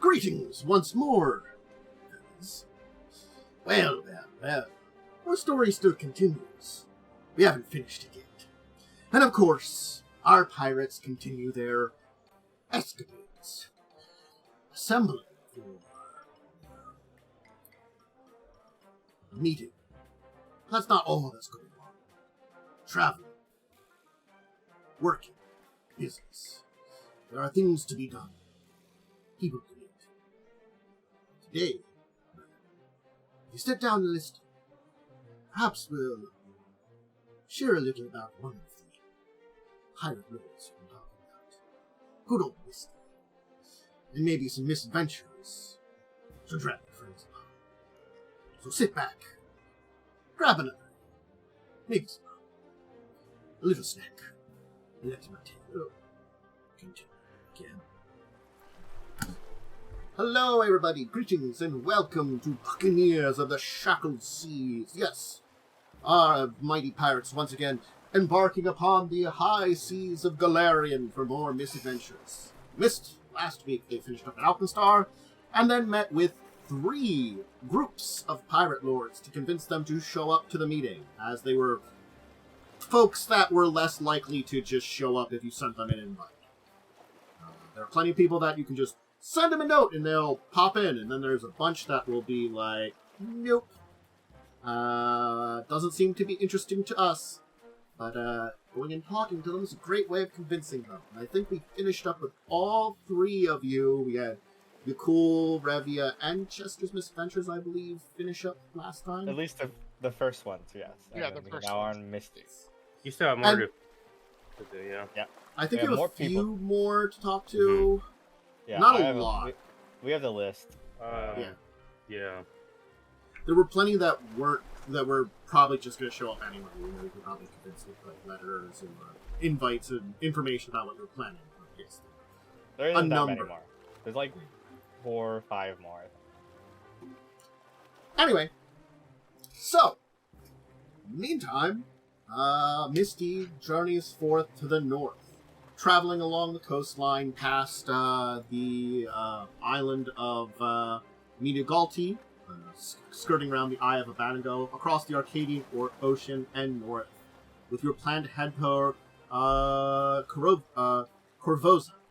Greetings once more. Well. Our story still continues. We haven't finished it yet. And of course, our pirates continue their escapades. Assembling for a meeting. That's not all that's going on. Traveling. Working. Business. There are things to be done. People to meet. Today, if you step down the list, perhaps we'll share a little about one of the pirate lords we're talking about. Good old Myste. And maybe some misadventures to drag your friends along. So sit back, grab another, maybe some, a little snack, and let my tale continue again. Hello everybody, greetings and welcome to Buccaneers of the Shackled Seas. Yes, our mighty pirates once again embarking upon the high seas of Galarian for more misadventures. Last week they finished up at Alkenstar, and then met with 3 groups of pirate lords to convince them to show up to the meeting, as they were folks that were less likely to just show up if you sent them an invite. There are plenty of people that you can just send them a note and they'll pop in, and then there's a bunch that will be like, nope. Doesn't seem to be interesting to us. But going and talking to them is a great way of convincing them. And I think we finished up with all 3 of you. We had Yaalkol, Revia, and Chester's Misadventures, I believe, finish up last time. At least the first ones, yes. Yeah, the first now ones. on Myste. You still have more to do, yeah. Yeah. I think We we have have a more few people. more to talk to. Yeah, Not I a have lot. We have the list. Yeah. There were plenty that were probably just going to show up anyway. You know, we could probably convince with like letters and invites and information about what you're planning. Yes. There isn't that many number. more. There's like 4 or 5 more. Anyway, so meantime, Myste journeys forth to the north, traveling along the coastline past the island of Medigalti, skirting around the Eye of Abanago, across the Arcadian Ocean and north, with your plan to head toward Corvoza.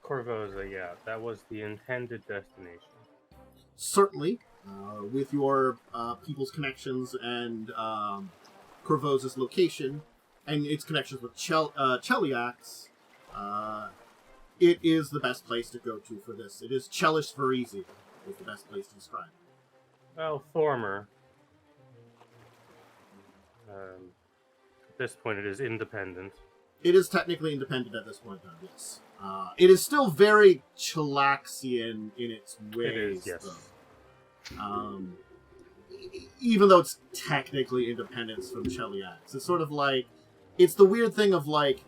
Corvoza, yeah. That was the intended destination. Certainly, with your people's connections and Corvoza's location, and its connections with Cheliax, it is the best place to go to for this. It is Chelish Varisia is the best place to describe it. Well, former. At this point, it is independent. It is technically independent at this point, though, yes. It is still very Chelaxian in its ways, It is, yes. though. Even though it's technically independence from Cheliax. It's sort of like, it's the weird thing of like,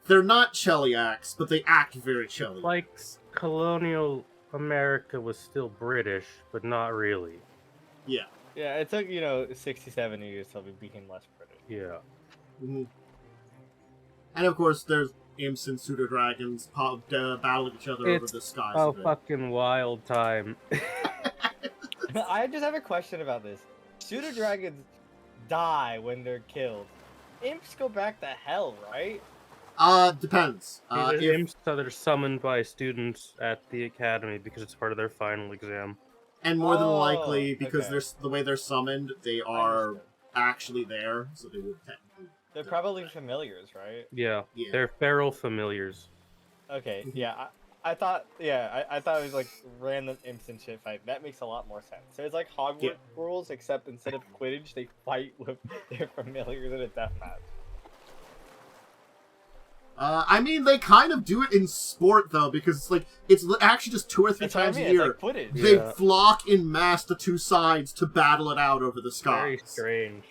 they're not Cheliax, but they act very Cheliax. Like, colonial America was still British, but not really. Yeah. Yeah, it took, 60, 70 years till we became less British. Yeah. Mm-hmm. And of course, there's imps and pseudo-dragons battling each other over the skies. Oh, of it. fucking wild time. I just have a question about this. Pseudo dragons die when they're killed. Imps go back to hell, right? Depends. These are If, imps that are summoned by students at the academy because it's part of their final exam. and more than Oh, likely, because okay. they're the way they're summoned, they are understood. actually there, so they would technically. They're probably familiars, right? Yeah. Yeah. They're feral familiars. Okay, yeah. I thought it was like random imps and shit fight. That makes a lot more sense. So it's like Hogwarts rules, except instead of Quidditch, they fight with their familiars in a deathmatch. I mean, they kind of do it in sport, though, because it's actually just 2 or 3 That's what I times mean. a year. It's like Quidditch. They Yeah. flock in mass to 2 sides to battle it out over the Very skies. strange.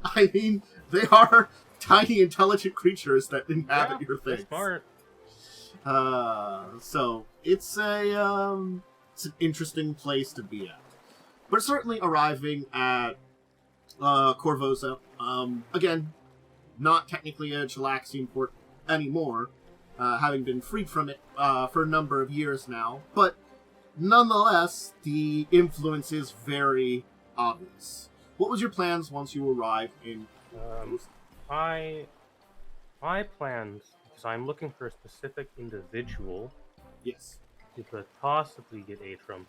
I mean, they are tiny, intelligent creatures that inhabit your They're things. smart. So it's an interesting place to be at. But certainly arriving at Corvoza, again, not technically a Chelaxian port anymore, having been freed from it for a number of years now. But nonetheless, the influence is very obvious. What was your plans once you arrived in... My plans, because I'm looking for a specific individual Yes. who could possibly get aid from,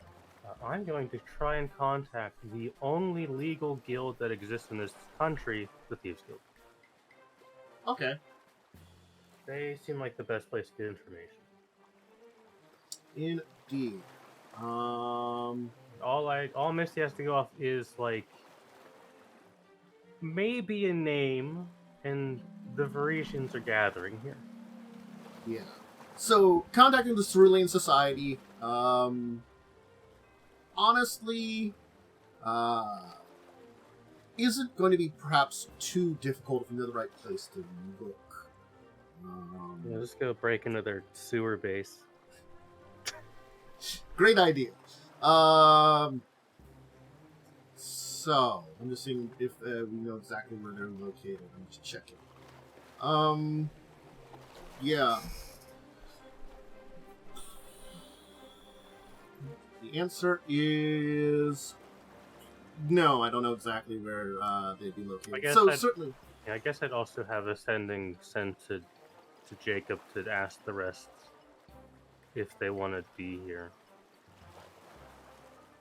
I'm going to try and contact the only legal guild that exists in this country, the Thieves Guild. Okay. They seem like the best place to get information. Indeed. All Misty has to go off is like maybe a name, and the Varisians are gathering here. Yeah. So, contacting the Cerulean Society, honestly, isn't going to be perhaps too difficult if you know the right place to look. Yeah, let's go break into their sewer base. Great idea. So, I'm just seeing if we know exactly where they're located. I'm just checking. Yeah. The answer is... No, I don't know exactly where they'd be located. Certainly... Yeah, I guess I'd also have a sending sent to Jacub to ask the rest if they want to be here.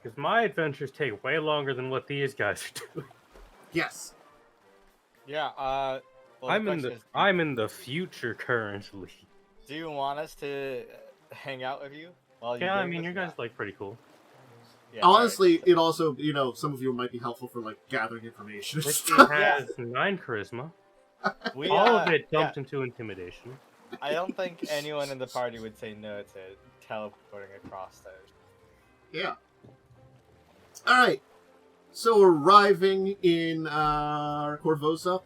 Because my adventures take way longer than what these guys are doing. Yes. Yeah, well, I'm in the future currently. Do you want us to hang out with you? Yeah, I mean, your guys like pretty cool. Yeah, honestly, it also, some of you might be helpful for, like, gathering information. Misty has 9 charisma. All of it dumped into intimidation. I don't think anyone in the party would say no to teleporting across those. Yeah. Alright. So, arriving in Corvosa,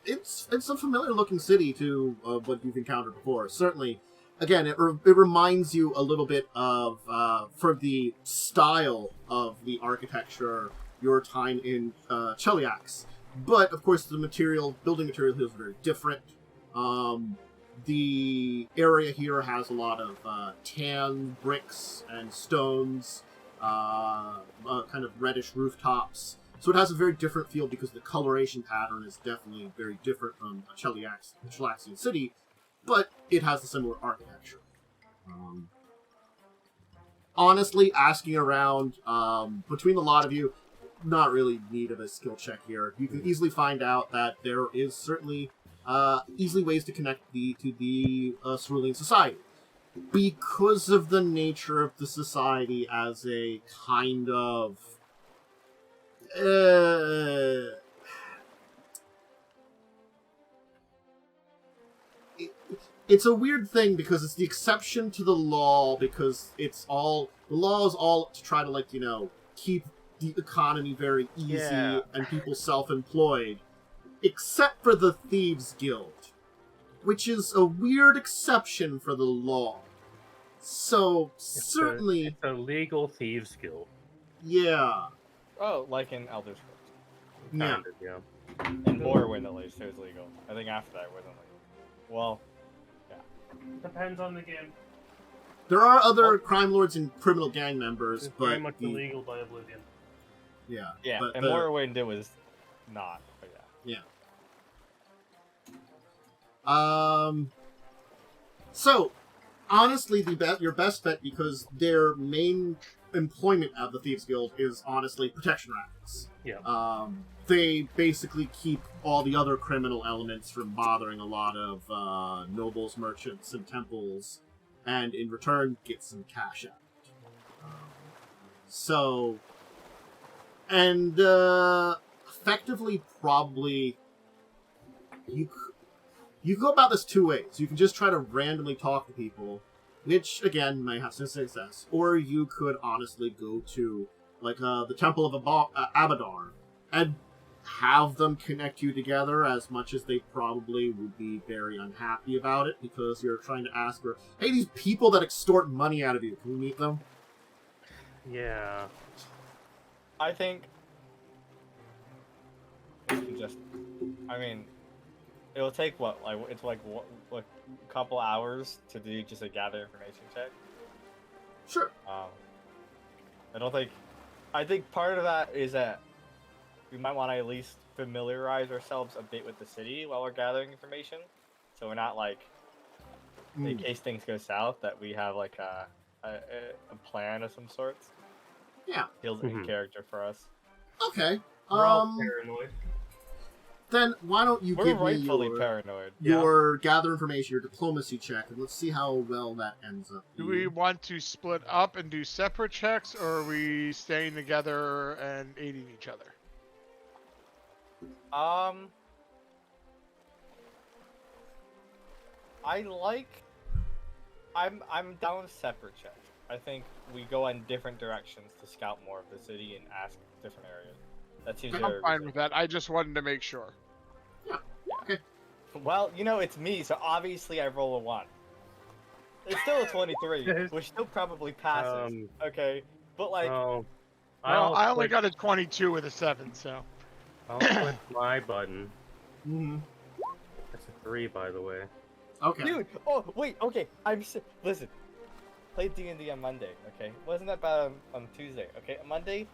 it's a familiar-looking city to what you've encountered before. Certainly, again, it reminds you a little bit of, for the style of the architecture, your time in Cheliax. But, of course, the building material here is very different. The area here has a lot of tan bricks and stones, kind of reddish rooftops. So it has a very different feel because the coloration pattern is definitely very different from a Cheliaxian city, but it has a similar architecture. Honestly, asking around between a lot of you, not really need of a skill check here. You can easily find out that there is certainly easily ways to connect to the Cerulean Society. Because of the nature of the society as a kind of... It's a weird thing because it's the exception to the law because the law is all to try to, like, keep the economy very easy and people self-employed. Except for the Thieves Guild, which is a weird exception for the law. So, certainly... It's a legal Thieves Guild. Yeah. Oh, like in Elder Scrolls. Yeah. In Morrowind, at least, it was legal. I think after that, it wasn't legal. Well, yeah. Depends on the game. There are other crime lords and criminal gang members, it's but... very much illegal by Oblivion. Yeah. Yeah, but and Morrowind, it was not, but yeah. So, honestly, your best bet, because their main employment at the Thieves Guild is honestly protection rackets. Yeah. They basically keep all the other criminal elements from bothering a lot of nobles, merchants, and temples, and in return get some cash out. Effectively, probably you go about this 2 ways. You can just try to randomly talk to people, which, again, may have some success. Or you could honestly go to, like, the Temple of Abadar and have them connect you together, as much as they probably would be very unhappy about it, because you're trying to ask for, hey, these people that extort money out of you, can we meet them? Yeah. I think... It'll take what, like it's like what, a couple hours to do just a gather information check. Sure. I think part of that is that we might want to at least familiarize ourselves a bit with the city while we're gathering information, so we're not like, in case things go south, that we have like a plan of some sorts. Yeah. Feels in character for us. Okay. We're all paranoid. Then why don't you We're give me rightfully paranoid. your gather information, your diplomacy check, and let's see how well that ends up. Do we want to split up and do separate checks, or are we staying together and aiding each other? I'm down with separate checks. I think we go in different directions to scout more of the city and ask different areas. That seems I'm fine with that. I just wanted to make sure. Yeah. Okay. Well, it's me, so obviously I roll a 1. It's still a 23, which still probably passes. Okay, but like... I only got a 22 with a 7, so... I'll click my button. Mm-hmm. That's a 3, by the way. Okay. Dude! Oh, wait, okay, listen. Played D&D on Monday, okay? Wasn't that bad on Tuesday, okay? On Monday,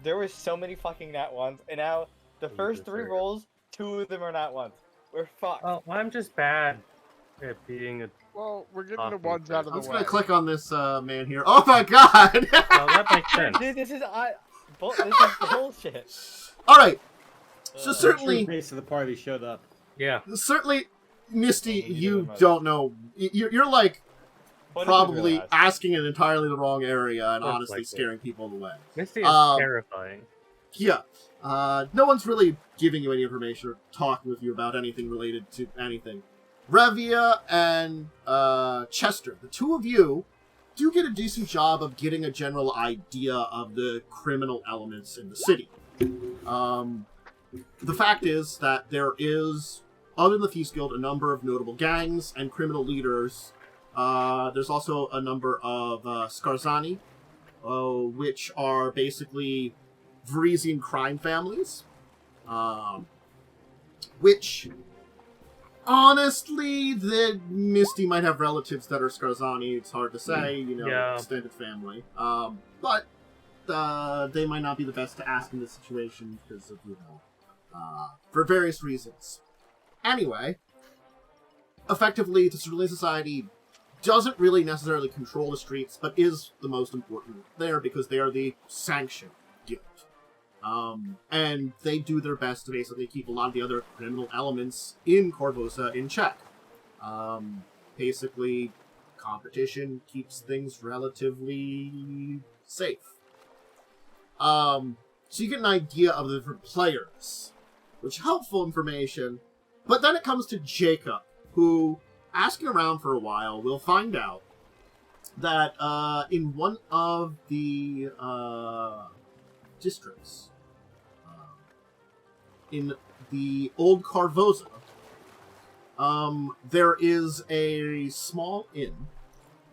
there were so many fucking nat ones, and now the first 3 rolls, 2 of them are nat ones. We're fucked. Oh, I'm just bad at being a... Well, we're getting the ones out of the way. I'm just gonna click on this man here. Oh my god! Well, that makes sense. Dude, this is bullshit. Alright. So certainly... The face of the party showed up. Yeah. Certainly, Misty, you don't know. You're like... What probably asking in entirely the wrong area and honestly likely. scaring people away. Misty is terrifying. Yeah. No one's really giving you any information or talking with you about anything related to anything. Revia and Chester, the two of you do get a decent job of getting a general idea of the criminal elements in the city. The fact is that there is, other than the Feast Guild, a number of notable gangs and criminal leaders. There's also a number of Skarzani, which are basically Varisian crime families. Which, honestly, the Misty might have relatives that are Skarzani. It's hard to say, extended family. But they might not be the best to ask in this situation because of, for various reasons. Anyway, effectively, the Cerulean Society doesn't really necessarily control the streets, but is the most important there because they are the sanctioned guild. And they do their best to basically keep a lot of the other criminal elements in Korvosa in check. Basically, competition keeps things relatively safe. So you get an idea of the different players, which is helpful information, but then it comes to Jacub, who, asking around for a while, we'll find out that in one of the districts, in the old Korvosa, there is a small inn,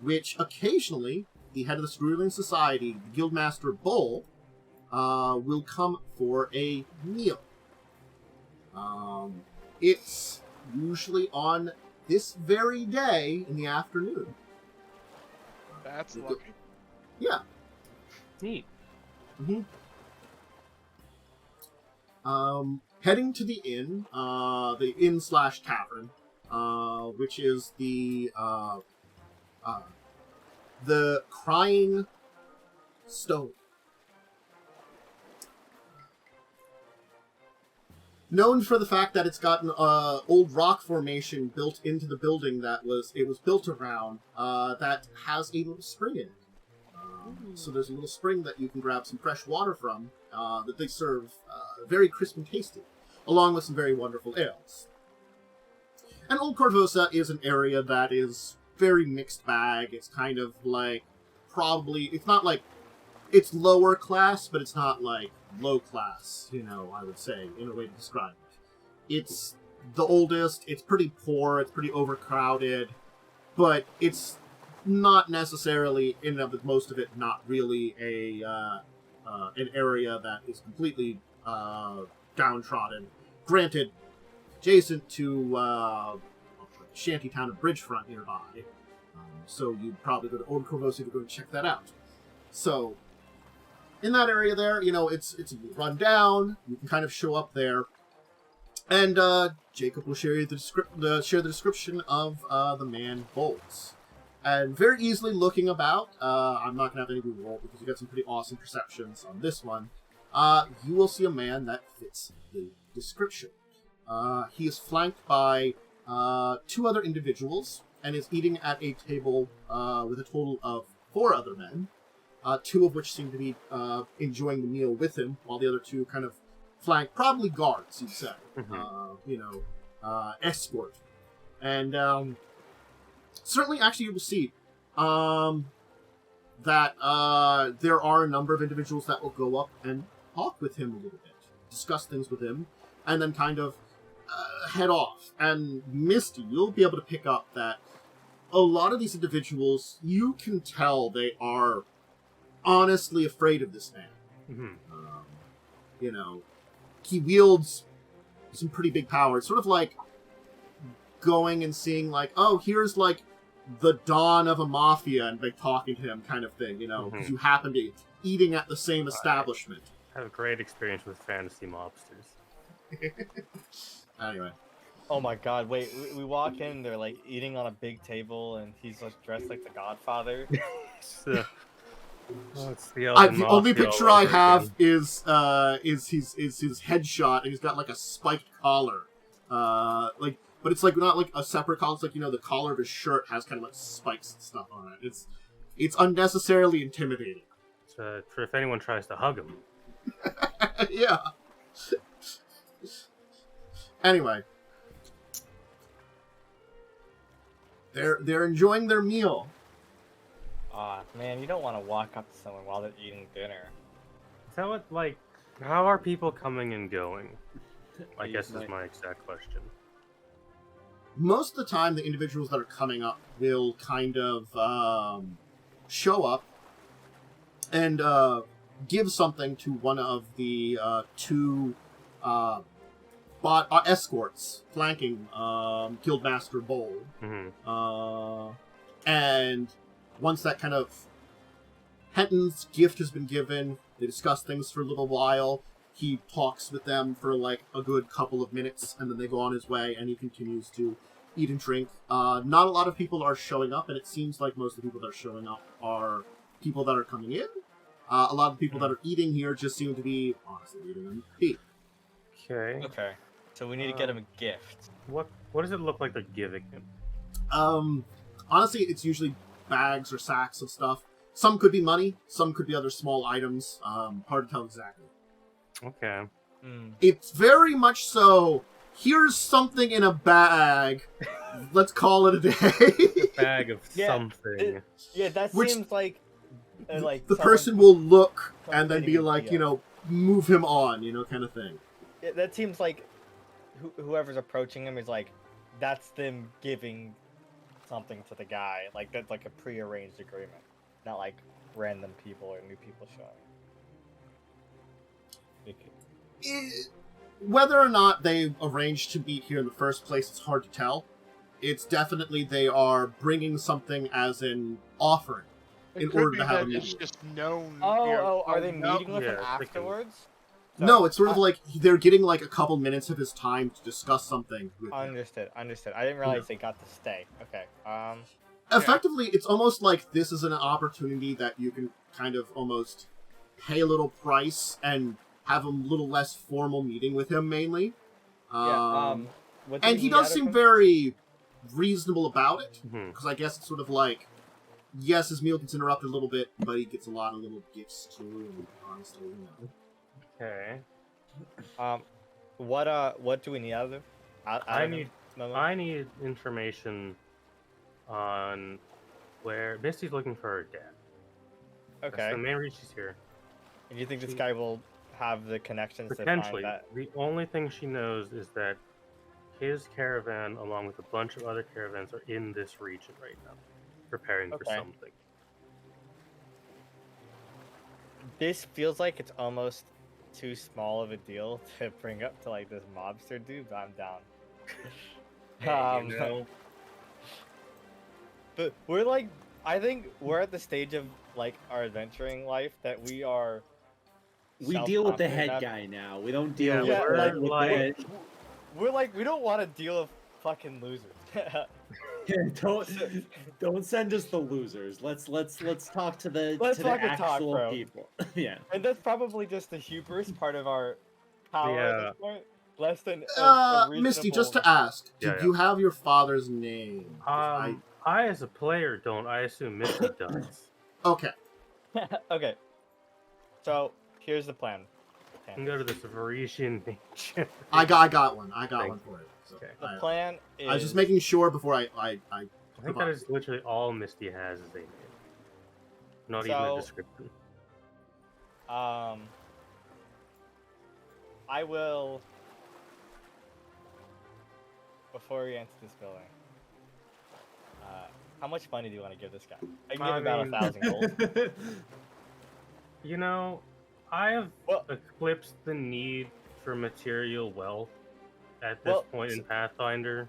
which occasionally the head of the Cerulean Society, the Guildmaster Bull, will come for a meal. It's usually on this very day in the afternoon. That's lucky. Yeah. Neat. Mm-hmm. Heading to the inn/tavern, which is the Crying Stone. Known for the fact that it's got an old rock formation built into the building that it was built around, that has a little spring in it. So there's a little spring that you can grab some fresh water from, that they serve very crisp and tasty, along with some very wonderful ales. And Old Korvosa is an area that is very mixed bag. It's kind of like, it's not like, it's lower class, but it's not like low class, I would say, in a way to describe it. It's the oldest, it's pretty poor, it's pretty overcrowded, but it's not necessarily, in and of most of it, not really an area that is completely downtrodden. Granted, adjacent to shanty town of Bridgefront nearby. So you'd probably go to Old Corvosa to go and check that out. So, in that area there, it's run down. You can kind of show up there. And Jacub will share the description of the man Bolts. And very easily looking about, I'm not going to have any roll because you got some pretty awesome perceptions on this one. You will see a man that fits the description. He is flanked by 2 other individuals and is eating at a table with a total of 4 other men, 2 of which seem to be enjoying the meal with him, while the other 2 kind of flank, probably guards, you'd say, escort. And certainly, actually, you will see that there are a number of individuals that will go up and talk with him a little bit, discuss things with him, and then kind of head off. And Myste, you'll be able to pick up that a lot of these individuals, you can tell they are honestly afraid of this man. He wields some pretty big power. It's sort of like going and seeing, like, oh, here's, like, the dawn of a mafia, and, like, talking to him kind of thing, because you happen to be eating at the same establishment. I have a great experience with fantasy mobsters. Anyway. Oh my god, wait, we walk in, they're like eating on a big table, and he's like dressed like the Godfather. It's the the only picture I have is his headshot, and he's got like a spiked collar. But it's like not like a separate collar, it's like, the collar of his shirt has kind of like spikes and stuff on it. It's unnecessarily intimidating. For if anyone tries to hug him. Yeah. Anyway. They're enjoying their meal. Aw, man, you don't want to walk up to someone while they're eating dinner. Is that what, like, how are people coming and going? I guess is my exact question. Most of the time, the individuals that are coming up will kind of show up and give something to one of the 2 escorts flanking Guildmaster Bowl. And once that kind of Henton's gift has been given, they discuss things for a little while. He talks with them for like a good couple of minutes, and then they go on his way, and he continues to eat and drink. Not a lot of people are showing up, and it seems like most of the people that are showing up are people that are coming in. A lot of the people that are eating here just seem to be, honestly, eating on tea. Okay. So we need to get him a gift. What does it look like they're giving him? Honestly, it's usually bags or sacks of stuff. Some could be money, some could be other small items. Hard to tell exactly. Okay. It's very much so, here's something in a bag, let's call it a day. A bag of something. That seems like the person will look and then be like, move him on, kind of thing. Yeah, that seems like whoever's approaching him is like, that's them giving something to the guy. Like, that's like a pre-arranged agreement. Not like random people or new people showing. Whether or not they arranged to meet here in the first place, it's hard to tell. It's definitely they are bringing something as an offering in order to have a meeting. It's just known. Are they meeting with him afterwards? No, it's sort of like they're getting like a couple minutes of his time to discuss something with him. Understood. I didn't realize they got to stay. Okay. Effectively, it's almost like this is an opportunity that you can kind of almost pay a little price and have a little less formal meeting with him, mainly. And he does seem very reasonable about it, because I guess it's sort of like, yes, his meal gets interrupted a little bit, but he gets a lot of little gifts too, and honestly, Okay. What do we need out of him? I need information on where Misty's looking for her dad. Okay. That's the main reason she's here. And you think this guy will have the connections to Potentially. find that? The only thing she knows is that his caravan, along with a bunch of other caravans, are in this region right now, preparing for something. This feels like it's almost too small of a deal to bring up to like this mobster dude, but I'm down. Hey, you know, But we're like, I think we're at the stage of like our adventuring life that we are. We deal with the self-confident head enough- guy now. We don't deal Yeah, with, we're like, with like- the... We're like, we don't want to deal with fucking losers. don't send us the losers. Let's talk to the Let's to the fucking talk, actual bro. people. Yeah. And that's probably just the hubris part of our power at Yeah. this point. Less than Misty, just to ask, Yeah, did yeah. you have your father's name? I as a player don't. I assume Misty does. Okay. Okay. So here's the plan. You can go to this Varisian nation. I got one. I got Thank one for it. So, Okay. The plan is. I was just making sure before I I think that is literally all Misty has is a name. Not even a So- description. I will. Before we enter this building, how much money do you want to give this guy? I can give I him about mean- 1,000 gold. You know, I have Well- eclipsed the need for material wealth at this Well, point in Pathfinder.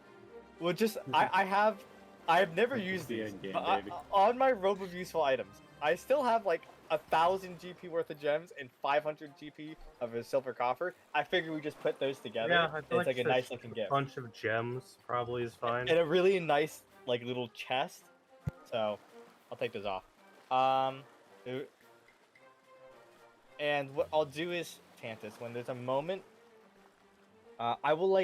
Well, just I have never used The these end game, but baby. on my robe of useful items. I still have like 1,000 GP worth of gems and 500 GP of a silver coffer. I figure we just put those together. Yeah, I It's feel like a just nice looking gift. bunch of gems probably is fine. And a really nice like little chest. So I'll take those off. And what I'll do is, Tantus, when there's a moment, I will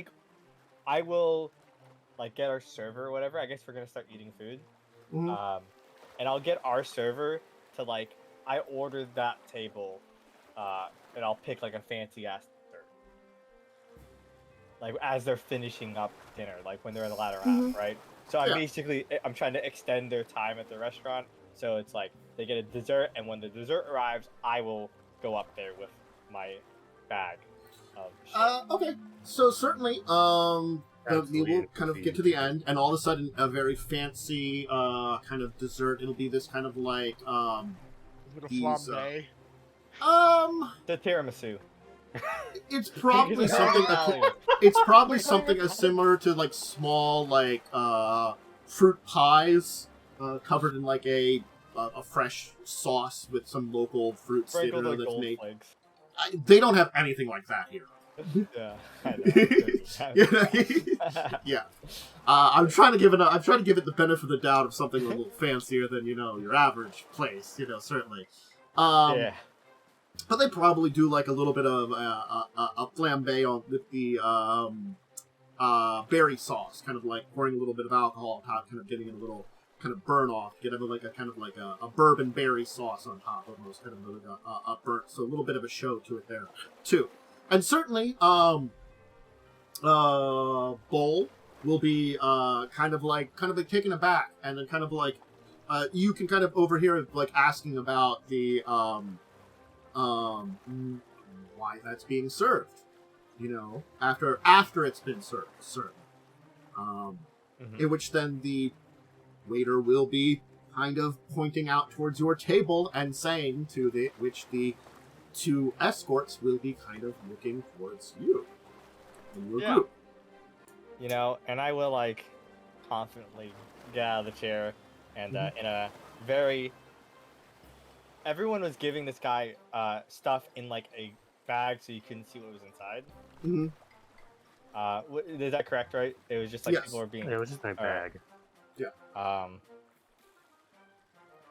get our server or whatever. I guess we're gonna start eating food. Mhm. And I'll get our server to like, I ordered that table, and I'll pick like a fancy ass dessert. Like as they're finishing up dinner, like when they're in the latter half, right? So I'm trying to extend their time at the restaurant. So it's like they get a dessert, and when the dessert arrives, I will go up there with my bag of shit. Okay. So certainly, we will Absolutely kind of get to the end, and all of a sudden, a very fancy kind of dessert. It'll be this kind of like Little These, flambe. The tiramisu. it's probably Because something. Italian. It's probably something as similar to like small like fruit pies covered in like a fresh sauce with some local fruits that Sprinkled with that's gold made. flakes. They don't have anything like that here. Yeah. I know. Yeah. I'm trying to give it the benefit of the doubt of something a little fancier than your average place. Certainly. Yeah. But they probably do like a little bit of a flambe on with the berry sauce, kind of like pouring a little bit of alcohol on top, kind of getting it a little kind of burn off, get like a kind of like a bourbon berry sauce on top, almost kind of like a burnt, so a little bit of a show to it there too. And certainly, Bowl will be kind of like taken aback, and then kind of like you can kind of overhear like asking about the why that's being served, after it's been served, certainly. In which then the waiter will be kind of pointing out towards your table and saying which the two escorts will be kind of looking towards you and your Yeah. group. And I will like confidently get out of the chair and in a very. Everyone was giving this guy stuff in like a bag so you couldn't see what was inside. Mm-hmm. Is that correct? Right? It was just like Yes. people were being. It was just my bag.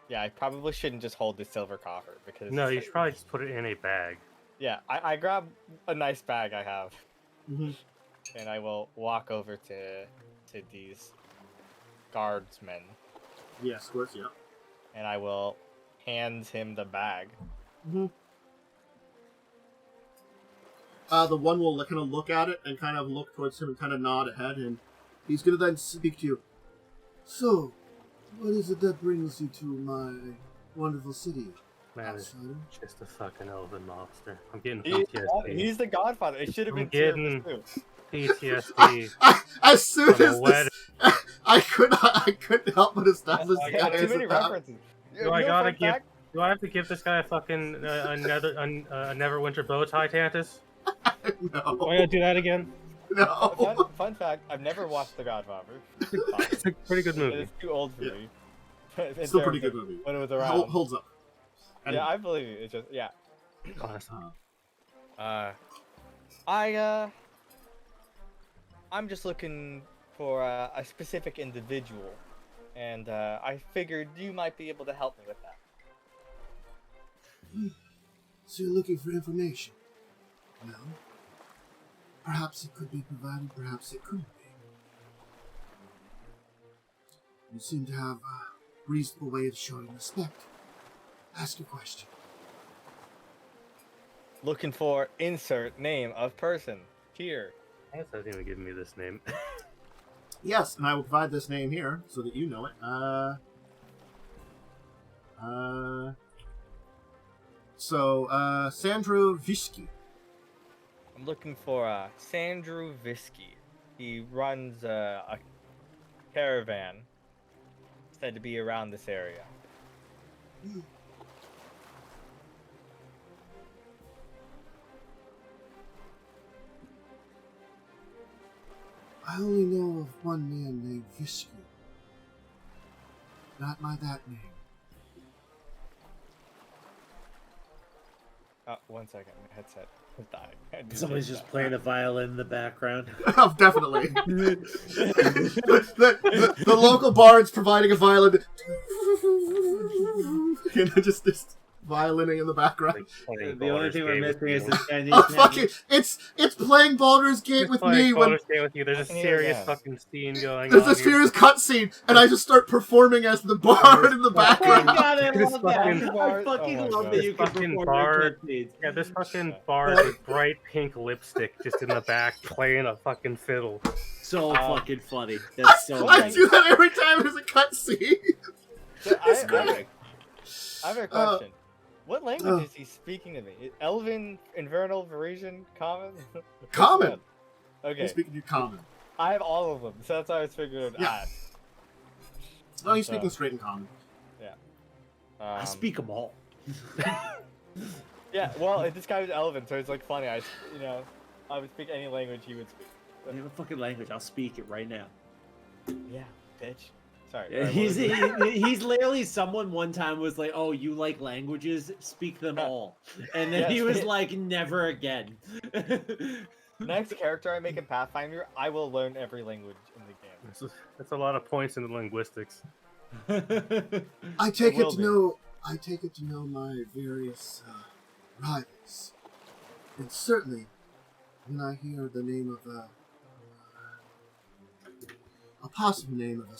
Yeah, I probably shouldn't just hold this silver coffer because. No, you should probably just put it in a bag. Yeah, I grab a nice bag I have, Mm-hmm. and I will walk over to these guardsmen, Yes, of course, yeah. and I will hand him the bag. Mm-hmm. The one will kind of look at it and kind of look towards him and kind of nod ahead, and he's going to then speak to you. So, what is it that brings you to my wonderful city, Man, it's outsider? just a fucking elven monster. I'm getting He's PTSD. the Godfather. It should have been I'm getting- Tiramisu. PTSD. As soon from a as wedding. this, I couldn't help but establish I the got guy too as many a- references. Do I gotta fun give? fact? Do I have to give this guy a fucking Neverwinter bow tie, Tantus? Do I No. gotta do that again? No. Fun fact: I've never watched The Godfather. It's a pretty good movie. It's too old for Yeah. me. It's still a pretty good movie. When it was around. Holds up. Anyway. Yeah, I believe it. It's just Honestly. I'm just looking for a specific individual, and I figured you might be able to help me with that. So you're looking for information? Well, perhaps it could be provided, perhaps it couldn't be. You seem to have a reasonable way of showing respect. Ask your question. Looking for insert name of person here. I guess that's even giving me this name. Yes, and I will provide this name here so that you know it. Sandro Visky. I'm looking for Sandro Visky. He runs a caravan. Said to be around this area. I only know of one man named Visky. Not by that name. One second, my headset is dying. Somebody's just playing a violin in the background. Oh, definitely. the local bard's providing a violin. You know, just violining in the background. The only thing we're missing is this guy. Oh, fuck it! It's playing Baldur's Gate with me when With you. There's a serious fucking scene going there's on. a serious cutscene, and I just start performing as the bard in the Oh my background. god, I This love that. fucking I fucking oh my love God. that you can Fucking perform bard. your cutscenes. Yeah, this fucking bard with bright pink lipstick just in the back playing a fucking fiddle. So fucking funny. That's so I funny. do that every time there's a cutscene. So It's great. I have a question. What language is he speaking to me? Elven, Infernal, Varisian, Common? Common. Okay, He's speaking to common. I have all of them, so that's why I was figuring Yeah. out. No, he's speaking straight in common. I speak them all. Yeah, well, this guy was Elven, so it's like funny. I would speak any language he would speak. You have a fucking language. I'll speak it right now. Yeah, bitch. Sorry. Yeah, he's literally someone one time was like, "Oh, you like languages? Speak them all," and then Yes. he was like, "Never again." Next character I make in Pathfinder, I will learn every language in the game. That's a lot of points in the linguistics. I take will it be. to know my various rivals, and certainly when I hear the name of a possible name of a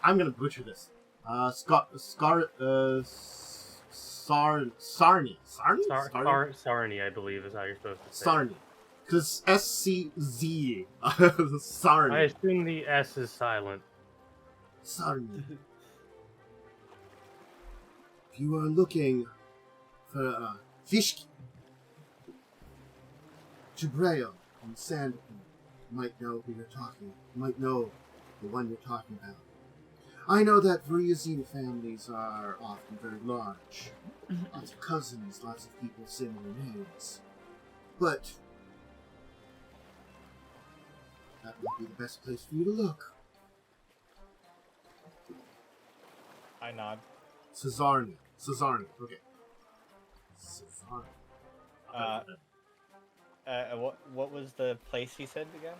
I'm gonna butcher this. Sarni, Sarni, I believe, is how you're supposed to say. Sarni, because SCZ, I Sarni, assume the S is silent. Sarni. If you are looking for Vishki, Jabreo, and Sandpin, you might know who you're talking. You might know the one you're talking about. I know that Varisia families are often very large. Lots of cousins, lots of people similar names. But that might be the best place for you to look. I nod. Cesarni, okay. Cesarni. What was the place he said again?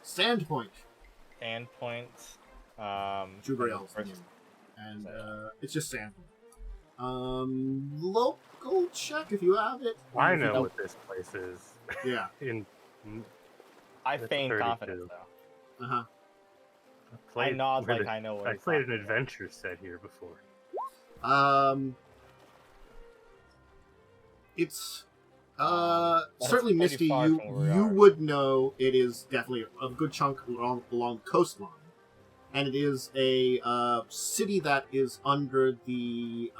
Sandpoint. Sandpoint. Jubriel's first- name. And it's just Sandpoint. Local check if you have it. I know what this place is. Yeah. I That's feign 32. confidence though. Uh-huh. I nod like I know what I he's played an talking about. adventure set here before. It's That's certainly pretty Misty. far You from where we you are. would know it is definitely a good chunk along the coastline, and it is a city that is under the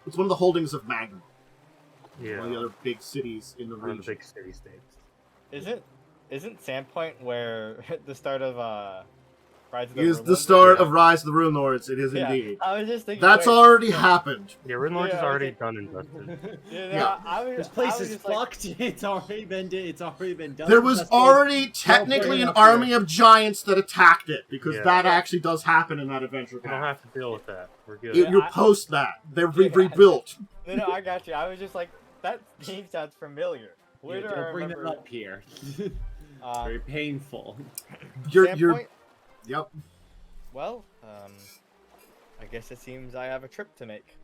it's one of the holdings of Magebane, Yeah, one of the other big cities in the one of region. the big city-states. Isn't Sandpoint where the start of Rise of Is Rune the Lords? start of Rise of the Rune Lords. It is Yeah, indeed. I was just thinking. That's wait, already happened. Yeah, Rune Lords Yeah, is I was already like- done and dusted. Yeah. This place I was is just like, fucked. It's already been done. There was Dusted. already technically an enough here. army of giants that attacked it, because Yeah. that actually does happen in that adventure We don't pack. have to deal with that. We're good. You're I- post that. They're Yeah. rebuilt. No, I got you. I was just like, that name sounds familiar. Yeah, Where do I don't bring that remember? up here. Um, Very painful. You're standpoint? Yep. Well, I guess it seems I have a trip to make.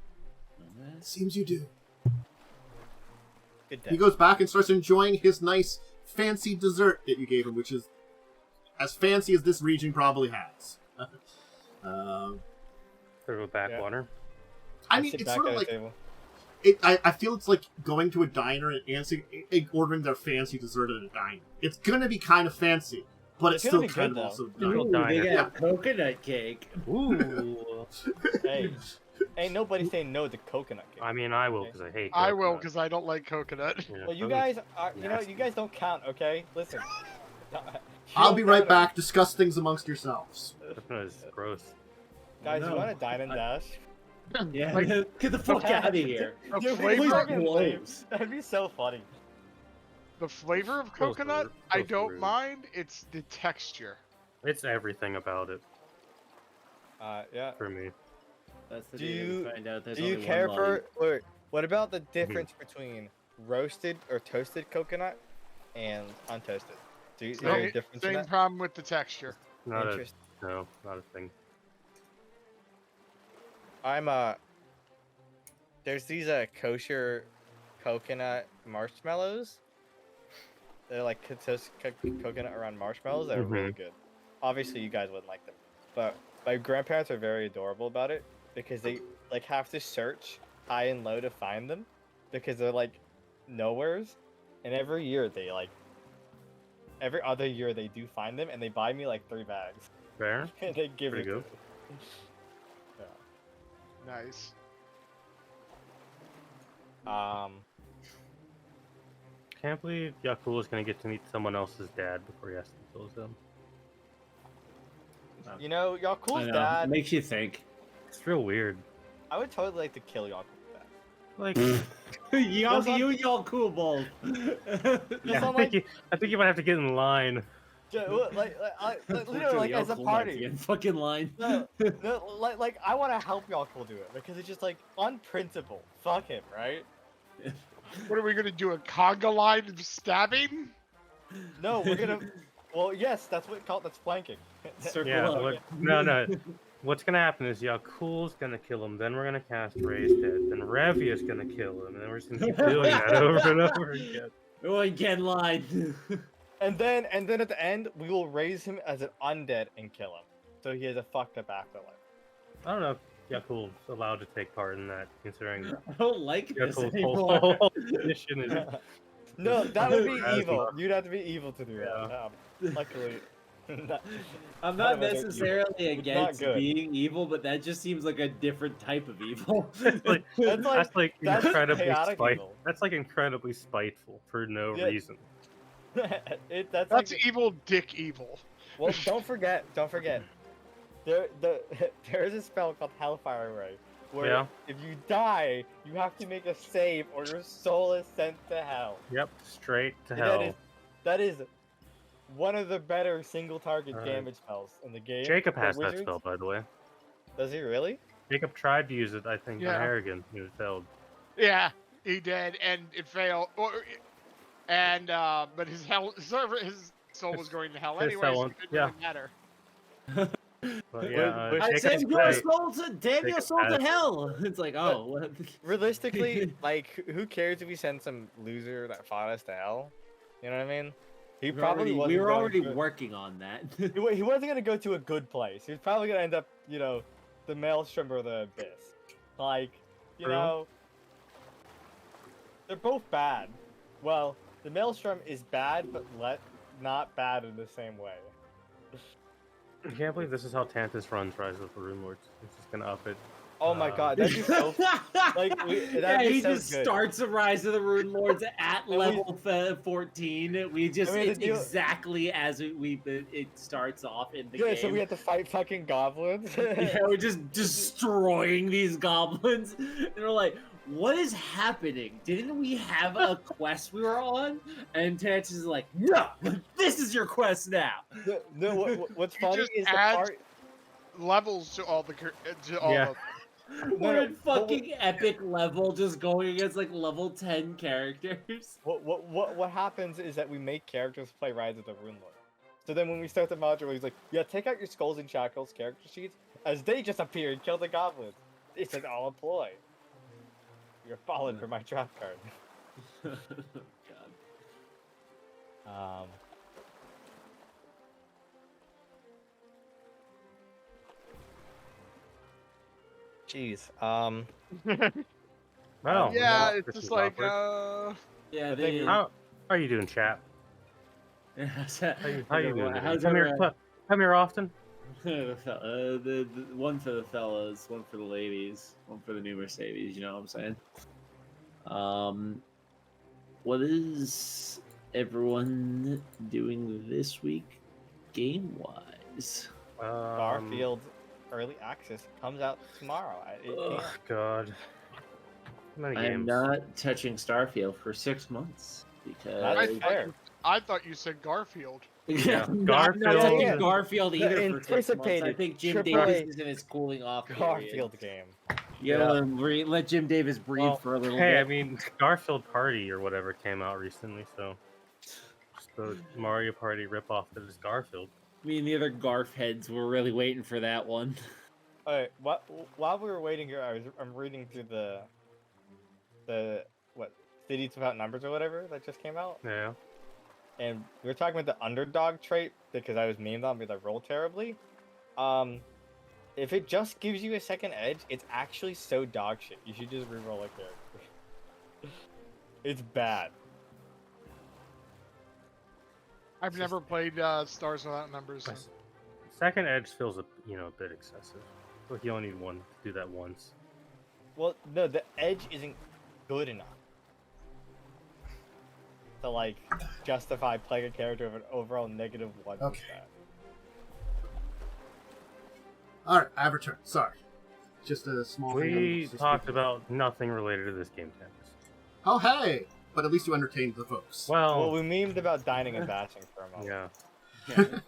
Seems you do. Good day. He goes back and starts enjoying his nice, fancy dessert that you gave him, which is as fancy as this region probably has. Through a backwater. I mean, sit it's back sort of at like the table. I feel it's like going to a diner and ordering their fancy dessert at a diner. It's gonna be kind of fancy, but it's It's gonna still be kind good, of though. also Ooh, diner. They diner. got coconut cake. Ooh. Hey, ain't nobody saying no to coconut cake. I mean, I will because I hate. I will coconut. because I don't like coconut. Yeah, Well, you coconut's guys are, you know, nasty. you guys don't count, okay? Listen. I'll be right Count back. Discuss things amongst yourselves. Coconut is gross. Guys, No. you want to dine and dash? Yeah, Like, get the fuck out of here. The Dude, flavor, we Please fucking close. leave. That'd be so funny. the flavor of Close coconut, the- I close the don't room. mind. It's the texture. It's everything about it Yeah. for me. That's the Do day that we you- find out there's Do you only care one for? body. Wait, what about the difference between roasted or toasted coconut and untoasted? Do you, is there a Same, difference in same that? problem with the texture. Not a Interesting. no, not a thing. I'm There's these kosher coconut marshmallows. They're like coconut around marshmallows that are really good. Obviously, you guys wouldn't like them, but my grandparents are very adorable about it because they like have to search high and low to find them because they're like nowheres, and every year they like every other year they do find them and they buy me like 3 bags Fair. and they give Pretty it good. to me. Nice. Can't believe Yaalkol is gonna get to meet someone else's dad before he has to kill him. You know, y'all I cool's know, dad. makes you think. It's real weird. I would totally like to kill y'all cool's dad. Like, y'all, Just on- y'all cool balls. Just I on, think you might have to get in line. Literally, like, as a party. In fucking line. No, like I want to help y'all cool do it because it's just like on principle. Fuck him, right? What are we gonna do? A conga line of stabbing? No, we're gonna. Well, yes, that's what that's flanking. Circle Yeah, up. look, no. What's gonna happen is Yaalkol's gonna kill him, then we're gonna cast Raised Dead, then Revia's gonna kill him, and then we're just gonna keep doing that over and over again. Oh, again, line. And then at the end, we will raise him as an undead and kill him, so he has a fucked up afterlife. I don't know if Yaalkol's allowed to take part in that, considering I don't like this Yaalkol's anymore. whole mission is No, that would be Asthma. evil. You'd have to be evil to do that. Yeah. Luckily, I'm None not of us are necessarily evil. against good. being evil, but that just seems like a different type of evil. like, That's like that's incredibly chaotic spiteful. evil. That's like incredibly spiteful for no Yeah. reason. that's That's like, evil, dick evil. well, don't forget. There is a spell called Hellfire Ray, where Yeah. if you die, you have to make a save, or your soul is sent to hell. Yep, straight to And hell. that is one of the better single target Alright. damage spells in the game. Jacob for has that wizards. spell, by the way. Does he really? Jacob tried to use it, I think, Yeah. on Harrigan. He failed. Yeah, he did, and it failed. But his soul was going to hell his anyway, so soul- it didn't yeah. really matter. But yeah, Wait, I Jacob send your has- soul to damn your Jacob soul to has- hell. It's like, oh, what? Realistically, like, who cares if we send some loser that fought us to hell? You know what I mean? He probably wasn't we were going already to- working on that. He wasn't gonna go to a good place. He was probably gonna end up, you know, the Maelstrom or the Abyss. Like, you True. know, they're both bad. Well, the Maelstrom is bad, but not bad in the same way. I can't believe this is how Tantus runs Rise of the Rune Lords. He's just gonna up it Oh my god, that'd be so that'd be he so just good. starts the Rise of the Rune Lords at And level 14. We just And we have it's to do- exactly as it starts off in the Yeah, game. so we have to fight fucking goblins. Yeah, we're just destroying these goblins, and we're like, "What is happening? Didn't we have a quest we were on?" And Terrence is like, "No, this is your quest now." What's You funny just is the add part. levels to all Yeah. of We're No, at fucking epic level, just going against like level 10 characters. What happens is that we make characters play Rise of the Rune Lord. So then when we start the module, he's like, yeah, take out your Skulls and Shackles character sheets, as they just appear and kill the goblins. It's an all ploy. You're falling for my trap card. God. Jeez. Well, yeah, it's this just is like awkward. Yeah, How are you doing, chat? How you doing? How's Come here often. the one for the fellas, one for the ladies, one for the new Mercedes. You know what I'm saying? What is everyone doing this week, game wise? Garfield Early Access comes out tomorrow at 8 p.m. Oh God. How many I am games? not touching Starfield for 6 months because That's fair. I thought you said Garfield. Yeah, not touching Garfield. Garfield either The for 6 months. I anticipated think Jim AAA Davis is in his cooling off period. Garfield game. Yeah, let Jim Davis breathe Well, for a little hey, bit. I mean, Garfield Party or whatever came out recently, so just the Mario Party ripoff that is Garfield. Me and the other Garf heads were really waiting for that one. Alright, while we were waiting here, I'm reading through the Cities Without Numbers or whatever that just came out, Yeah. and we were talking about the underdog trait because I was memed on because I roll terribly. If it just gives you a second edge, it's actually so dog shit. You should just reroll a character. It's bad. I've never played Stars Without Numbers. Second Edge feels a bit excessive. Like you only need one to do that once. Well, no, the edge isn't good enough to like justify playing a character with an overall -1 Okay. stat. Alright, I have returned. Sorry. Just a small thing. We talked about nothing related to this game, Tempest. Oh, hey! But at least you entertained the folks. Well, Well, we memed about dining and bashing for a moment. yeah.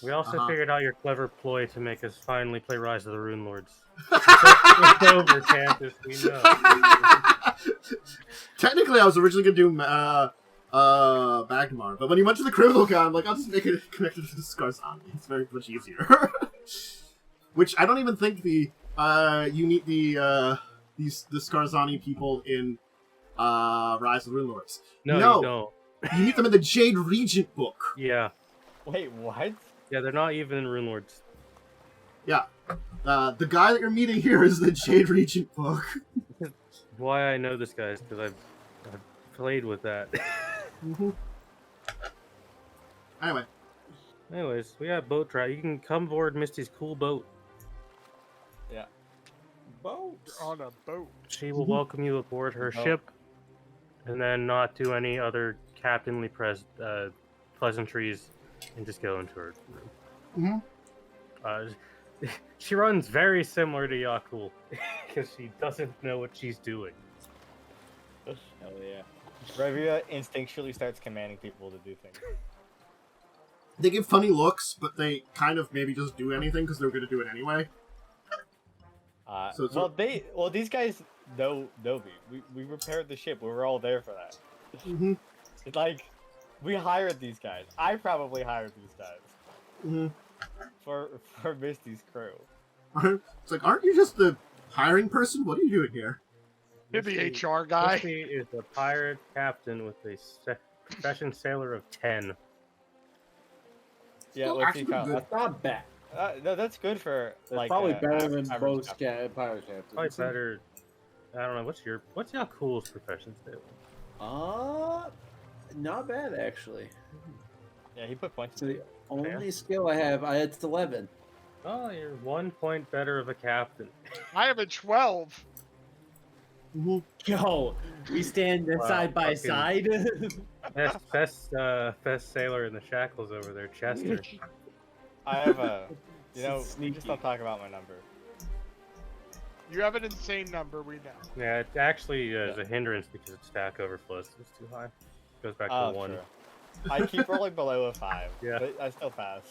We also Uh-huh. figured out your clever ploy to make us finally play Rise of the Rune Lords. It's over, Tempest. We know. Technically, I was originally going to do Magmar, but when you went to the criminal guy, I'm like, I'll just make it connected to the Scarzani. It's very much easier. Which I don't even think you meet the Scarzani people in Rise of the Rune Lords. No, No. you don't. You meet them in the Jade Regent book. Yeah. Wait, what? Yeah, they're not even in Rune Lords. Yeah. The guy that you're meeting here is the Jade Regent book. Why I know this guy is because I've played with that. Anyway. Anyways, we got boat track. You can come aboard Misty's cool boat. Yeah. Boat. On a boat. She will welcome you aboard her ship, and then not do any other captainly pleasantries, and just go into her room. She runs very similar to Yaalkol, because she doesn't know what she's doing. Hell yeah. Revia instinctually starts commanding people to do things. They give funny looks, but they kind of maybe just do anything because they're going to do it anyway. So it's these guys know me. We repaired the ship. We were all there for that. Mm-hmm. It's like we hired these guys. I probably hired these guys Mm-hmm. for Misty's crew. It's like, aren't you just the hiring person? What are you doing here? You're the HR guy. Misty is a pirate captain with a profession sailor of 10. Yeah, Still what's actually he called? good. That's not bad. No, that's good for That's like probably better than average most captain. pirate captains. Probably better. I don't know. What's Yaalkol's profession sailor? Not bad actually. Yeah, he put points. So the only skill I have, it's 11. Oh, you're 1 point better of a captain. I have a 12. Yo, we stand Wow, side by fucking- side. Best sailor in the shackles over there, Chester. I have a. You know, Sneaky. just don't talk about my number. You have an insane number, we know. Yeah, it actually is a hindrance because its stack overflows. It's too high. Goes back to 1. True. I keep rolling below a 5. Yeah. But I still pass.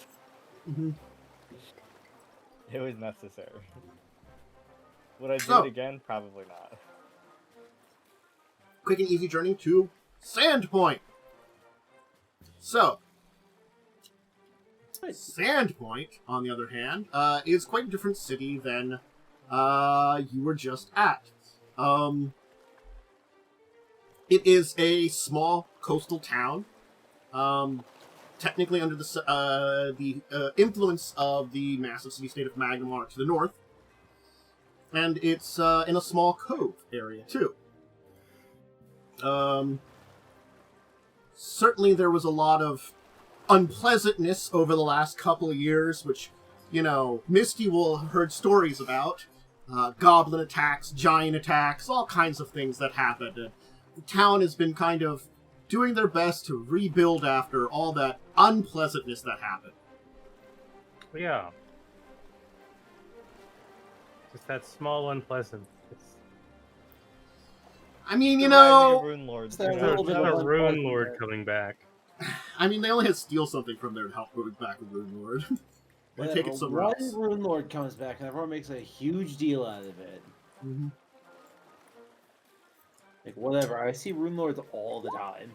Mhm. It was necessary. Would I do So- it again? Probably not. Quick and easy journey to Sandpoint. So, Sandpoint, on the other hand, is quite a different city than you were just at. It is a small coastal town, technically under the influence of the massive city-state of Magnemar to the north, and it's in a small cove area too. Certainly there was a lot of unpleasantness over the last couple of years, which, you know, Misty will have heard stories about. Goblin attacks, giant attacks, all kinds of things that happened. The town has been kind of doing their best to rebuild after all that unpleasantness that happened. Yeah. Just that small unpleasant. It's I mean, you Reminding know, of Rune Lords. It's that you just know? little bit a of rune unpleasant lord there. coming back. I mean, they only had to steal something from there to help move back with Rune Lord. Or take it somewhere One else. Rune Lord comes back and everyone makes a huge deal out of it. Mm-hmm. Like, whatever. I see Rune Lords all the time.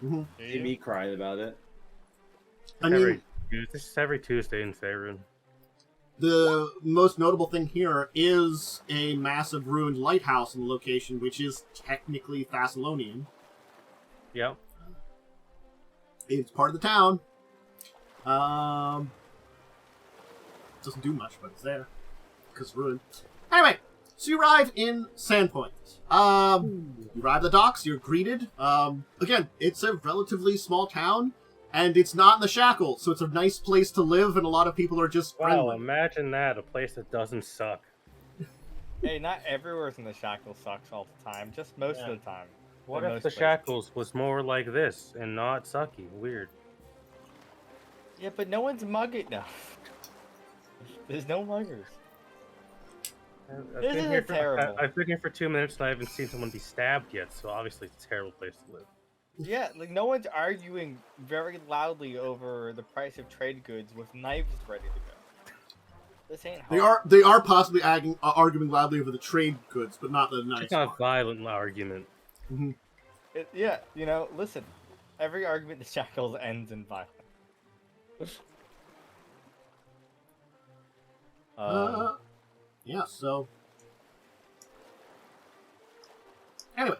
Mm-hmm. See me cry about it. I mean, This is every Tuesday in Faerun. the most notable thing here is a massive ruined lighthouse in the location, which is technically Thessalonian. Yep. It's part of the town. Doesn't do much, but it's there. Because it's ruined. Anyway, so you arrive in Sandpoint. You arrive at the docks, you're greeted. Again, it's a relatively small town, and it's not in the shackles, so it's a nice place to live, and a lot of people are just Wow, friendly. imagine that, a place that doesn't suck. Hey, not everywhere in the shackle sucks all the time. Just most of the time. What In if most the places. shackles was more like this and not sucky? Weird. Yeah, but no one's mugging enough. There's no muggers. I've This been is here terrible. I've been here for 2 minutes and I haven't seen someone be stabbed yet, so obviously it's a terrible place to live. Yeah, like no one's arguing very loudly over the price of trade goods with knives ready to go. This ain't hard. They are possibly arguing loudly over the trade goods, but not the nice It's not a part. violent argument. Mhm. Yeah, you know, listen. Every argument in the shackles ends in violence. Yeah, so... Anyway.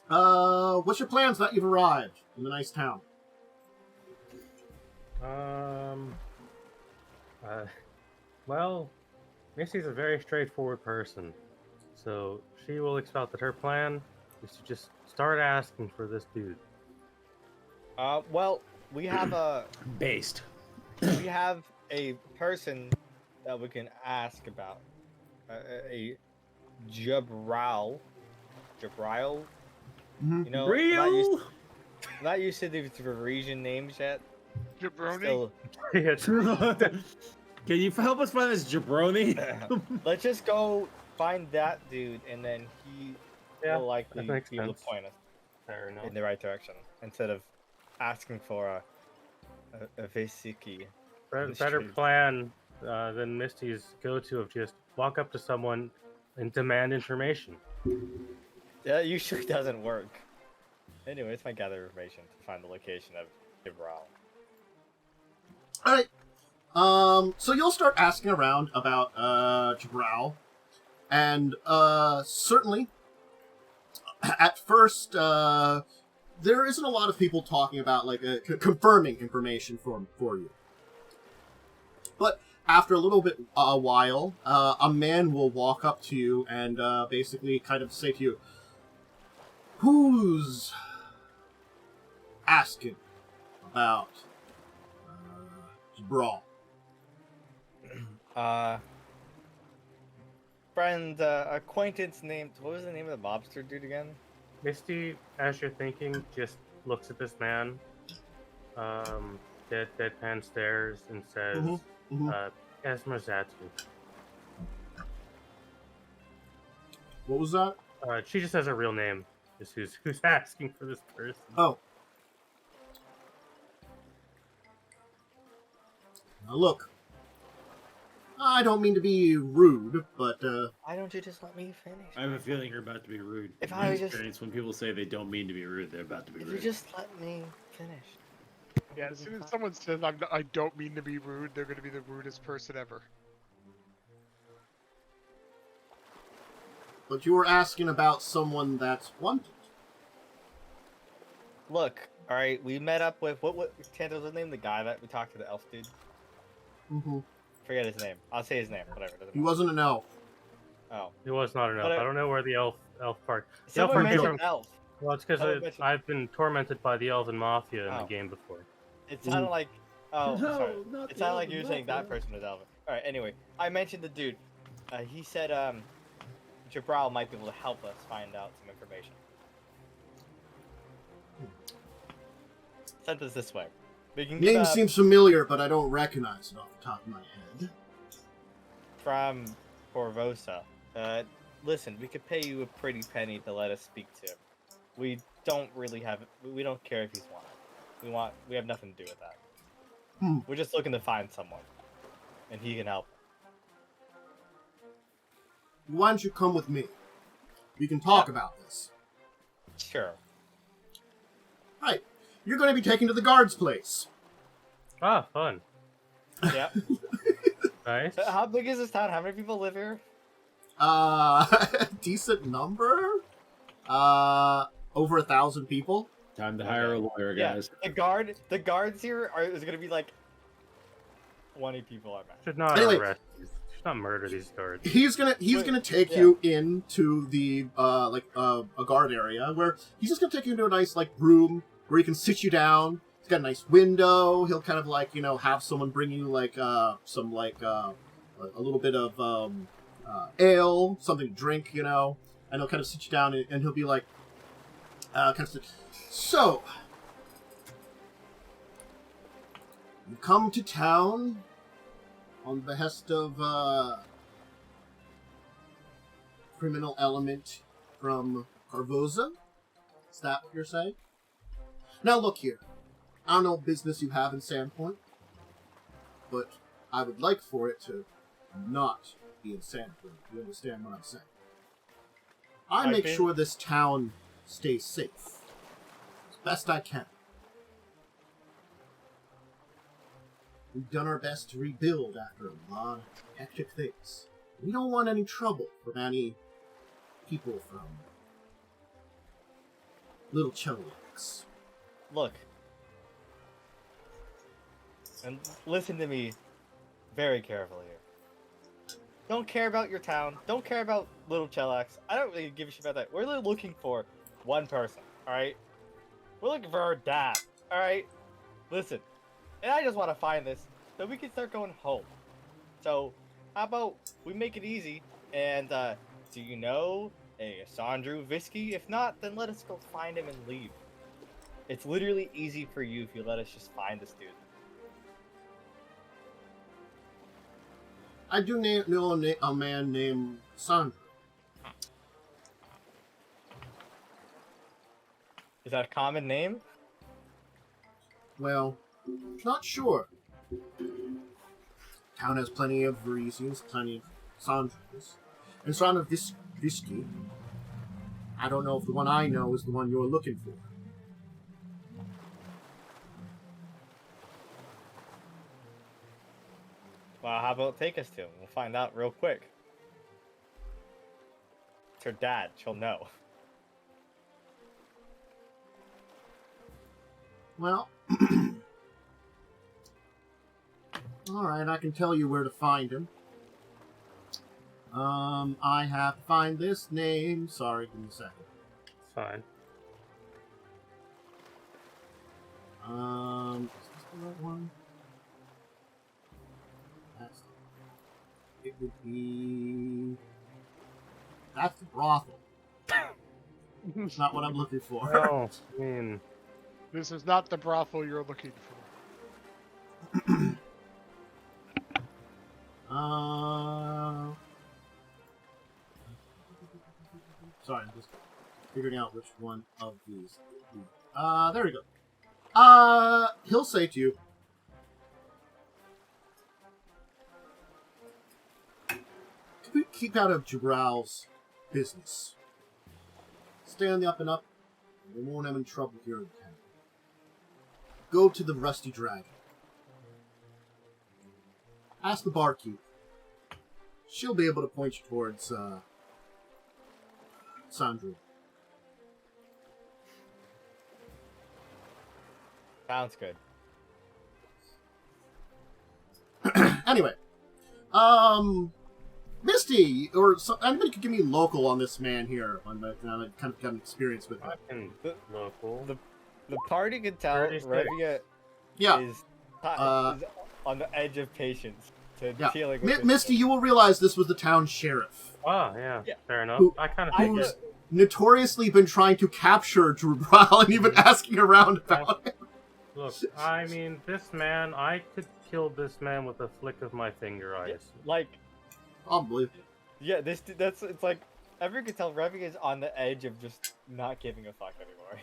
What's your plans now that you've arrived in the nice town? Well, Misty's a very straightforward person, so she will expect that her plan is to just start asking for this dude. Well, we have a Based. a person that we can ask about. A Jabril. Jabril? Mhm. You know, Real? not used to these Varisian names yet. Jabroni? Still, Can you help us find this jabroni? let's just go find that dude, and then he will likely that makes be able to sense. point us Fair enough. in the right direction instead of asking for a Vesiki. Better plan than Misty's go-to of just walk up to someone and demand information. That usually doesn't work. Anyway, it's my gather information to find the location of Jabril. Alright. So you'll start asking around about Jabril. And certainly, at first, there isn't a lot of people talking about, like, confirming information for you. But after a little bit, a while, a man will walk up to you and basically kind of say to you, "Who's asking about Jabril?" Friend, acquaintance named. What was the name of the mobster dude again? Misty, as you're thinking, just looks at this man, deadpan stares, and says, Esmerzatu. What was that? She just has her real name. Is who's asking for this person. Oh. Now look, I don't mean to be rude, but Why don't you just let me finish? I have a feeling you're about to be rude. If In I my was just- experience, when people say they don't mean to be rude, they're about to be If you rude. just let me finish. Yeah, as soon as someone says I don't mean to be rude, they're going to be the rudest person ever. but you were asking about someone that's wanted. Look, all right, we met up with what Tanto's his name? The guy that we talked to, the elf dude. Mm-hmm. Forget his name. I'll say his name. Whatever. Doesn't He matter. wasn't an elf. Oh, It was not enough. But I don't know where the elf part. The elf someone part mentioned elf. Well, it's because Someone mentioned- I've been tormented by the elven mafia in the Oh. game before. It sounded like. Oh, No, sorry. not It the sounded like elven you were saying that mafia. person was Elvin. All right. Anyway, I mentioned the dude. He said Jabral might be able to help us find out some information. Sent us this way. We can Name get seems familiar, but I don't recognize it off the top of my head. from Corvosa. Listen, we could pay you a pretty penny to let us speak to him. We don't really have. We don't care if he's wanted. We have nothing to do with that. We're just looking to find someone, and he can help. Why don't you come with me? We can talk about this. Sure. Right. You're going to be taken to the guard's place. Ah, fun. Yeah. Nice. How big is this town? How many people live here? Decent number? Over 1,000 people? Time to hire a lawyer, guys. Yeah. The guards here is gonna be like 20 people, I imagine. Should not Anyway. arrest these. Should not murder these guards. He's gonna take you into the a guard area where he's just gonna take you into a nice room where he can sit you down. He's got a nice window. He'll kind of have someone bring you some a little bit of ale, something to drink, and he'll kind of sit you down and he'll be like so you come to town on the behest of criminal element from Corvosa? Is that what you're saying? Now look here. I don't know what business you have in Sandpoint, but I would like for it to not be in Sandpoint. You understand what I'm saying? I make sure this town stays safe as best I can. We've done our best to rebuild after a lot of hectic things. We don't want any trouble from any people from Little Chunks. Look. And listen to me very carefully here. Don't care about your town. Don't care about Little Chellax. I don't really give a shit about that. We're really looking for one person, alright? We're looking for our dad, alright? Listen. And I just want to find this so we can start going home. So, how about we make it easy? And, do you know a Sandru Visky? If not, then let us go find him and leave. It's literally easy for you if you let us just find this dude. I do know a man named Sandra. Is that a common name? Well, not sure. Town has plenty of Varisians, plenty of Sandras. And Sandra Visky, I don't know if the one I know is the one you're looking for. Well, how about take us to him? We'll find out real quick. It's her dad. She'll know. Well, alright, I can tell you where to find him. I have to find this name. Sorry, give me a second. It's fine. Is this the right one? That's would be... That's the brothel. It's not what I'm looking for. Oh, I mean, This is not the brothel you're looking for. Sorry, I'm just figuring out which one of these. There we go. He'll say to you, "Could we keep out of Jabral's business? Stay on the up and up, and we won't have any trouble here in town. Go to the Rusty Dragon. Ask the barkeep. She'll be able to point you towards, Sandra." Sounds good. Anyway, Misty, or anybody could give me local on this man here. I kind of got an experience with I him. can local. The party can tell Already said. Revia Yeah, is on the edge of patience to yeah. dealing with this. Misty, you will realize this was the town sheriff, Ah, yeah, Yeah. fair enough. Who- I kind of I think who's it. notoriously been trying to capture Jabral and even asking around about it. Look, I mean, this man, I could kill this man with a flick of my finger, I assume. Like, Probably. yeah, it's like everyone can tell Revia is on the edge of just not giving a fuck anymore.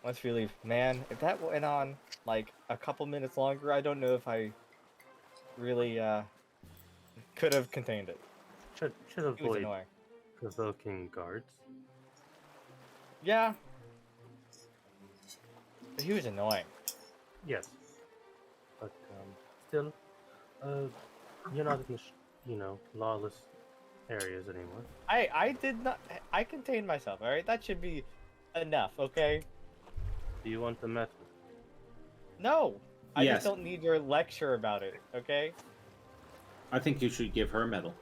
Once we leave, man, if that went on like a couple minutes longer, I don't know if I really could have contained it. Should It was avoid annoying. provoking guards. Yeah. But he was annoying. Yes. But, still, you're not in lawless areas anymore. I did not. I contained myself. All right, that should be enough. Okay. Do you want the metal? No, I Yes. just don't need your lecture about it. Okay. I think you should give her medal.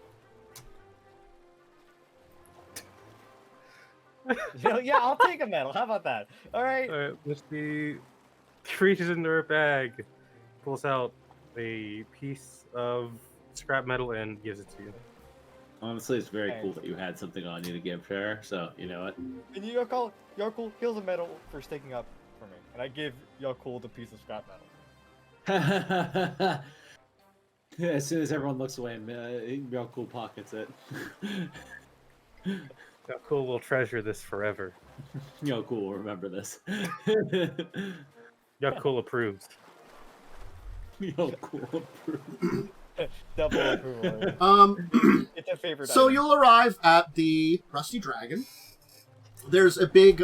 Yeah, I'll take a medal. How about that? All right. Alright, Misty reaches into her bag, pulls out a piece of scrap metal, and gives it to you. Honestly, it's very Okay. cool that you had something on you to give her. So you know what? And Yaalkol, here's a medal for sticking up for me, and I give Yaalkol the piece of scrap metal. As soon as everyone looks away, real cool pockets it. How cool, we'll treasure this forever. Yo, cool. Remember this. Yaalkol approves. Yo, cool. Double approval. It's a favorite. So item. you'll arrive at the Rusty Dragon. There's a big,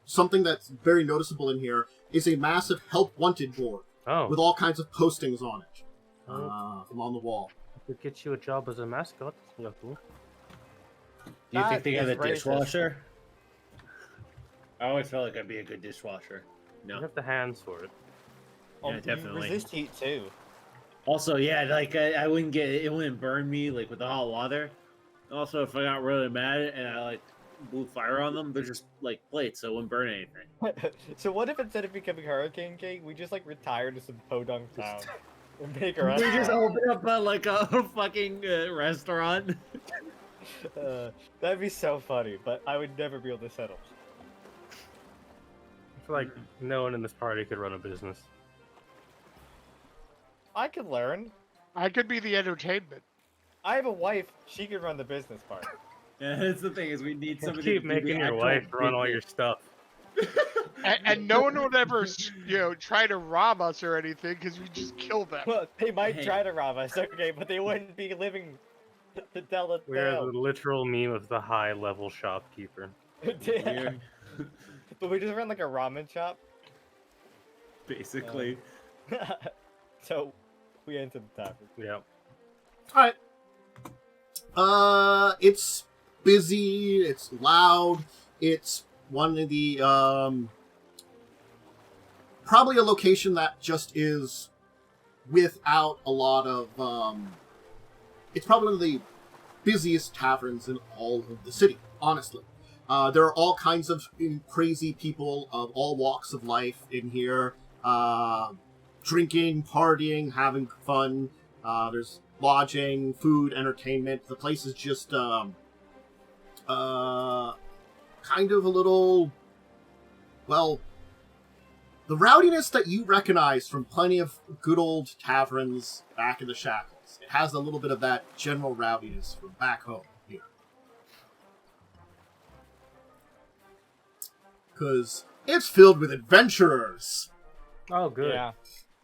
something that's very noticeable in here is a massive help wanted board Oh, with all kinds of postings on it on the wall. we could get you a job as a mascot. Yaalkol. Do you think That they have a is racist. dishwasher? I always felt like I'd be a good dishwasher. You No. have the hands for it. Oh, Yeah, you definitely. resist heat too. Also, yeah, like I wouldn't get it wouldn't burn me like with the hot water. Also, if I got really mad and I like blew fire on them, they're just like plates, so it wouldn't burn anything. So what if instead of becoming Hurricane King, we just like retire to some podunk town and make our We just restaurant? open up like a fucking restaurant. That'd be so funny, but I would never be able to settle. I feel like no one in this party could run a business. I could learn. I could be the entertainment. I have a wife. She could run the business part. Yeah, that's the thing is we need somebody Keep to do making the your actual wife run all business. your stuff. And no one would ever, try to rob us or anything because we just kill them. Well, they might Hey. try to rob us, okay, but they wouldn't be living to tell the We're tale. the literal meme of the high-level shopkeeper. Yeah. But we just run like a ramen shop. Basically. So we enter the tavern. Yeah. Alright. It's busy, it's loud, it's one of the, probably a location that just is without a lot of, it's probably one of the busiest taverns in all of the city, honestly. There are all kinds of crazy people of all walks of life in here. drinking, partying, having fun. There's lodging, food, entertainment. The place is just kind of a little, well, the rowdiness that you recognize from plenty of good old taverns back in the Shackles. It has a little bit of that general rowdiness from back home here. Because it's filled with adventurers. Oh, good. Yeah.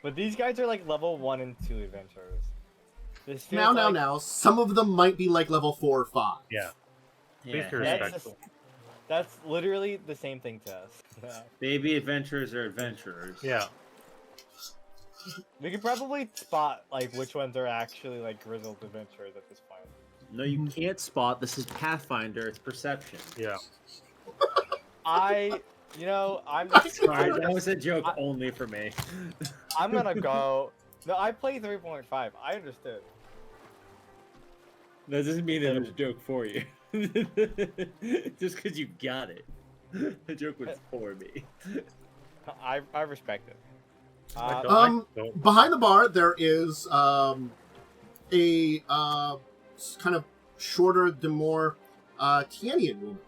But these guys are like level 1 and 2 adventurers. This feels Now, like... some of them might be like level 4 or 5. Yeah. Yeah. Please be respectful. That's literally the same thing to us. Baby adventurers are adventurers. Yeah. We could probably spot like which ones are actually like grizzled adventurers at this point. No, you can't spot. This is Pathfinder. It's perception. Yeah. I'm Sorry, that was a joke only for me. I'm gonna go. No, I play 3.5. I understood. That doesn't mean it was a joke for you. Just because you got it. The joke was for me. I respect it. Behind the bar, there is a kind of shorter, more Tianian woman.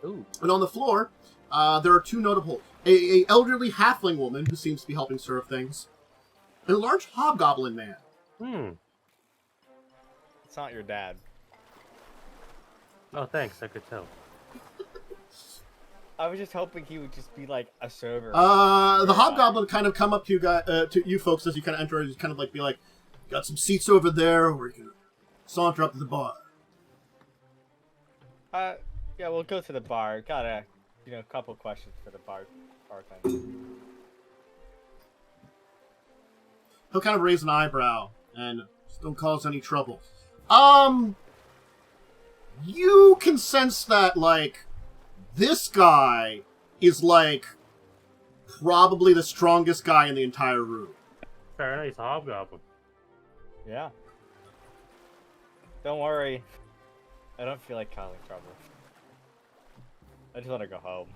Ooh. And on the floor, there are two notable: a elderly halfling woman who seems to be helping serve things, and a large hobgoblin man. It's not your dad. Oh, thanks. I could tell. I was just hoping he would just be like a server. The hobgoblin kind of come up to you guys, to you folks as you kind of enter, and just kind of like be like, "Got some seats over there, or you can saunter up to the bar." Yeah, we'll go to the bar. Got a couple questions for the bartender. He'll kind of raise an eyebrow and don't cause any trouble. You can sense that, like, this guy is, like, probably the strongest guy in the entire room. Very nice hobgoblin. Yeah. Don't worry. I don't feel like causing trouble. I just want to go home.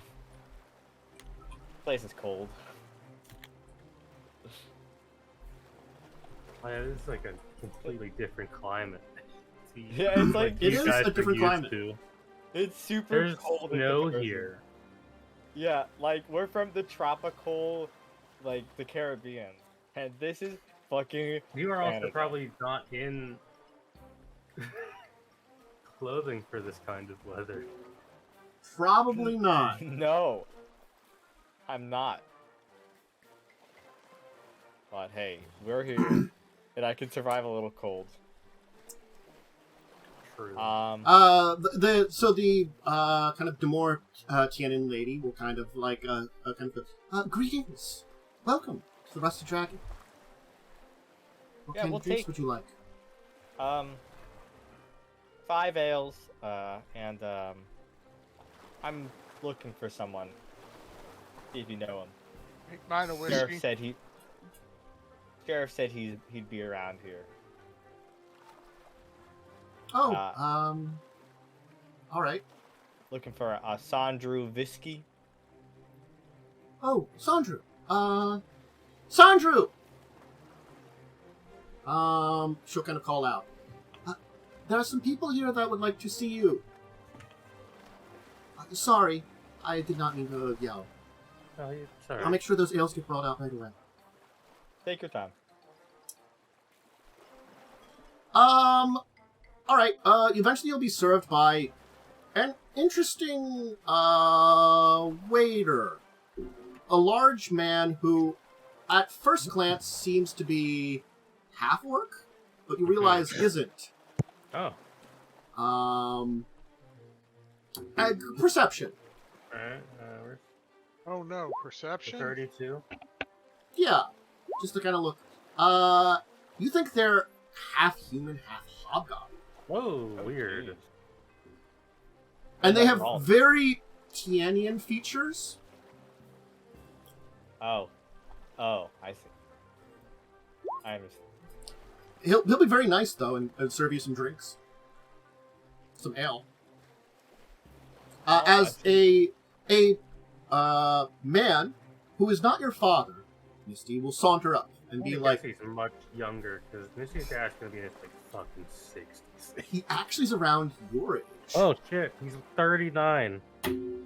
This place is cold. Oh, yeah, this is like a completely different climate. Yeah, it's like It you is guys a different are used climate. to. It's super There's cold. in snow comparison. here. Yeah, like we're from the tropical, like the Caribbean, and this is fucking. You are also Canada. probably not in clothing for this kind of weather. Probably not. No, I'm not. But hey, we're here, and I can survive a little cold. True. So the kind of Demore Tianan lady will kind of like kind of go, greetings, welcome to the Rusty Dragon. What kind we'll of drinks take- would you like? 5 ales, and I'm looking for someone. See if you know him. Make mine a whiskey. Sheriff said he'd be around here. Oh, all right. Looking for a Sandru Visky. Oh, Sandru. Sandru! She'll kind of call out. There are some people here that would like to see you. Sorry, I did not mean to yell. Oh, sorry. I'll make sure those ales get brought out right away. Take your time. Alright, eventually you'll be served by an interesting, waiter. A large man who, at first glance, seems to be half-orc, but you realize isn't. Oh. Perception. Alright, where's Oh no, the perception? 32? Yeah, just to kind of look. You think they're half-human, half-hobgoblin. Whoa, weird. And they have Wrong. very Tianian features. Oh, I see. I understand. He'll be very nice, though, and serve you some drinks. Some ale. As a man who is not your father, Myste, will saunter up and I be guess like, he's much younger, because Misty's dad's gonna be in his like fucking 60s. he actually's around your age. Oh shit, he's 39.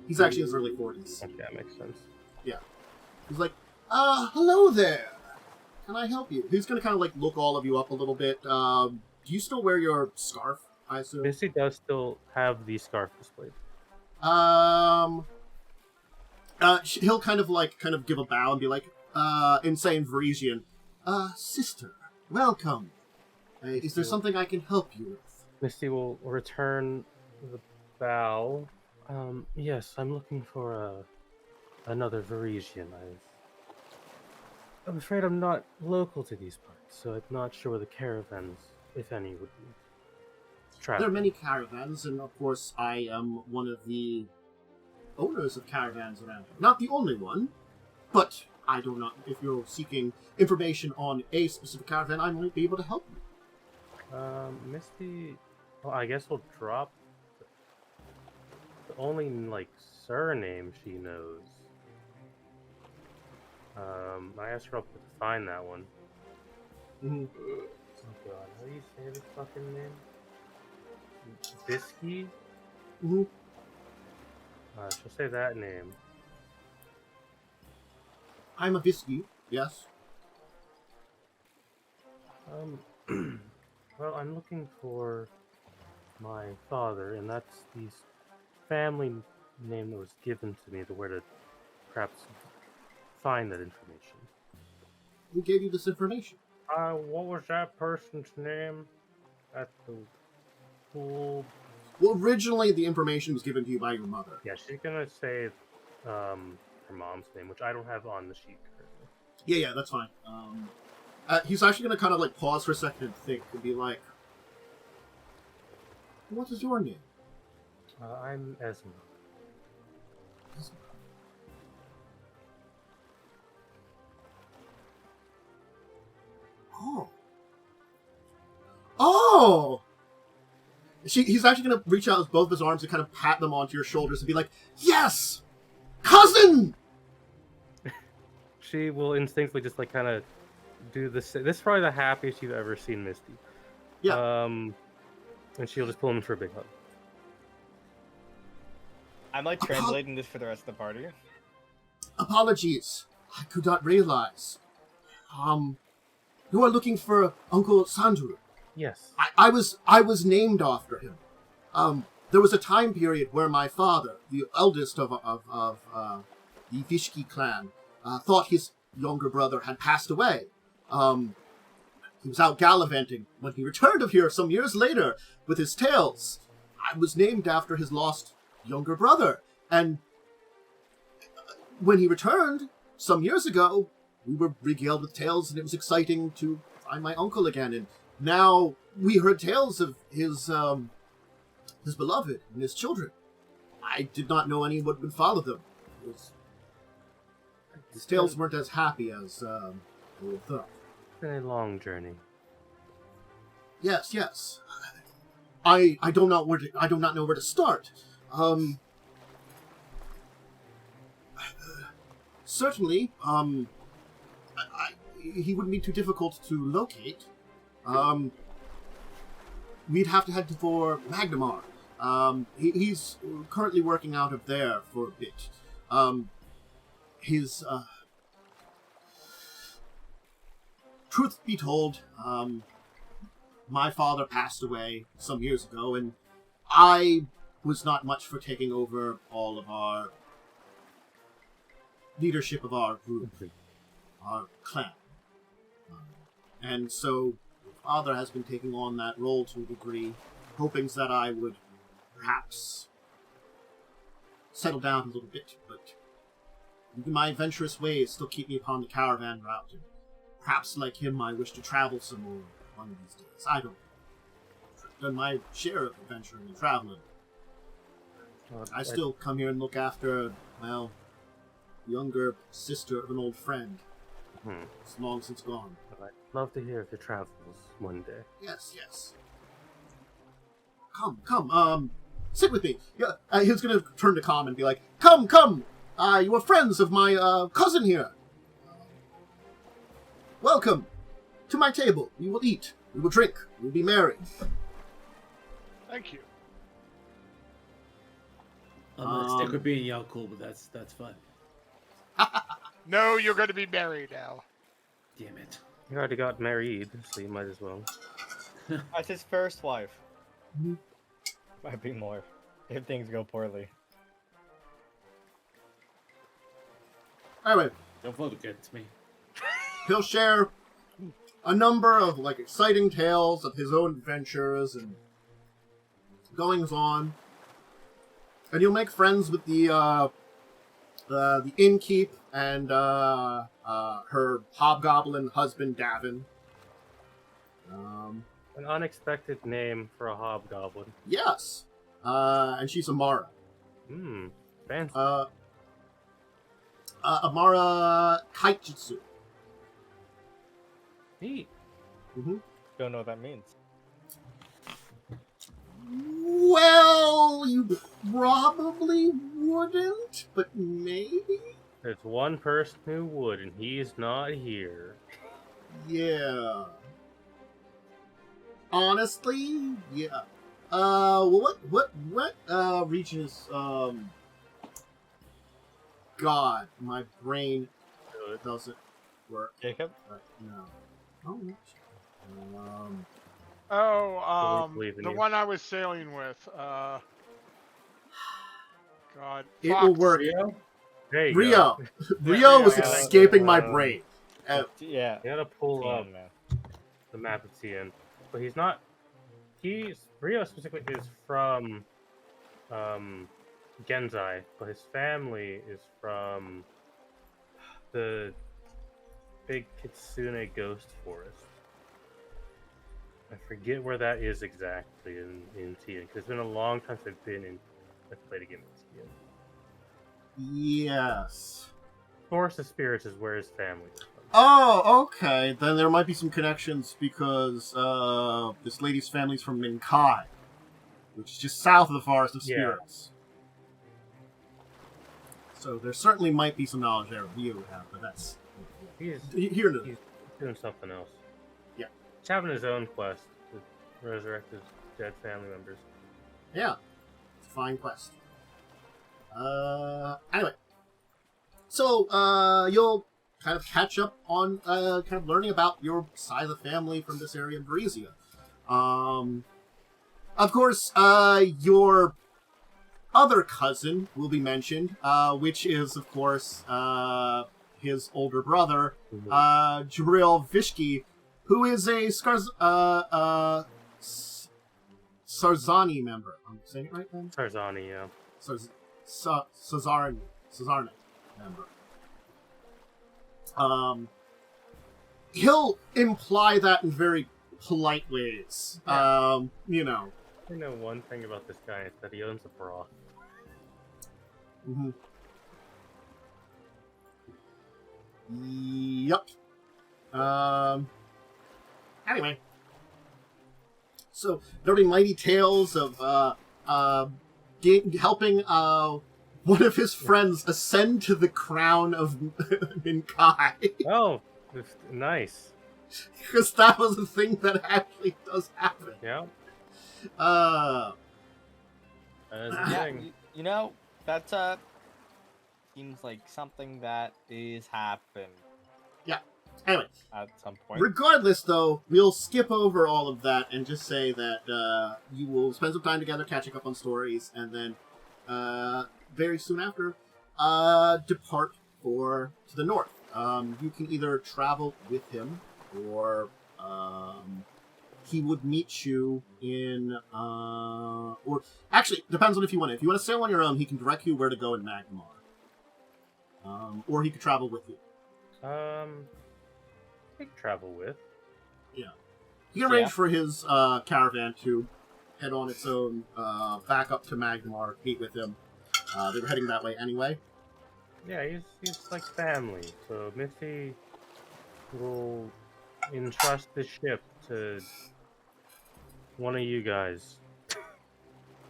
He's actually in his early 40s. Okay, that makes sense. He's like, hello there. Can I help you? He's gonna kind of like look all of you up a little bit. Do you still wear your scarf, I assume? Misty does still have the scarf displayed. He'll kind of give a bow and be like, insane Varisian, sister, welcome. Is there something I can help you with? Misty will return the bow. Yes, I'm looking for another Varisian. I'm afraid I'm not local to these parts, so I'm not sure where the caravans, if any, would be traveling. There are many caravans, and of course I am one of the owners of caravans around here. Not the only one, but I do not. If you're seeking information on a specific caravan, I might be able to help you. Misty, well, I guess we'll drop the only, like, surname she knows. I asked her up to find that one. Mm-hmm. Oh god, how do you say this fucking name? Bisky? Mm-hmm. She'll say that name. I'm a Bisky, yes. Well, I'm looking for my father, and that's the family name that was given to me, where to perhaps find that information. Who gave you this information? What was that person's name at the pool? Well, originally the information was given to you by your mother. Yeah, she's gonna say her mom's name, which I don't have on the sheet currently. Yeah, that's fine. He's actually going to kind of like pause for a second and think and be like, what is your name? I'm Esma. Oh! He's actually going to reach out with both of his arms and kind of pat them onto your shoulders and be like, yes! Cousin! She will instinctively just like kind of do this. This is probably the happiest you've ever seen Misty. Yeah. And she'll just pull him for a big hug. I'm like translating this for the rest of the party. Apologies. I could not realize. You are looking for Uncle Sandru. Yes. I was named after him. There was a time period where my father, the eldest of the Vishki clan, thought his younger brother had passed away. He was out gallivanting. When he returned of here some years later with his tales, I was named after his lost younger brother. And when he returned some years ago, we were regaled with tales, and it was exciting to find my uncle again. And now we heard tales of his beloved and his children. I did not know any would follow them. His tales weren't as happy as we thought. It's been a long journey. Yes. I do not know where to start. Certainly, he wouldn't be too difficult to locate. We'd have to head for Magnemar. He's currently working out of there for a bit. Truth be told, my father passed away some years ago, and I was not much for taking over all of our leadership of our group, our clan. And so, father has been taking on that role to a degree, hoping that I would perhaps settle down a little bit, but my adventurous ways still keep me upon the caravan route, and perhaps like him I wish to travel some more one of these days. I don't know. I've done my share of adventuring and traveling. I still come here and look after, well, the younger sister of an old friend. It's long since gone. I'd love to hear of your travels one day. Yes. Come, sit with me. Yeah, he's gonna turn to Com and be like, Come, you are friends of my cousin here. welcome to my table. We will eat. We will drink. We will be merry. Thank you. I'm gonna stick with being Yaalkol, but that's fun. No, you're going to be married now. Damn it. You already got married, so you might as well. That's his first wife. Mhm. Might be more if things go poorly. Anyway, Don't vote against me. he'll share a number of exciting tales of his own adventures and goings on, and you'll make friends with the innkeep and her hobgoblin husband Davin. An unexpected name for a hobgoblin. Yes, and she's Amara. Fancy. Amara Kaijitsu. Neat. Don't know what that means. Well, you probably wouldn't, but maybe? There's one person who would, and he's not here. Yeah. Honestly, yeah. Well, what region is, God, my brain doesn't work. Jacub? No. Oh, The one I was sailing with. God. it will Fox. work. There you Rio. go. Rio was yeah, escaping my brain. Yeah. You gotta pull up Damn, man. the map of TN. But he's not. Rio specifically is from Genzai, but his family is from the big Kitsune ghost forest. I forget where that is exactly in TN, because it's been a long time since I've played a game with TN. Yes. Forest of Spirits is where his family is from. Oh, okay. Then there might be some connections because this lady's family's from Minkai, which is just south of the Forest of Spirits. So there certainly might be some knowledge there Rio would have, but that's He's here. he's doing something else. Yeah. He's having his own quest to resurrect his dead family members. Yeah, it's a fine quest. Anyway, so you'll kind of catch up on kind of learning about your side of the family from this area of Varisia. Of course, your other cousin will be mentioned, which is, of course, his older brother, Jabril Vishki, who is a Sarzani member. I'm saying it right then? Tarzani, yeah. Sazarni member. He'll imply that in very polite ways. You know. I know one thing about this guy is that he owns a broth. Mm-hmm. Yep. Anyway. So, there will be mighty tales of helping one of his friends ascend to the crown of Minkai. Oh, nice. Because that was a thing that actually does happen. Yeah. Yeah, Thing. you know, that's seems like something that is happened Anyway, at some point. regardless, though, we'll skip over all of that and just say that you will spend some time together catching up on stories, and then very soon after, depart to the north. You can either travel with him, or he would meet you in, or actually, depends on if you want it. If you want to sail on your own, he can direct you where to go in Magnemar. Or he could travel with you. I could travel with. Yeah. He can arrange for his caravan to head on its own back up to Magnemar, meet with him. They were heading that way anyway. Yeah, he's like family. So Myste will entrust the ship to one of you guys.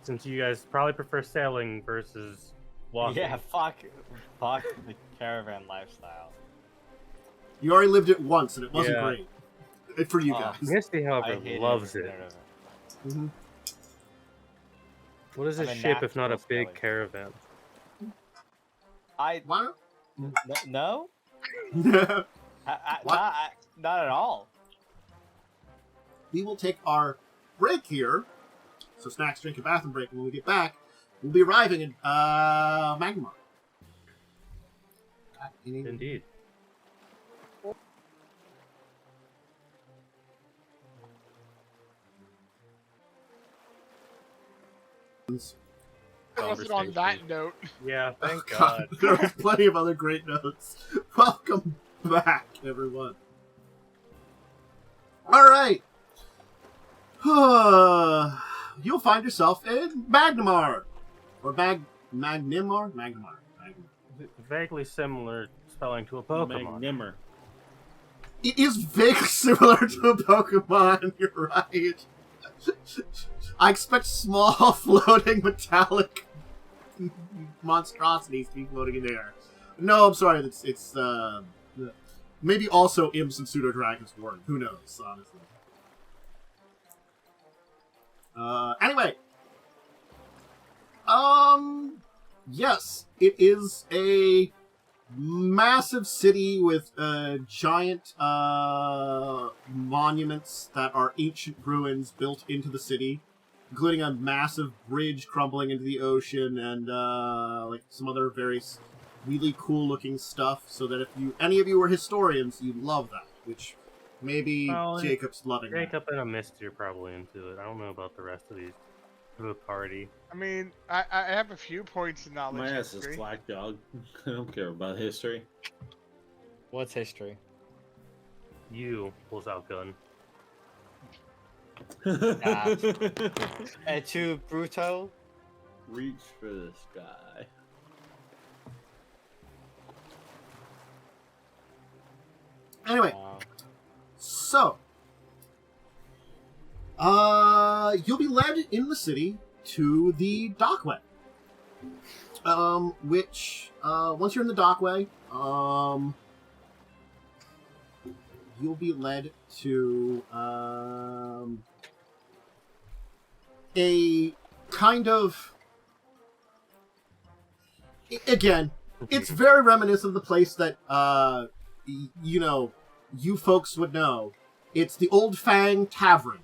Since you guys probably prefer sailing versus walking. Yeah, fuck the caravan lifestyle. You already lived it once, and it wasn't Yeah. great for you Oh. guys. Misty, I however, hate loves every it. minute of it. Mhm. What is I'm a a ship if not a natural big skelly. caravan? Why No, don't What? not at all. we will take our break here. So snacks, drink, and bathroom break. And when we get back, we'll be arriving in Magmar. Indeed. It wasn't on that note. Yeah, thank Oh, God. There are plenty of other great notes. Welcome back, everyone. Alright. You'll find yourself in Magnimar. Or Magnimar? Magnimar. Vaguely similar spelling to a Pokemon. Nimmer. It is vaguely similar to a Pokemon, you're right. I expect small, floating, metallic monstrosities to be floating in the air. No, I'm sorry, it's maybe also imps and pseudo-dragons warn. Who knows, honestly. Anyway. Yes, it is a massive city with giant monuments that are ancient ruins built into the city, including a massive bridge crumbling into the ocean and like some other very really cool looking stuff. So that if any of you were historians, you'd love that. Which maybe Well, Jacob's loving. Jacob and a Myste are probably into it. I don't know about the rest of these. The party. I mean, I have a few points of knowledge. My ass is history. slack dog. I don't care about history. What's history? You pulls out gun. Et tu, Bruto? Reach for the sky. Anyway, so you'll be led in the city to the dockway. Which once you're in the dockway, you'll be led to a kind of again, it's very reminiscent of the place that you folks would know. It's the Old Fang Tavern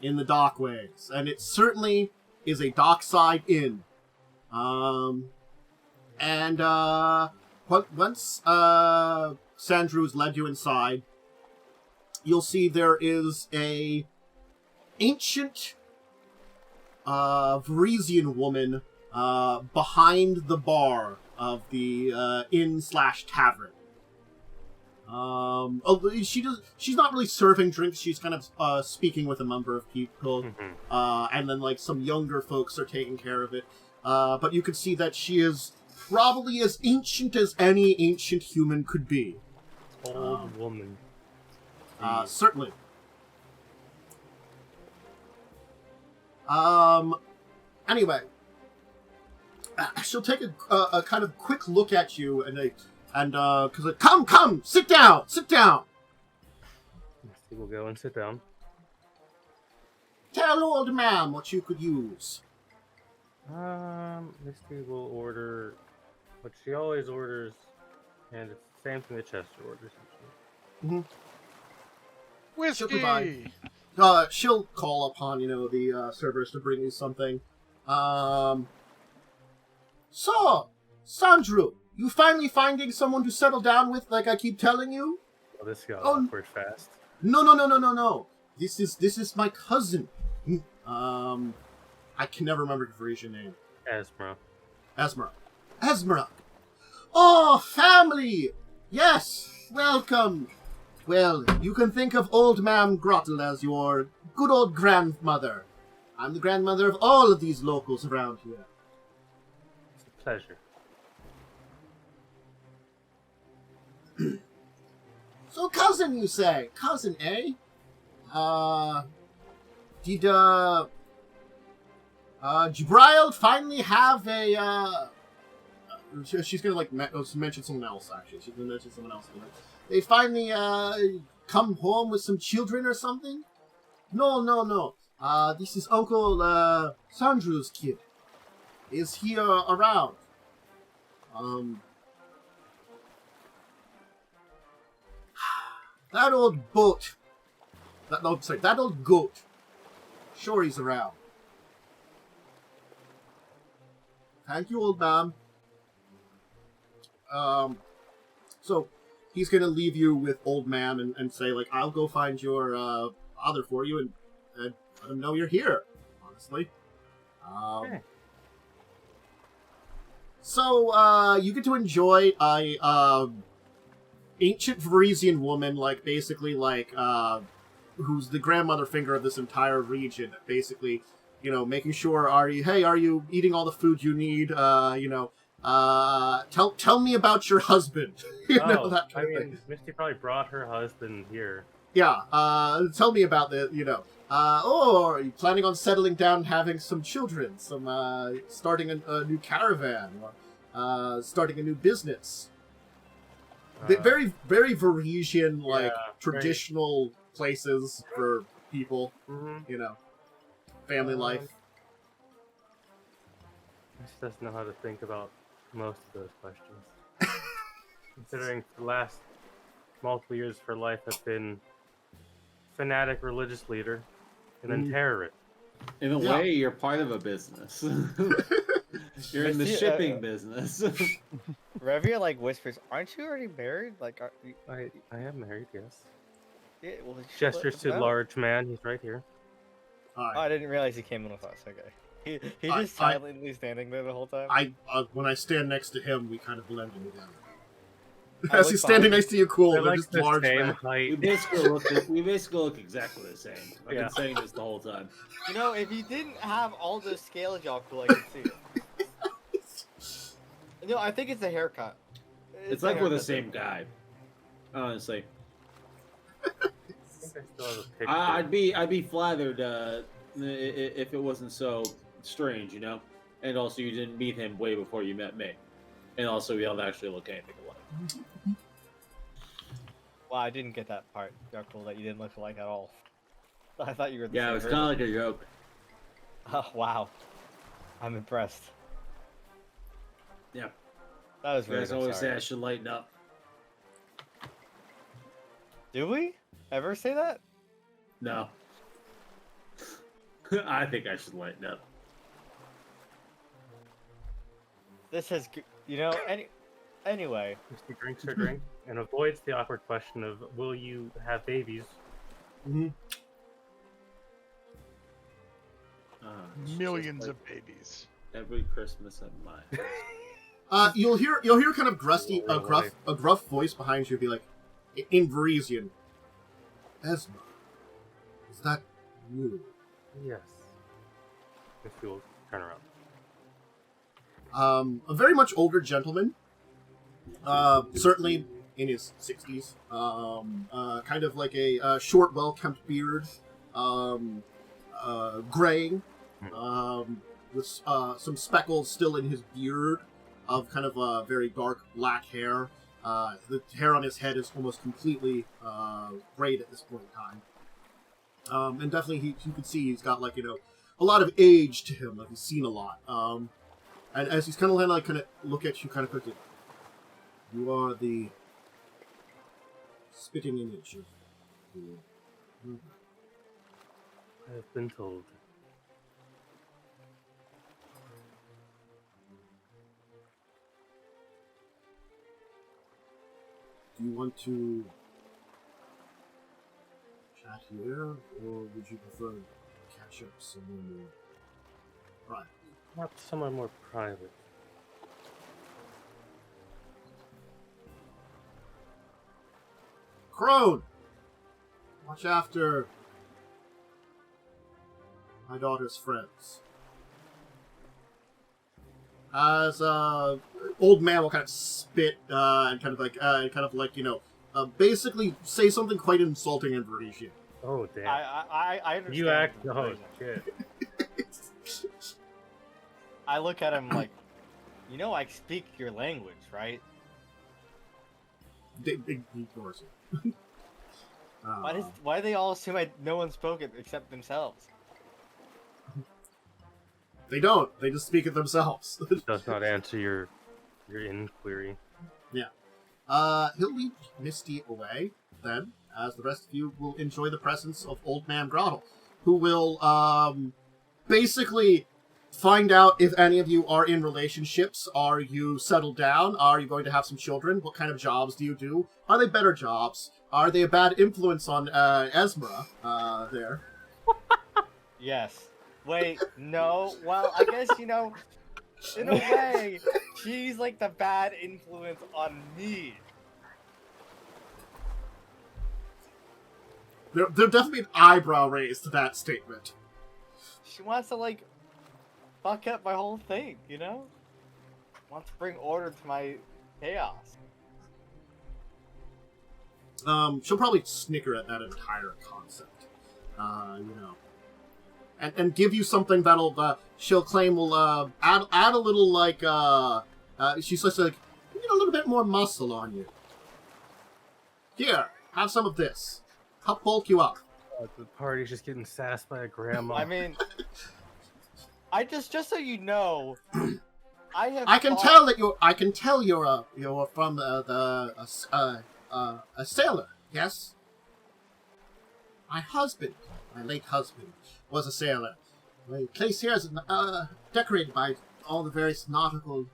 in the dockways, and it certainly is a dockside inn. Once Sandrew's led you inside, you'll see there is a ancient Varisian woman behind the bar of the inn/tavern. She's not really serving drinks. She's kind of speaking with a number of people, and then like some younger folks are taking care of it. But you can see that she is probably as ancient as any ancient human could be. Old woman. Certainly. Anyway, she'll take a kind of quick look at you because come, sit down. Misty will go and sit down. Tell old ma'am what you could use. Misty will order what she always orders, and it's the same thing that Chester orders usually. Whiskey. She'll provide. She'll call upon the servers to bring you something. So, Sandru, you finally finding someone to settle down with, like I keep telling you? Oh, this got Oh, awkward fast. No. This is my cousin. I can never remember your Varisian name. Esmeralda. Oh, family! Yes, welcome. Well, you can think of old Ma'am Grottel as your good old grandmother. I'm the grandmother of all of these locals around here. It's a pleasure. So, cousin, you say? Cousin, eh? Did Jibrail finally have she's gonna like mention someone else. Actually, she's gonna mention someone else. Like, they finally come home with some children or something. No. This is Uncle Sandru's kid. Is he around? That old boat. That old goat. Sure, he's around. Thank you, old man. So he's gonna leave you with old man and say, like, I'll go find your father for you and let him know you're here. Honestly. Okay. So you get to enjoy a ancient Varisian woman, like basically like who's the grandmother figure of this entire region. Basically, you know, making sure are you eating all the food you need? Tell me about your husband. you know, that kind of thing. Misty probably brought her husband here. Yeah. Tell me about the are you planning on settling down and having some children? Some starting a new caravan or starting a new business? Very, very Varisian, like traditional places for people. Mm-hmm. You know, family life. She doesn't know how to think about most of those questions. Considering the last multiple years of her life have been fanatic religious leader and then terrorist. In a way, you're part of a business. You're in the shipping business. Revia like whispers, "Aren't you already married? Like, I am married, yes." Yeah, well, Gestures to large man. He's right here. Oh, I didn't realize he came in with us. Okay, he just silently standing there the whole time. When I stand next to him, we kind of blend in together. As he's standing next to you, cool. They're like just large man. height. We basically look exactly the same. I've been saying this the whole time. You know, if you didn't have all those scales, Yaalkol, I could see it. No, I think it's a haircut. It's like we're the same guy. Honestly. I'd be flattered if it wasn't so strange, you know? And also you didn't meet him way before you met me. And also we don't actually look anything alike. Wow, I didn't get that part, Yaalkol, that you didn't look alike at all. I thought you were the Yeah, same it was person. kind of like a joke. Oh, wow. I'm impressed. Yeah. That was You really guys always say I should lighten up. Do we ever say that? No. I think I should lighten up. This has, you know, anyway. Misty drinks her drink and avoids the awkward question of, will you have babies? Mm-hmm. Millions of babies. Every Christmas at my You'll hear kind of a gruff voice behind you be like, in Varisian, Esma, is that you? Yes. Misty will turn around. A very much older gentleman, certainly in his 60s, kind of like a short, well-kept beard, graying, with some speckles still in his beard, of kind of very dark black hair. The hair on his head is almost completely grayed at this point in time. And definitely you can see he's got, like, you know, a lot of age to him, like he's seen a lot. And as he's kind of look at you kind of quickly, you are the spitting image of the... I have been told. Do you want to chat here, or would you prefer to catch up somewhere more private? Not somewhere more private. Crone! Watch after my daughter's friends. As old man will kind of spit and kind of like you know, basically say something quite insulting in Varisia. Oh damn! I understand. You act. Oh shit! I look at him like, You know I speak your language, right? He ignores you. Why do they all assume no one spoke it except themselves? They don't. They just speak it themselves. Does not answer your inquiry. Yeah. He'll leave Misty away then, as the rest of you will enjoy the presence of Old Man Grottle, who will basically find out if any of you are in relationships. Are you settled down? Are you going to have some children? What kind of jobs do you do? Are they better jobs? Are they a bad influence on Esmera there? Yes. Wait, no. Well, I guess, in a way, she's like the bad influence on me. There'll definitely be an eyebrow raised to that statement. She wants to, fuck up my whole thing, Wants to bring order to my chaos. She'll probably snicker at that entire concept. And give you something that'll, she'll claim will, add a little, she's just like, you get a little bit more muscle on you. Here, have some of this. Help bulk you up. The party's just getting sassed by a grandma. I mean, just so you know, I can tell you're from a sailor, yes? My late husband, was a sailor. The place here is decorated by all the various nautical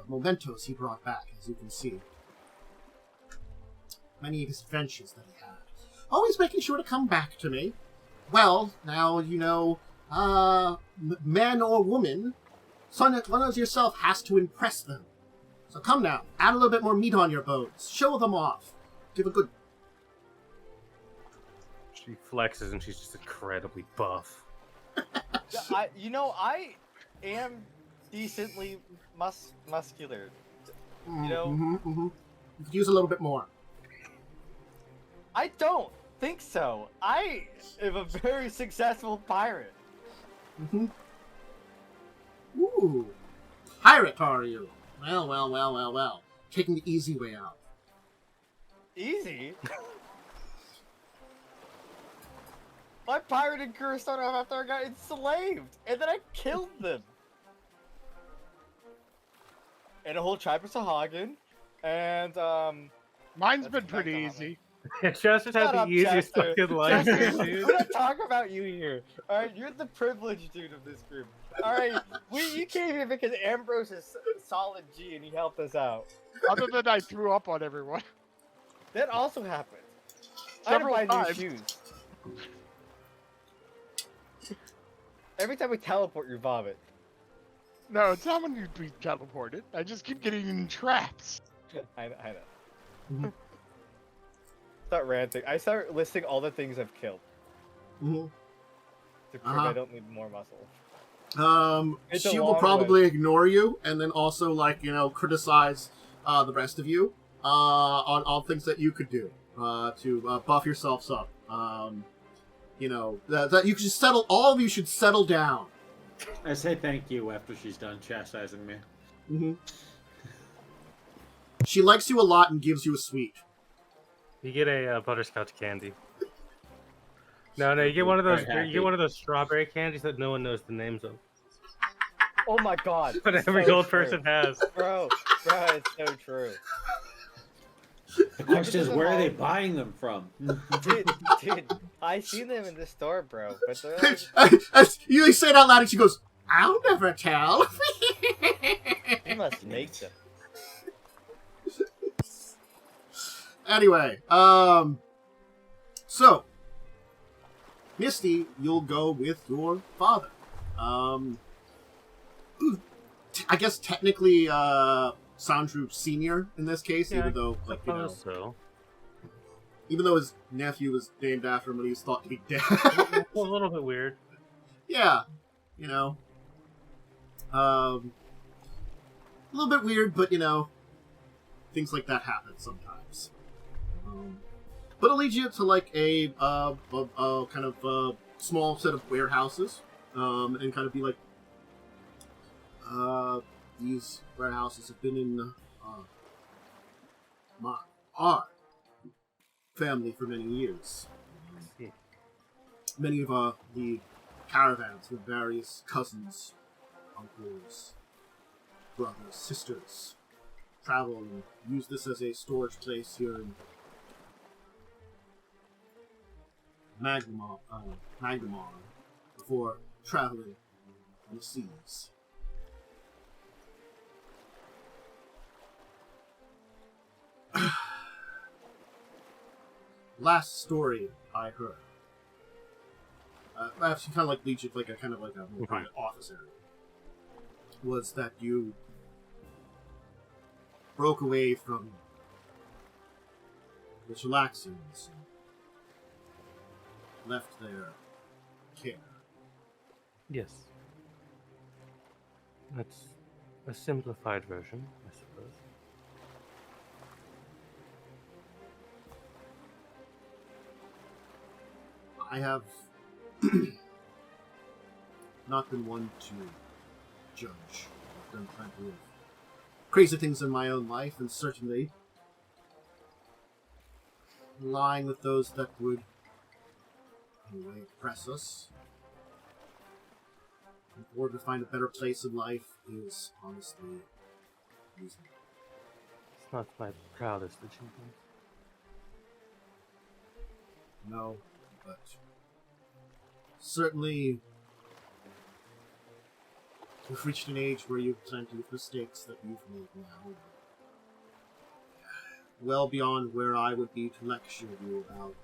mementos he brought back, as you can see. Many of his adventures that he had. Always making sure to come back to me. Well, now, man or woman, one of yourself has to impress them. So come now, add a little bit more meat on your bones. Show them off. Give a good... She flexes and she's just incredibly buff. I am decently muscular. You could use a little bit more. I don't think so. I am a very successful pirate. Ooh. Pirate, are you? Well. Taking the easy way out. Easy? I pirated Curtov after I got enslaved, and then I killed them. And a whole tribe of Sahagin, and Mine's been pretty easy. Chester has the easiest fucking life, dude. We're not talking about you here. Alright, you're the privileged dude of this group. Alright, you came here because Ambrose is solid G and he helped us out. Other than I threw up on everyone. That also happened. Several I had to buy times. new shoes. Every time we teleport, you vomit. No, it's not when you be teleported. I just keep getting in traps. I know. Start ranting. I start listing all the things I've killed. To prove I don't need more muscle. She will probably ignore you, and then also, criticize the rest of you on all things that you could do to buff yourselves up. That you should settle. All of you should settle down. I say thank you after she's done chastising me. She likes you a lot and gives you a sweet. You get a butterscotch candy. No, you get one of those. You get one of those strawberry candies that no one knows the names of. Oh my god! But every old person has. Bro, it's so true. The question is, where are they buying them from? Dude, I see them in the store, bro. But they're like... You say it out loud, and she goes, "I'll never tell." You must make them. Anyway, so Misty, you'll go with your father. I guess technically, Sandru Senior in this case, Yeah, even though, even though his nephew was named after him, but he was thought to be dead. A little bit weird. Yeah, a little bit weird, but things like that happen sometimes. But it'll lead you to a kind of small set of warehouses, and kind of be these warehouses have been in our family for many years. Many of the caravans with various cousins, uncles, brothers, sisters travel and use this as a storage place here in Magebane before traveling on the seas. Last story I heard, actually kind of like Leech, like a kind of like a more private office area, was that you broke away from the Chilaxians and left their care. Yes. That's a simplified version, I suppose. I have not been one to judge. I've done plenty of crazy things in my own life, and certainly lying with those that would, in a way, oppress us in order to find a better place in life is honestly reasonable. It's not my proudest achievement. No, but certainly you've reached an age where you've plenty of mistakes that you've made now. Well beyond where I would be to lecture you about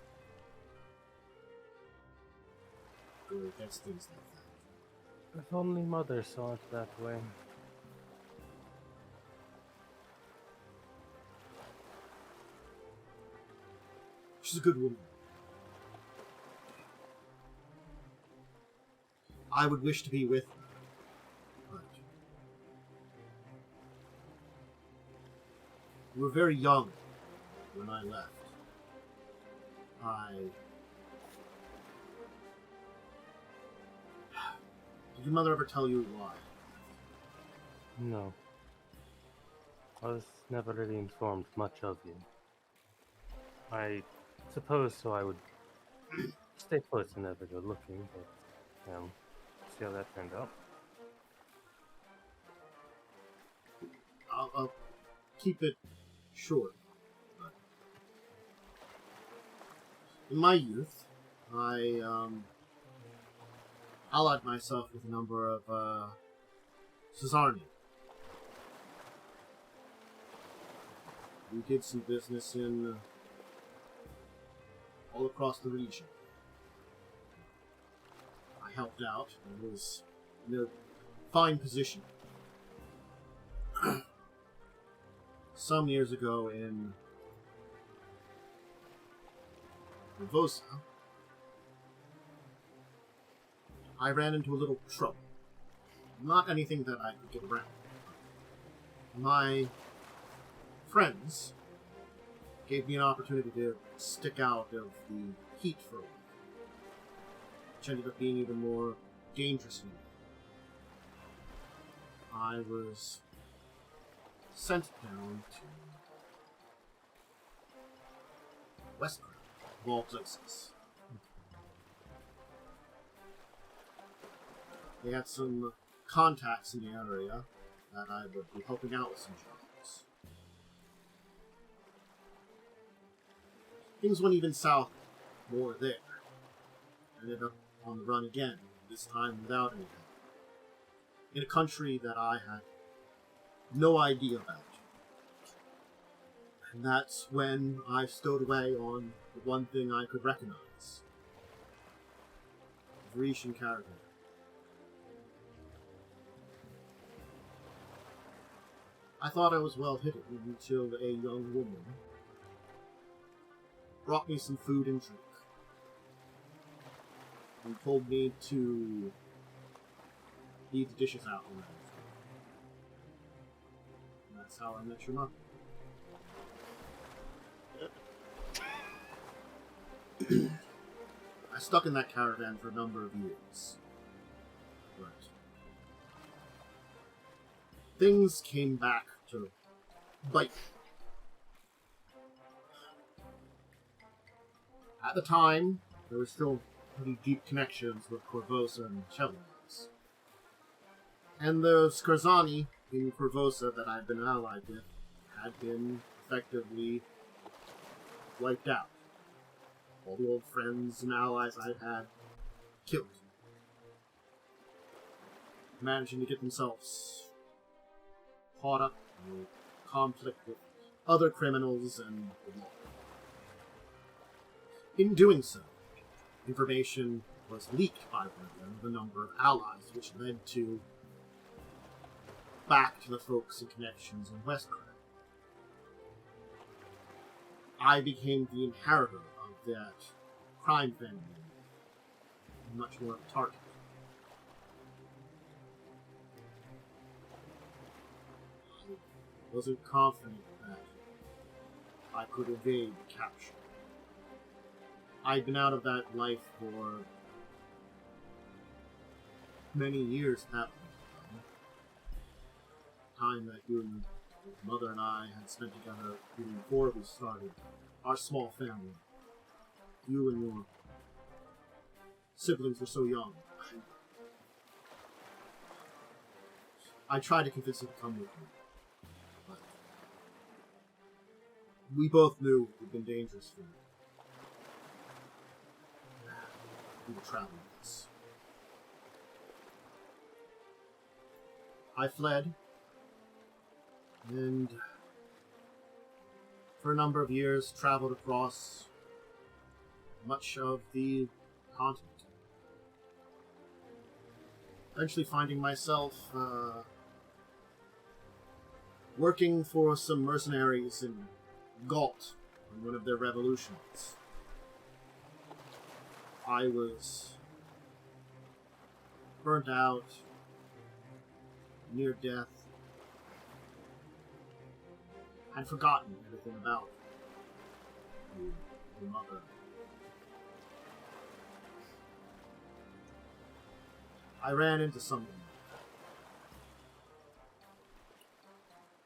going against things like that. If only Mother saw it that way. She's a good woman. I would wish to be with her, but you were very young when I left. Did your mother ever tell you why? No. I was never really informed much of you. I suppose so I would stay close and never go looking, but see how that turned out. I'll keep it short. But in my youth, I allied myself with a number of Caesarni. We did some business in all across the region. I helped out and was in a fine position. Some years ago in Vosa, I ran into a little trouble. Not anything that I could get around. My friends gave me an opportunity to stick out of the heat for a while, which ended up being even more dangerous than me. I was sent down to Westcrown, of all places. They had some contacts in the area that I would be helping out with some jobs. Things went even south more there. I ended up on the run again, this time without anything. In a country that I had no idea about. And that's when I stowed away on the one thing I could recognize. The Varisian caravan. I thought I was well hidden until a young woman brought me some food and drink and told me to leave the dishes out when I was there. And that's how I met your mother. I stuck in that caravan for a number of years. But things came back to bite me. At the time, there were still pretty deep connections with Korvosa and Chellians. And the Skarzani in Korvosa that I'd been allied with had been effectively wiped out. All the old friends and allies I had killed. Managing to get themselves caught up in conflict with other criminals and the law. In doing so, information was leaked by one of them of a number of allies, which led to back to the folks and connections in Westcraft. I became the inheritor of that crime family, much more of a target. I wasn't confident that I could evade capture. I'd been out of that life for many years at that point. Time that you and your mother and I had spent together even before we started our small family. You and your siblings were so young. I tried to convince them to come with me, but we both knew it would have been dangerous for me. We were traveling with us. I fled, and for a number of years traveled across much of the continent. Eventually finding myself working for some mercenaries in Galt on one of their revolutions. I was burnt out, near death. I'd forgotten everything about you, your mother. I ran into someone.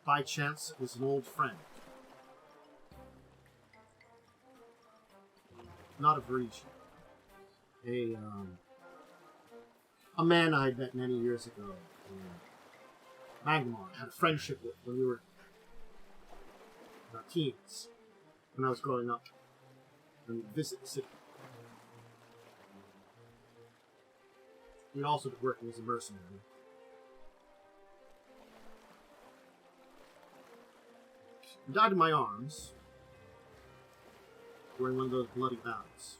By chance, it was an old friend. Not a Varisia. A man I had met many years ago in Magebane. Had a friendship with when we were teens, when I was growing up, and we'd visit the city. He'd also been working as a mercenary. He died in my arms during one of those bloody battles.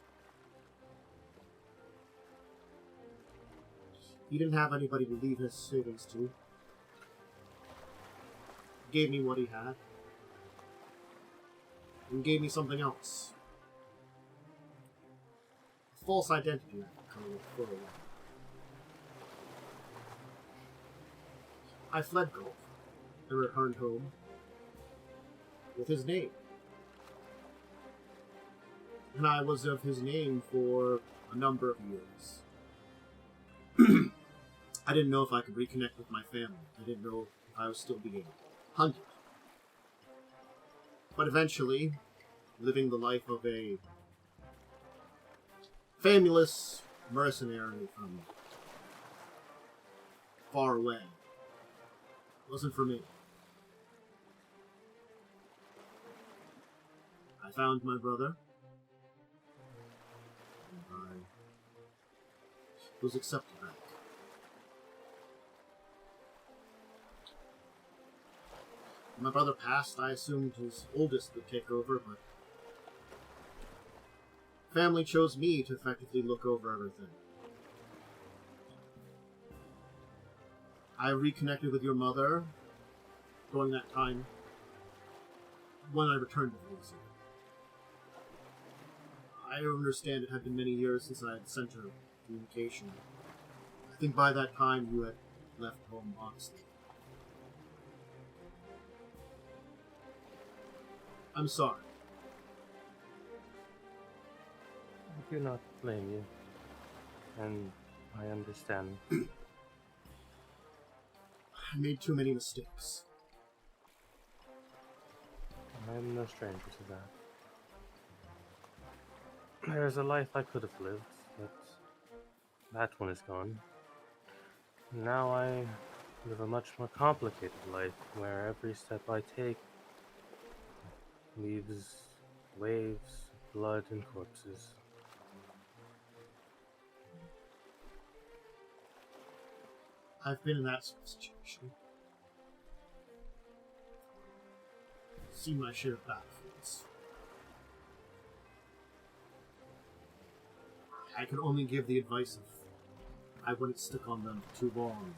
He didn't have anybody to leave his savings to. He gave me what he had. And gave me something else. A false identity I kind of throw away. I fled Gulf and returned home with his name. And I was of his name for a number of years. I didn't know if I could reconnect with my family. I didn't know if I was still being hunted. But eventually, living the life of a famulous mercenary from far away wasn't for me. I found my brother. And I was accepted back. When my brother passed, I assumed his oldest would take over, but family chose me to effectively look over everything. I reconnected with your mother during that time when I returned to Varisia. I understand it had been many years since I had sent her communication. I think by that time you had left home, honestly. I'm sorry. I do not blame you. And I understand. I made too many mistakes. I'm no stranger to that. There's a life I could have lived, but that one is gone. Now I live a much more complicated life, where every step I take leaves waves of blood and corpses. I've been in that sort of situation. Seen my share of battlefields. I could only give the advice of I wouldn't stick on them for too long.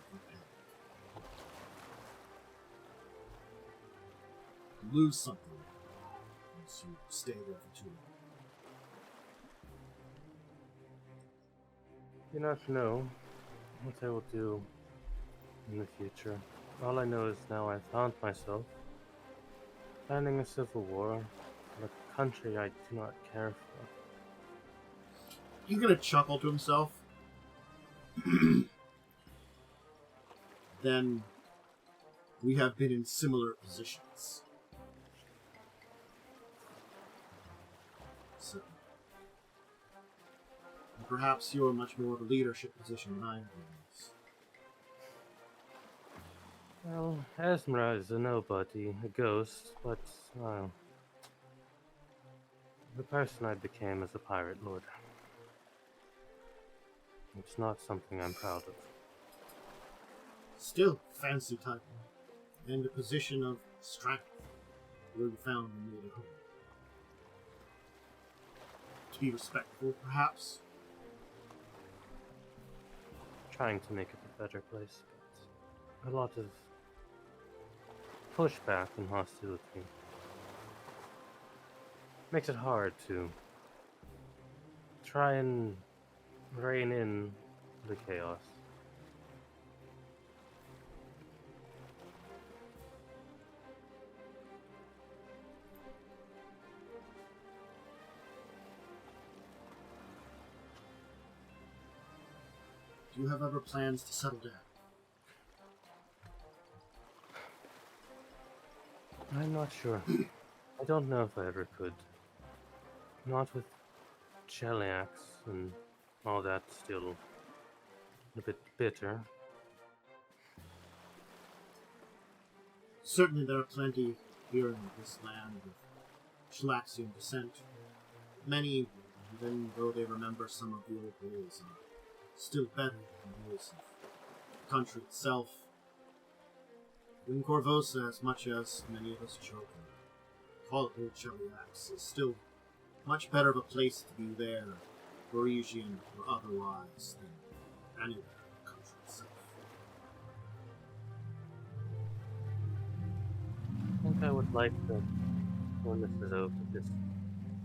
You lose something once you stay there for too long. Do not know what I will do in the future. All I know is now I found myself planning a civil war in a country I do not care for. He's gonna chuckle to himself. Then we have been in similar positions. So perhaps you're much more of a leadership position than I am. Well, Esmera is a nobody, a ghost, but, the person I became as a pirate lord. It's not something I'm proud of. Still, fancy title, and a position of strength where you found and made a home. To be respectful, perhaps. Trying to make it a better place, but a lot of pushback and hostility. Makes it hard to try and rein in the chaos. Do you have other plans to settle down? I'm not sure. I don't know if I ever could. Not with Cheliax and all that still a bit bitter. Certainly there are plenty here in this land of Shalaxian descent. Many, even though they remember some of the old ways, are still better than those of the country itself. In Korvosa, as much as many of us joke and call it Old Cheliax, is still much better of a place to be there, Parisian or otherwise, than anywhere in the country itself. I think I would like to, when this is over, just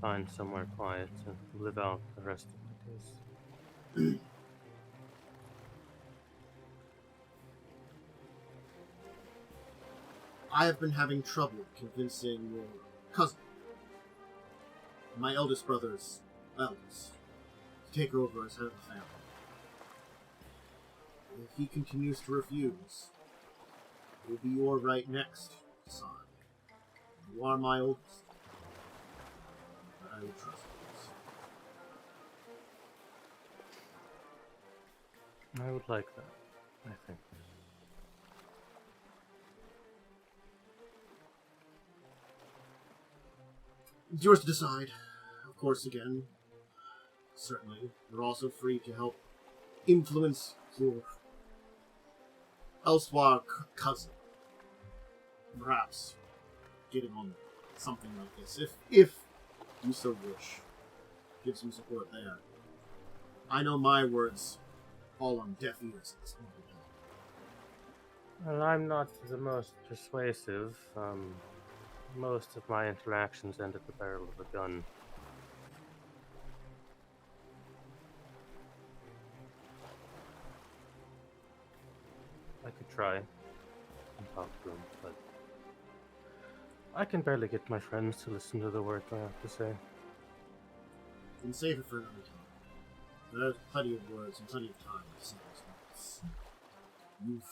find somewhere quiet to live out the rest of my days. I have been having trouble convincing your cousin, my eldest brother's eldest, to take over as head of the family. If he continues to refuse, it will be your right next, son. You are my oldest, but I would trust this. I would like that, I think. It's yours to decide. Of course, again, certainly, you're also free to help influence your elsewhere cousin. Perhaps getting on something like this, if you so wish. Give some support there. I know my words fall on deaf ears at this point in time. Well, I'm not the most persuasive. Most of my interactions end at the barrel of a gun. I could try and talk to him, but I can barely get my friends to listen to the words I have to say. You can save it for another time. There's plenty of words and plenty of time to say those words. You've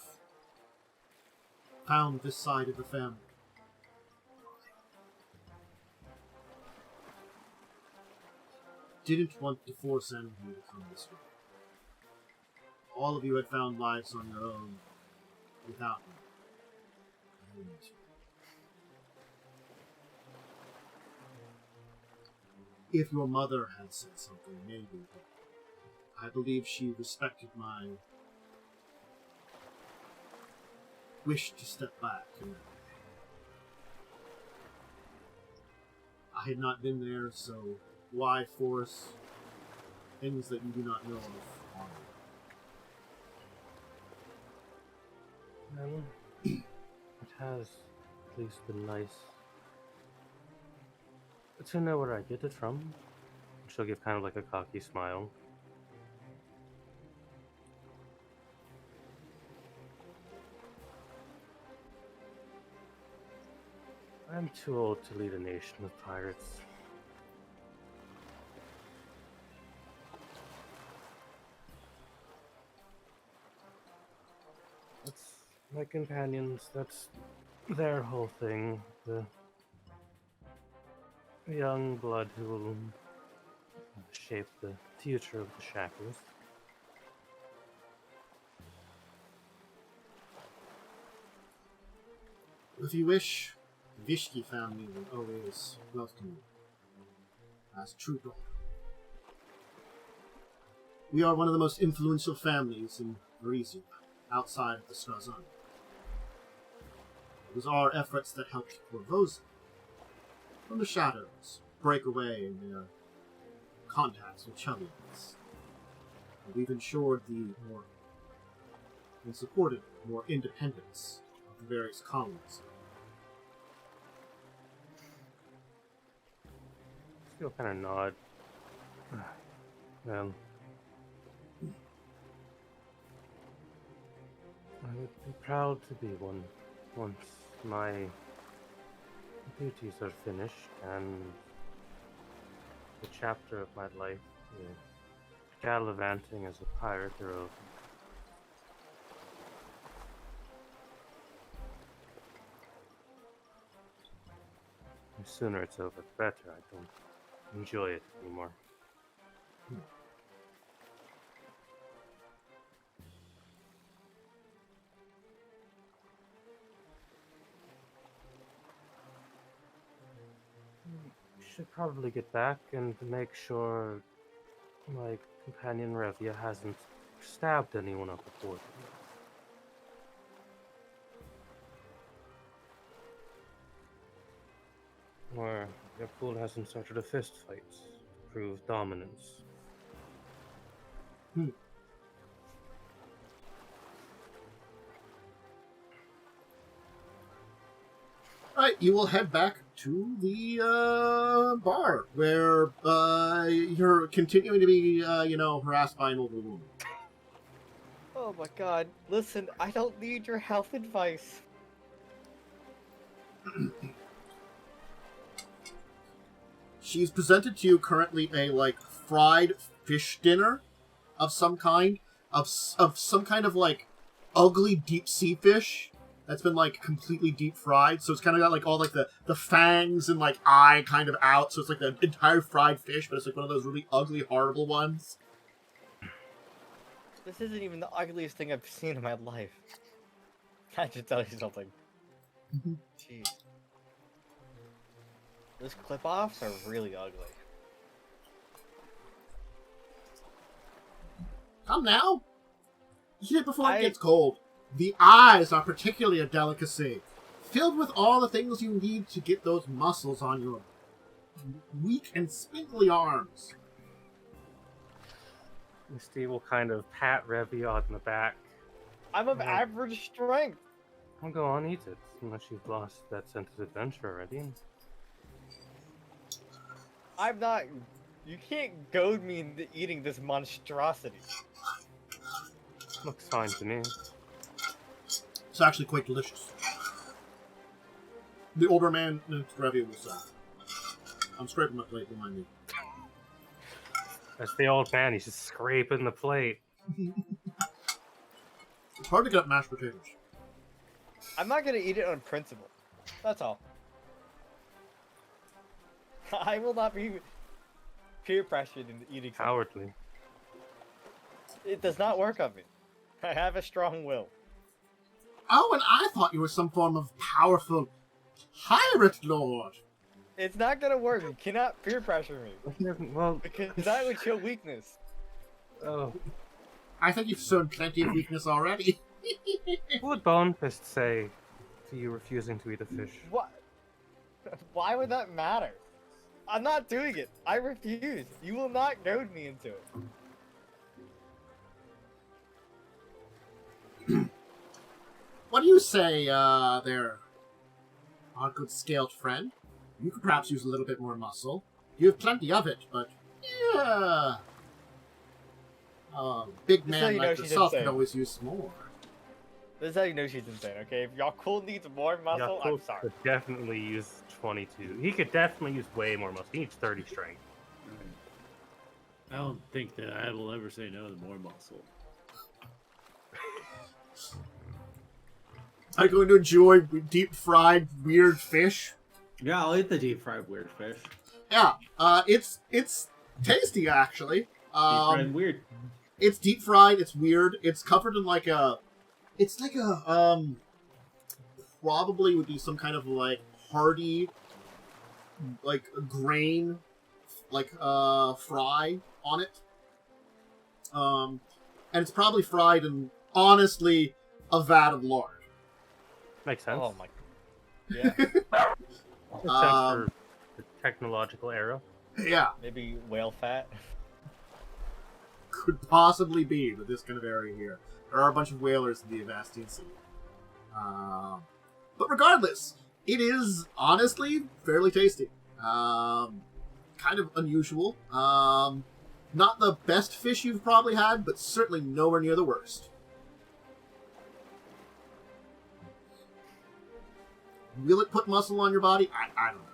found this side of the family. Didn't want to force any of you to come this way. All of you had found lives on your own without me. And if your mother had said something, maybe, but I believe she respected my wish to step back. And I had not been there, so why force things that you do not know of on me? It has at least been nice to know where I get it from. She'll give kind of like a cocky smile. I'm too old to lead a nation of pirates. That's my companions, that's their whole thing. The young blood who will shape the future of the Shackles. If you wish, Vishki family will always welcome you as true daughter. We are one of the most influential families in Varisia, outside of the Skazan. It was our efforts that helped Corvosa from the shadows break away in their contacts with Chubbians. We've ensured and supported more independence of the various colonies. Still kind of nod. Well, I would be proud to be one once my duties are finished and the chapter of my life, gallivanting as a pirate, are over. The sooner it's over, the better. I don't enjoy it anymore. Should probably get back and make sure my companion Revia hasn't stabbed anyone up before. Or Yaalkol hasn't started a fist fight to prove dominance. Right, you will head back to the bar where you're continuing to be, harassed by an older woman. Oh my god. Listen, I don't need your health advice. She's presented to you currently a fried fish dinner of some kind, of some kind of ugly deep sea fish that's been completely deep fried. So it's kind of got all the fangs and eye kind of out. So it's the entire fried fish, but it's one of those really ugly, horrible ones. This isn't even the ugliest thing I've seen in my life. I should tell you something. Jeez. Those clip-offs are really ugly. Come now. Eat it before it gets cold. The eyes are particularly a delicacy, filled with all the things you need to get those muscles on your weak and spindly arms. Myste will kind of pat Revia on the back. I'm of average strength. I'll go on, eat it, unless you've lost that sense of adventure already. I'm not... You can't goad me into eating this monstrosity. Looks fine to me. It's actually quite delicious. The older man, Revia, will say. I'm scraping my plate, remind me. That's the old man, he's just scraping the plate. It's hard to get up mashed potatoes. I'm not gonna eat it on principle. That's all. I will not be peer pressured into eating something. Cowardly. It does not work on me. I have a strong will. Oh, and I thought you were some form of powerful pirate lord. It's not gonna work. You cannot peer pressure me. Well, Because that would show weakness. oh, I think you've shown plenty of weakness already. what would Bonefist say to you refusing to eat a fish? What? Why would that matter? I'm not doing it. I refuse. You will not goad me into it. What do you say, there, our good scaled friend? You could perhaps use a little bit more muscle. You have plenty of it, but yeah. Big Just so man you know like she's yourself could insane. always use more. This is how you know she's insane, okay? If Yaalkol needs more muscle, I'm Yaalkol sorry. could definitely use 22. He could definitely use way more muscle. He needs 30 strength. I don't think that I will ever say no to more muscle. Are you going to enjoy deep fried weird fish? Yeah, I'll eat the deep fried weird fish. Yeah, it's tasty actually. Deep fried weird. It's deep fried. It's weird. It's covered in like a. It's like a probably would be some kind of like hearty, like grain, like fry on it. And it's probably fried in honestly a vat of lard. Makes sense. Oh my. Yeah. Makes sense for the technological era. Yeah, Maybe whale fat. could possibly be with this kind of area here. There are a bunch of whalers in the Avastine Sea. But regardless, it is honestly fairly tasty. Kind of unusual. Not the best fish you've probably had, but certainly nowhere near the worst. Will it put muscle on your body? I don't know.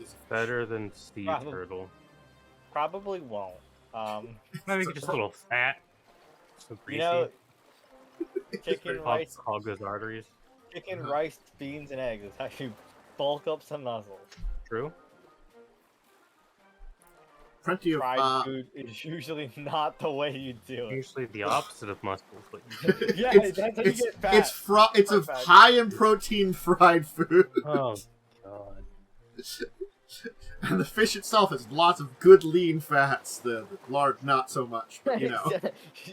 It's Better than sea Probably. turtle. Probably won't. Maybe just a little fat. So You greasy. know, chicken, rice, Hog those arteries. chicken, rice, beans, and eggs is how you bulk up some muscle. True. plenty of Fried food is usually not the way you do it. Usually the opposite of muscles, but Yeah, it's, that's how you it's, get fat. it's a Fat. high in protein fried food. oh god. And the fish itself has lots of good lean fats. The lard, not so much. But, you know.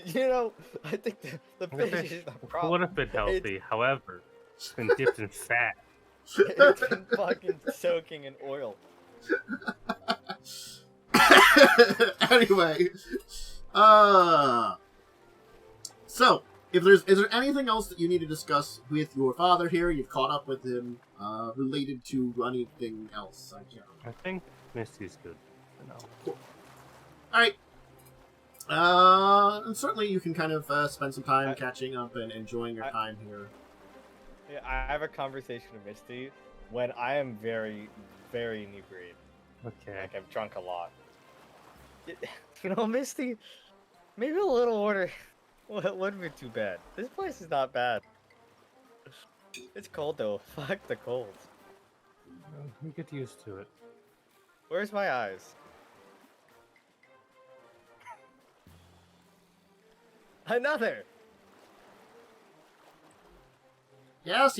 You know, I think the The fish fish is the would problem. have been healthy, however, it's been dipped in fat. It's been fucking soaking in oil. Anyway, so is there anything else that you need to discuss with your father here? You've caught up with him, related to anything else? I can't remember. I think Misty's good for now. Cool. All right. And certainly you can kind of spend some time catching up and enjoying your time here. Yeah, I have a conversation with Misty when I am very, very inebriated. Okay. Like I've drunk a lot. You know, Misty, maybe a little order wouldn't be too bad. This place is not bad. It's cold though. Fuck the cold. You get used to it. Where's my eyes? Another! Yes.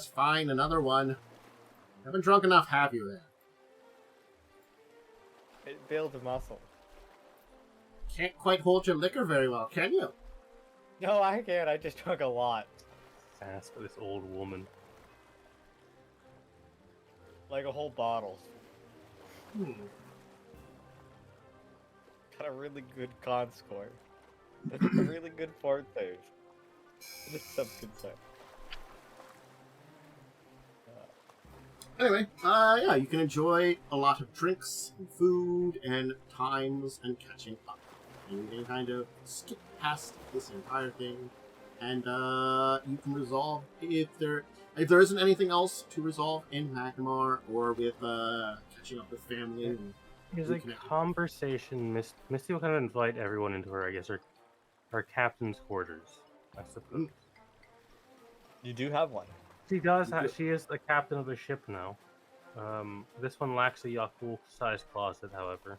Fine, another one. Haven't drunk enough, have you, then? It builds muscle. Can't quite hold your liquor very well, can you? No, I can't. I just drunk a lot. Ask this old woman. Like a whole bottle. Hmm. Got a really good con score. A really good fort save. Some good stuff. Anyway, yeah, you can enjoy a lot of drinks, and food, and times, and catching up. And you can kind of skip past this entire thing, and you can resolve if there isn't anything else to resolve in Magmar or with catching up with family. And There's a reconnecting. conversation. Misty will kind of invite everyone into her, I guess, her captain's quarters, I suppose. You do have one. She does. She is the captain of the ship now. This one lacks a Yaalkol-sized closet, however.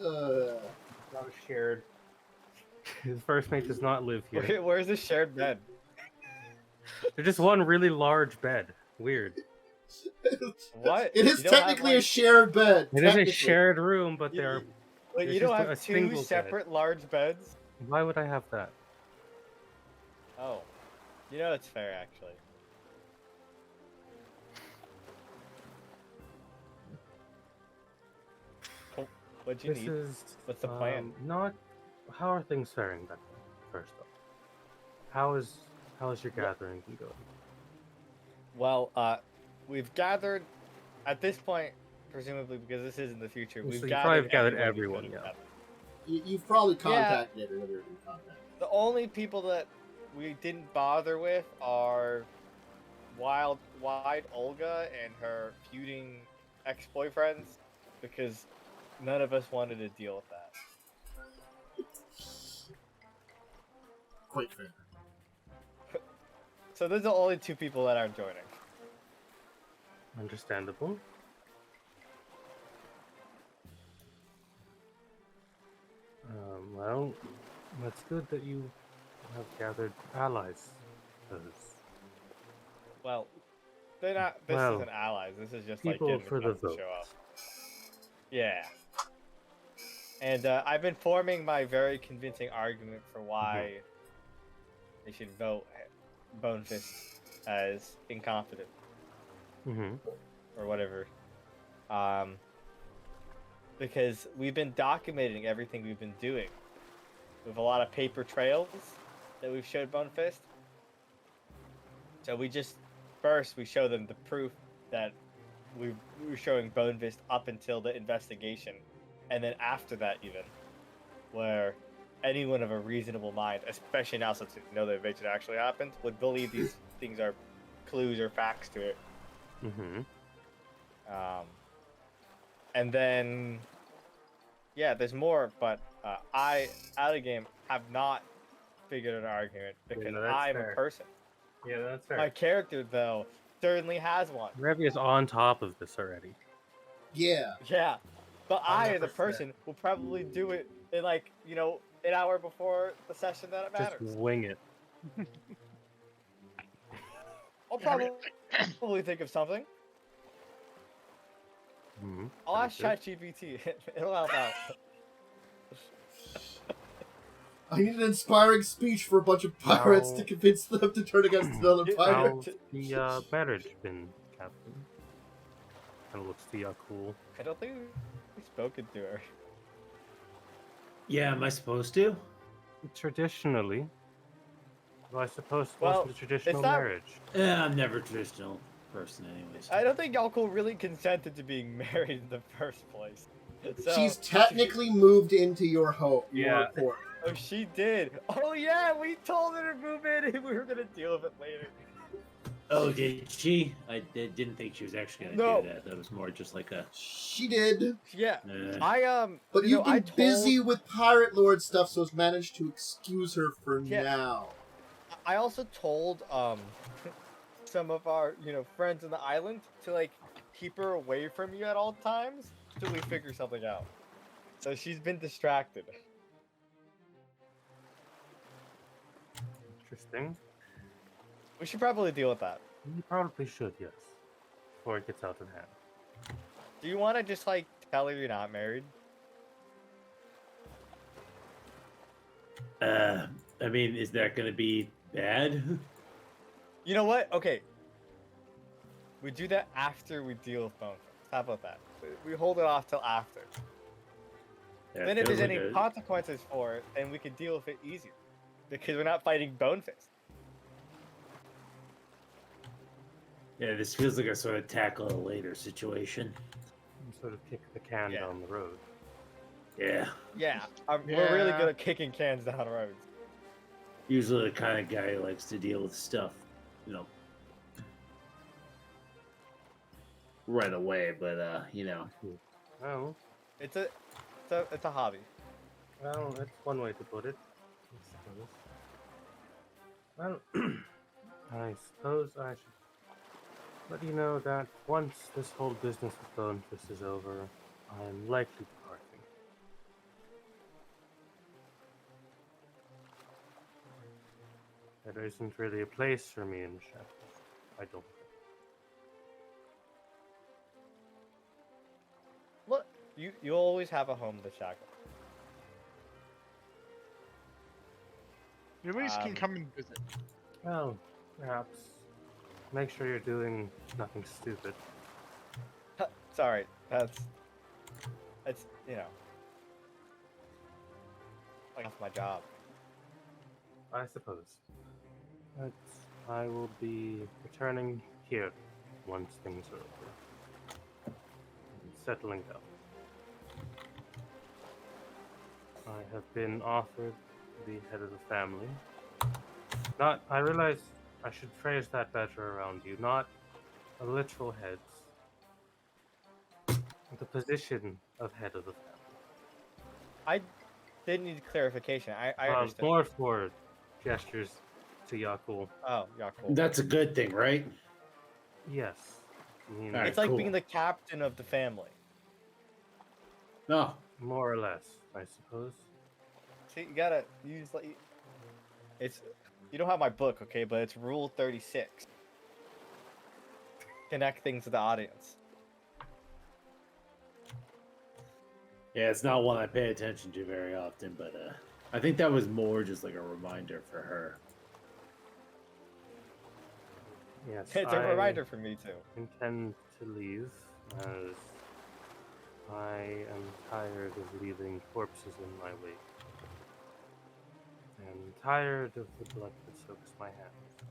Not shared. His first mate does not live here. Where's the shared bed? There's just one really large bed. Weird. What? It is You don't have, technically like- a shared bed. It is a technically. shared room, but they're. Wait, There's you don't just a have two single bed. separate large beds? Why would I have that? Oh. You know it's fair, actually. What'd you need? What's the plan? Not. How are things faring back then? First off, how is your gathering been going? Well, we've gathered, at this point, presumably because this is in the future, So we've you gathered probably have gathered everyone we everyone, could yeah. have. You've probably contacted everyone you're in contact. The only people that we didn't bother with are Wide Olga and her feuding ex-boyfriends, because none of us wanted to deal with that. Quite fair. So those are the only two people that aren't joining. Understandable. Well, that's good that you have gathered allies. 'Cause Well, they're not. This Well, isn't allies. This is just like people getting for the the to show vote. up. Yeah. And I've been forming my very convincing argument for why they should vote Bonefist as incompetent or whatever. Because we've been documenting everything we've been doing. We have a lot of paper trails that we've showed Bonefist. So we show them the proof that we were showing Bonefist up until the investigation. And then after that even, where anyone of a reasonable mind, especially now since we know the invasion actually happened, would believe these things are clues or facts to it. And then, yeah, there's more, but I, out of game, have not figured an argument because no, that's I'm fair. a person. Yeah, that's fair. My character, though, certainly has one. Revia's on top of this already. Yeah. Yeah, but I, as a 100%. person, will probably do it in, like, an hour before the session that it Just matters. wing it. I'll probably think of something. I'll ask ChatGPT. It'll help out. I need an inspiring speech for a bunch of pirates How- to convince them to turn against another pirate. How's the marriage been, Captain? Kind of looks to Yaalkol. I don't think we've spoken to her. Yeah, am I supposed to? Traditionally. Well, I suppose it Well, wasn't a traditional it's not- marriage. I'm never a traditional person, anyways. I don't think Yaalkol really consented to being married in the first place. So, She's technically moved into your home. Yeah. Your port. Oh, she did. Oh, yeah, we told her to move in and we were going to deal with it later. Oh, did she? I didn't think she was actually gonna No. do that. That was more just like a. She did. Yeah. Uh, But you you've know, been I told- busy with Pirate Lord stuff, so it's managed to excuse her for Yeah. now. I also told some of our friends in the island to like keep her away from you at all times till we figure something out. So she's been distracted. Interesting. We should probably deal with that. You probably should, yes. Before it gets out of hand. Do you want to just like tell her you're not married? I mean, is that gonna be bad? You know what? Okay. We do that after we deal with Bonefist. How about that? We hold it off till after. That Then if there's feels any like a- consequences for it, then we can deal with it easier. Because we're not fighting Bonefist. Yeah, this feels like a sort of tackle a later situation. And sort of kick the can Yeah. down the road. Yeah. Yeah, we're really Yeah. good at kicking cans down roads. Usually the kind of guy who likes to deal with stuff, right away, but Well, It's a hobby. that's one way to put it. I suppose. Well, I suppose I should let you know that once this whole business with Bonefist is over, I am likely departing. There isn't really a place for me in the shadows. I don't think. Look, you always have a home to shackle. You at least can come and visit. Well, perhaps. Make sure you're doing nothing stupid. Sorry, that's you know, like that's my job. I suppose. But I will be returning here once things are over. And settling down. I have been offered the head of the family. I realize I should phrase that better around you. Not a literal head. The position of head of the family. I didn't need clarification. I understood. More for gestures to Yaalkol. Oh, yeah, cool. That's a good thing, right? Yes. I mean, Alright. It's like cool. being the captain of the family. No. more or less, I suppose. See, you gotta use like it's. You don't have my book, okay? But it's Rule 36. Connect things to the audience. Yeah, it's not one I pay attention to very often, but I think that was more just like a reminder for her. Yes, It's a I reminder for me too. intend to leave, as I am tired of leaving corpses in my wake. And tired of the blood that soaks my hands.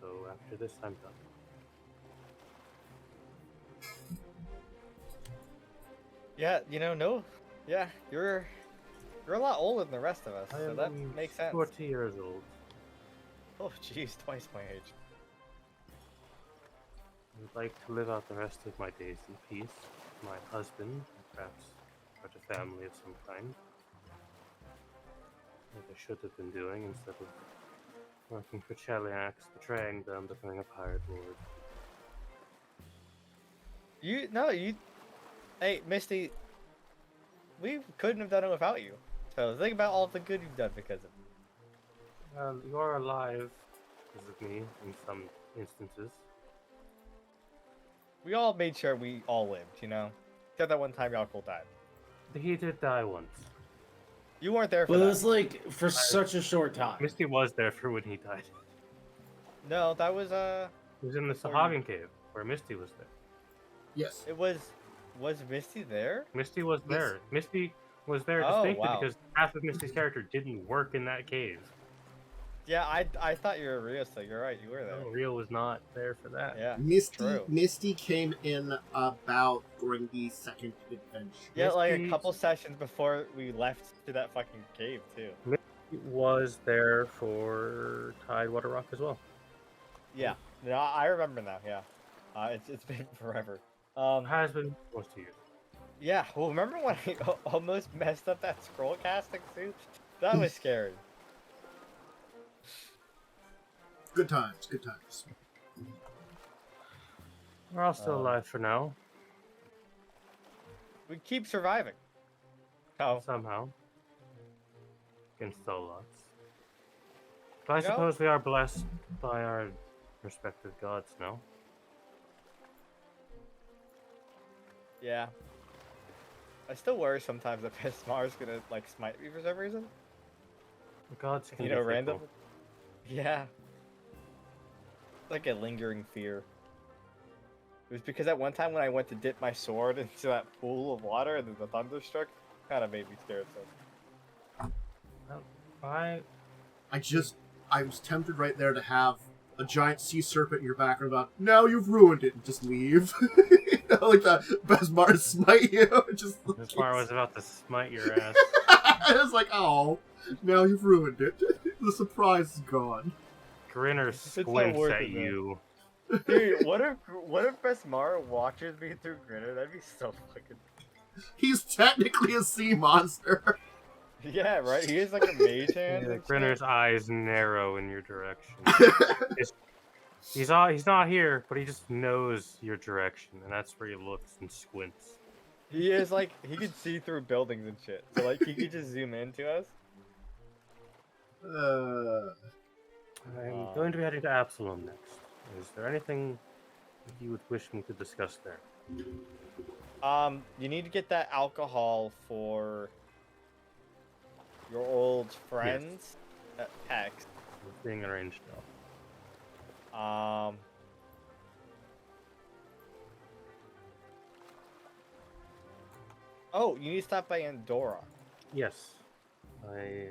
So after this, I'm done. Yeah, you know, no, yeah, you're a lot older than the rest of us, I so that am makes sense. 40 years old. Oh, jeez, twice my age. I would like to live out the rest of my days in peace with my husband, and perhaps start a family of some kind. Like I should have been doing instead of working for Cheliax, betraying them, becoming a pirate lord. Hey, Misty, we couldn't have done it without you. So think about all the good you've done because of it. Well, you are alive because of me in some instances. We all made sure we all lived, you know? Except that one time Yaalkol died. He did die once. You weren't there for But it that. was like for such a short time. Misty was there for when he died. No, that was, He was in the Sahagin cave, where Misty was there. Yes. it was Misty there? Misty was Yes. there. Misty was there Oh, distinctly wow. because half of Misty's character didn't work in that cave. Yeah, I thought you were Rio, so you're right, you were there. No, Rio was not there for that. Yeah. Misty True. came in about during the second adventure. Yeah, like a Misty- couple sessions before we left to that fucking cave, too. He was there for Tidewater Rock as well. Yeah. No, I remember now, yeah. It's been forever. Has been almost 2 years. Yeah, well, remember when I almost messed up that scroll casting suit? That was scary. Good times, good times. We're all still alive for now, We keep surviving. Oh, somehow. Against all odds. But I You know- suppose we are blessed by our respective gods now. yeah. I still worry sometimes that Pismar's gonna, like, smite me for some reason. The gods can You be know, fickle. random. Yeah. Like a lingering fear. It was because at one time when I went to dip my sword into that pool of water and then the thunder struck, kind of made me scared. So I I was tempted right there to have a giant sea serpent in your back and about, now you've ruined it, and just leave. You know, like the Besmar smite you. Just This far was about to smite your ass. I was like, oh, now you've ruined it. The surprise is gone. Grinner not squints worth at it, man. you. dude, what if Besmar watches me through Grinner? That'd be so fucking. He's technically a sea monster. Yeah, right. He is like a mage hand. The and Grinner's shit. eyes narrow in your direction. He's not here, but he just knows your direction, and that's where he looks and squints. He is like he could see through buildings and shit. So like he could just zoom into us. I'm going to be heading to Absalom next. Is there anything you would wish me to discuss there? You need to get that alcohol for your old friends at PAX. It's being arranged now. Oh, you need to stop by Andorra. Yes. I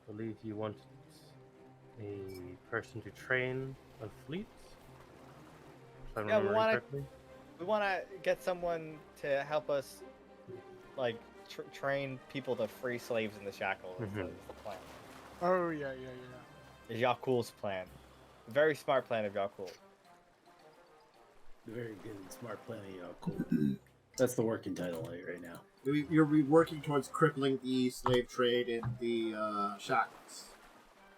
believe you want a person to train a fleet? If I'm Yeah, we remembering wanna- correctly. We want to get someone to help us, like, train people to free slaves in the shackle. Is the plan. Oh yeah. Is Yaalkol's plan. A very smart plan of Yaalkol. Very good and smart plan, Yaalkol. That's the working title right now. You're working towards crippling the slave trade in the shackles.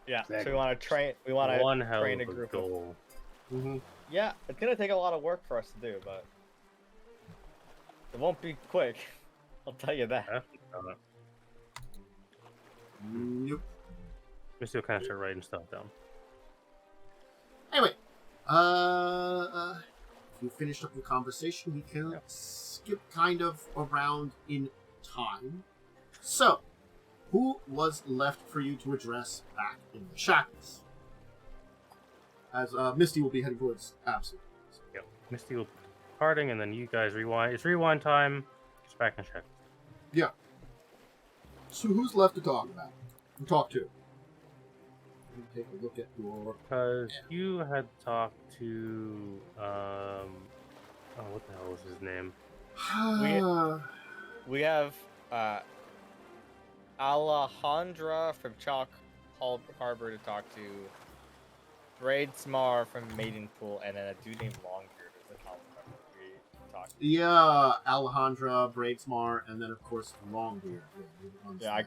Yeah. So Exactly. we want to train. We want One to hell train a of a group. goal. Yeah, it's gonna take a lot of work for us to do, but it won't be quick. I'll tell you that. Nope. We still kind of start writing stuff down. Anyway, if you finished up your conversation, we can skip kind of around in time. So, who was left for you to address back in the shackles? As Misty will be heading towards Absalom. Yep. Misty will parting, and then you guys rewind. It's rewind time. It's back in check. Yeah. So who's left to talk about? To talk to? Let me take a look at your... Because you had talked to oh, what the hell was his name? We have Alejandra from Chalk Harbor to talk to, Raidsmar from Maidenpool, and then a dude named Longbeard is the common member we talked to. Yeah, Alejandra, Bravesmar, and then of course Longbeard. I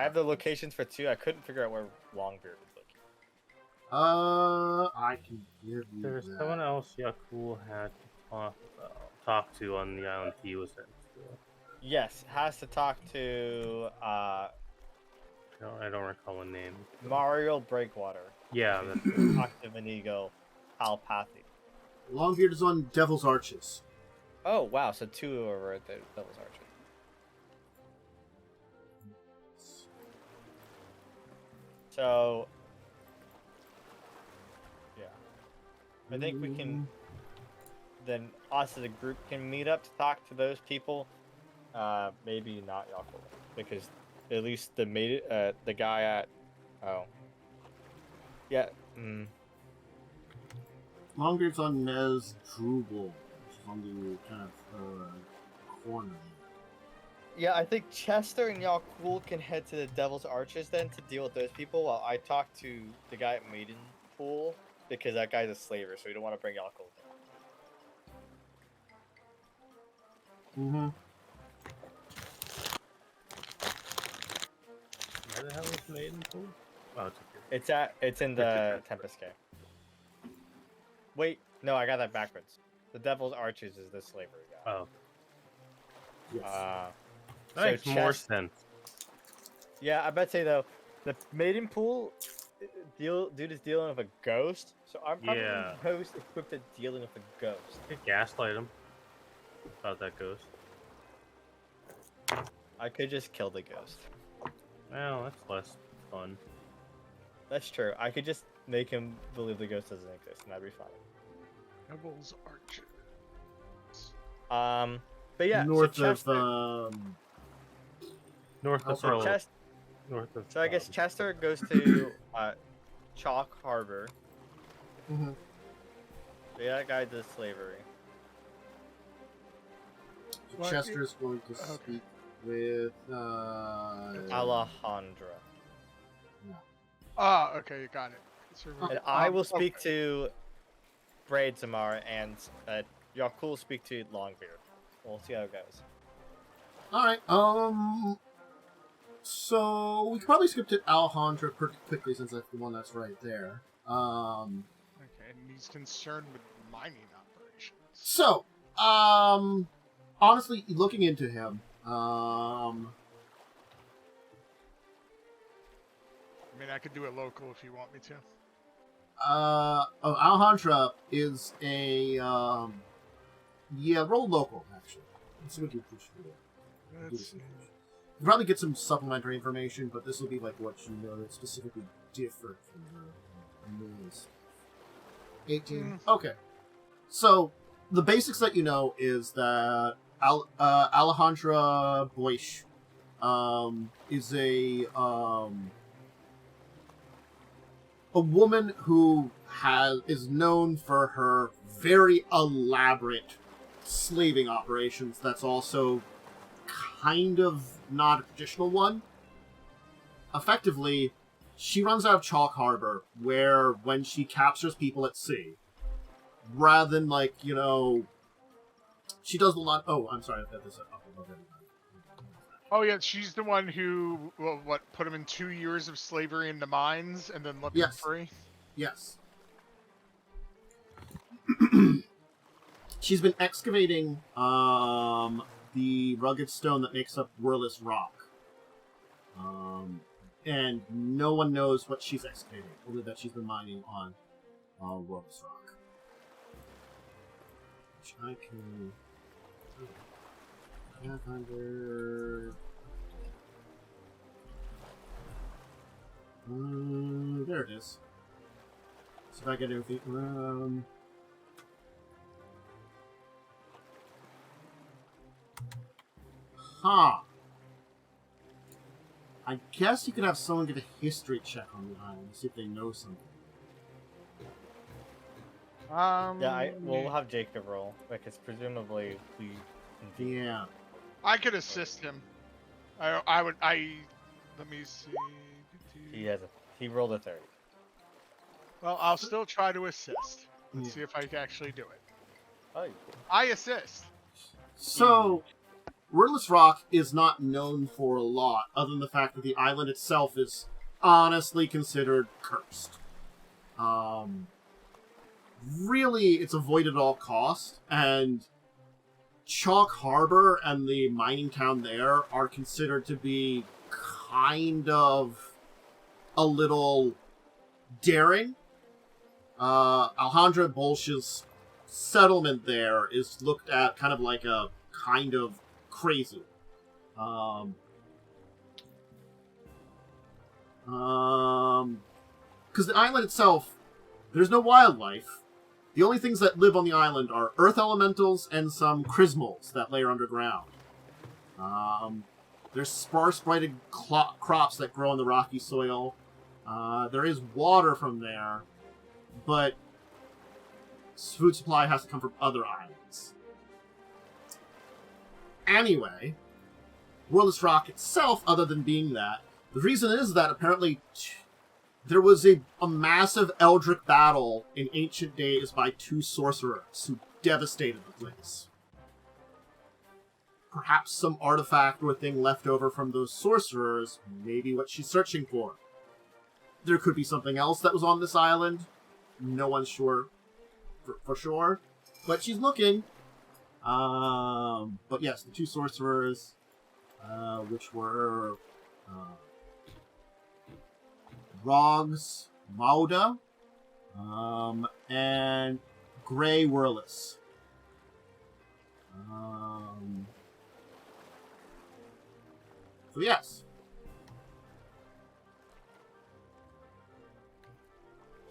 have the locations for two. I couldn't figure out where Longbeard was located. I can give you There's that. someone else Yakul had to talk to on the island he was sent to. Yes, has to talk to I don't recall a name. Mario Breakwater. Yeah, that's Talk to Venigo Alpathi. Longbeard is on Devil's Arches. Oh wow, so two over at the Devil's Arches. So yeah, I think we can. Then us as a group can meet up to talk to those people. Maybe not Yaalkol, because at least the guy at Longbeard's on Nez Drubal, which is on the kind of corner. Yeah, I think Chester and Yaalkol can head to the Devil's Arches then to deal with those people, while I talk to the guy at Maidenpool, because that guy's a slaver, so we don't want to bring Yaalkol there. Mm-hmm. where the hell is Maidenpool? Oh, it's It's in the Tempest Cave. Wait, no, I got that backwards. The Devil's Arches is the slavery guy. Oh, Yes. that makes more sense. Yeah, I bet say though, the Maidenpool dude is dealing with a ghost, so I'm probably most equipped at dealing with a ghost. You could gaslight him about that ghost. I could just kill the ghost. Well, that's less fun. That's true. I could just make him believe the ghost doesn't exist, and that'd be fine. Devil's Arches. But yeah, North so Chester, of North of Also, Pearl. North of. So I guess Chester goes to Chalk Harbor. mm-hmm. Yeah, that guy does slavery. What? Chester's going to Okay. speak with Alejandra. Ah, okay, you got it. And I will speak to Braidzamar, and Yaalkol will speak to Longbeard. We'll see how it goes. Alright, So we could probably skip to Alejandra pretty quickly since that's the one that's right there. Okay, and he's concerned with mining operations. So, honestly, looking into him, I mean, I could do it local if you want me to. Alejandra is a, yeah, roll local, actually. Let's see what you push for. Let's see. You probably get some supplementary information, but this will be like what you know that's specifically different from the news. 18. Okay. So, the basics that you know is that Alejandra Boish is a woman who is known for her very elaborate slaving operations. That's also kind of not a traditional one. Effectively, she runs out of Chalk Harbor, where when she captures people at sea, rather than, like, you know, she does a lot. Oh, I'm sorry, I've got this up above everybody. Oh yeah, she's the one who put him in 2 years of slavery in the mines and then let him free. Yes. She's been excavating the rugged stone that makes up Whirless Rock. And no one knows what she's excavating, only that she's been mining on Whirless Rock. Which I can... 500... there it is. So if I get everything... Huh. I guess you could have someone get a history check on the island, see if they know something. Yeah, we'll have Jacob roll, because presumably we... Yeah. I could assist him. Let me see. He rolled a 30. Well, I'll still try to assist. Let's see if I can actually do it. Oh, I assist. So, Whirless Rock is not known for a lot, other than the fact that the island itself is honestly considered cursed. Really, it's avoided at all costs, and Chalk Harbor and the mining town there are considered to be kind of a little daring. Alejandra Bolsh's settlement there is looked at kind of like a kind of crazy. Because the island itself, there's no wildlife. The only things that live on the island are earth elementals and some chrysmals that layer underground. There's sparse blighted crops that grow in the rocky soil. There is water from there, but food supply has to come from other islands. Anyway, Whirless Rock itself, other than being that, the reason is that apparently there was a massive Eldritch battle in ancient days by two sorcerers who devastated the place. Perhaps some artifact or thing left over from those sorcerers may be what she's searching for. There could be something else that was on this island. No one's sure for sure. But she's looking. But yes, the two sorcerers, which were Rogs Mauda and Grey Whirless. So yes.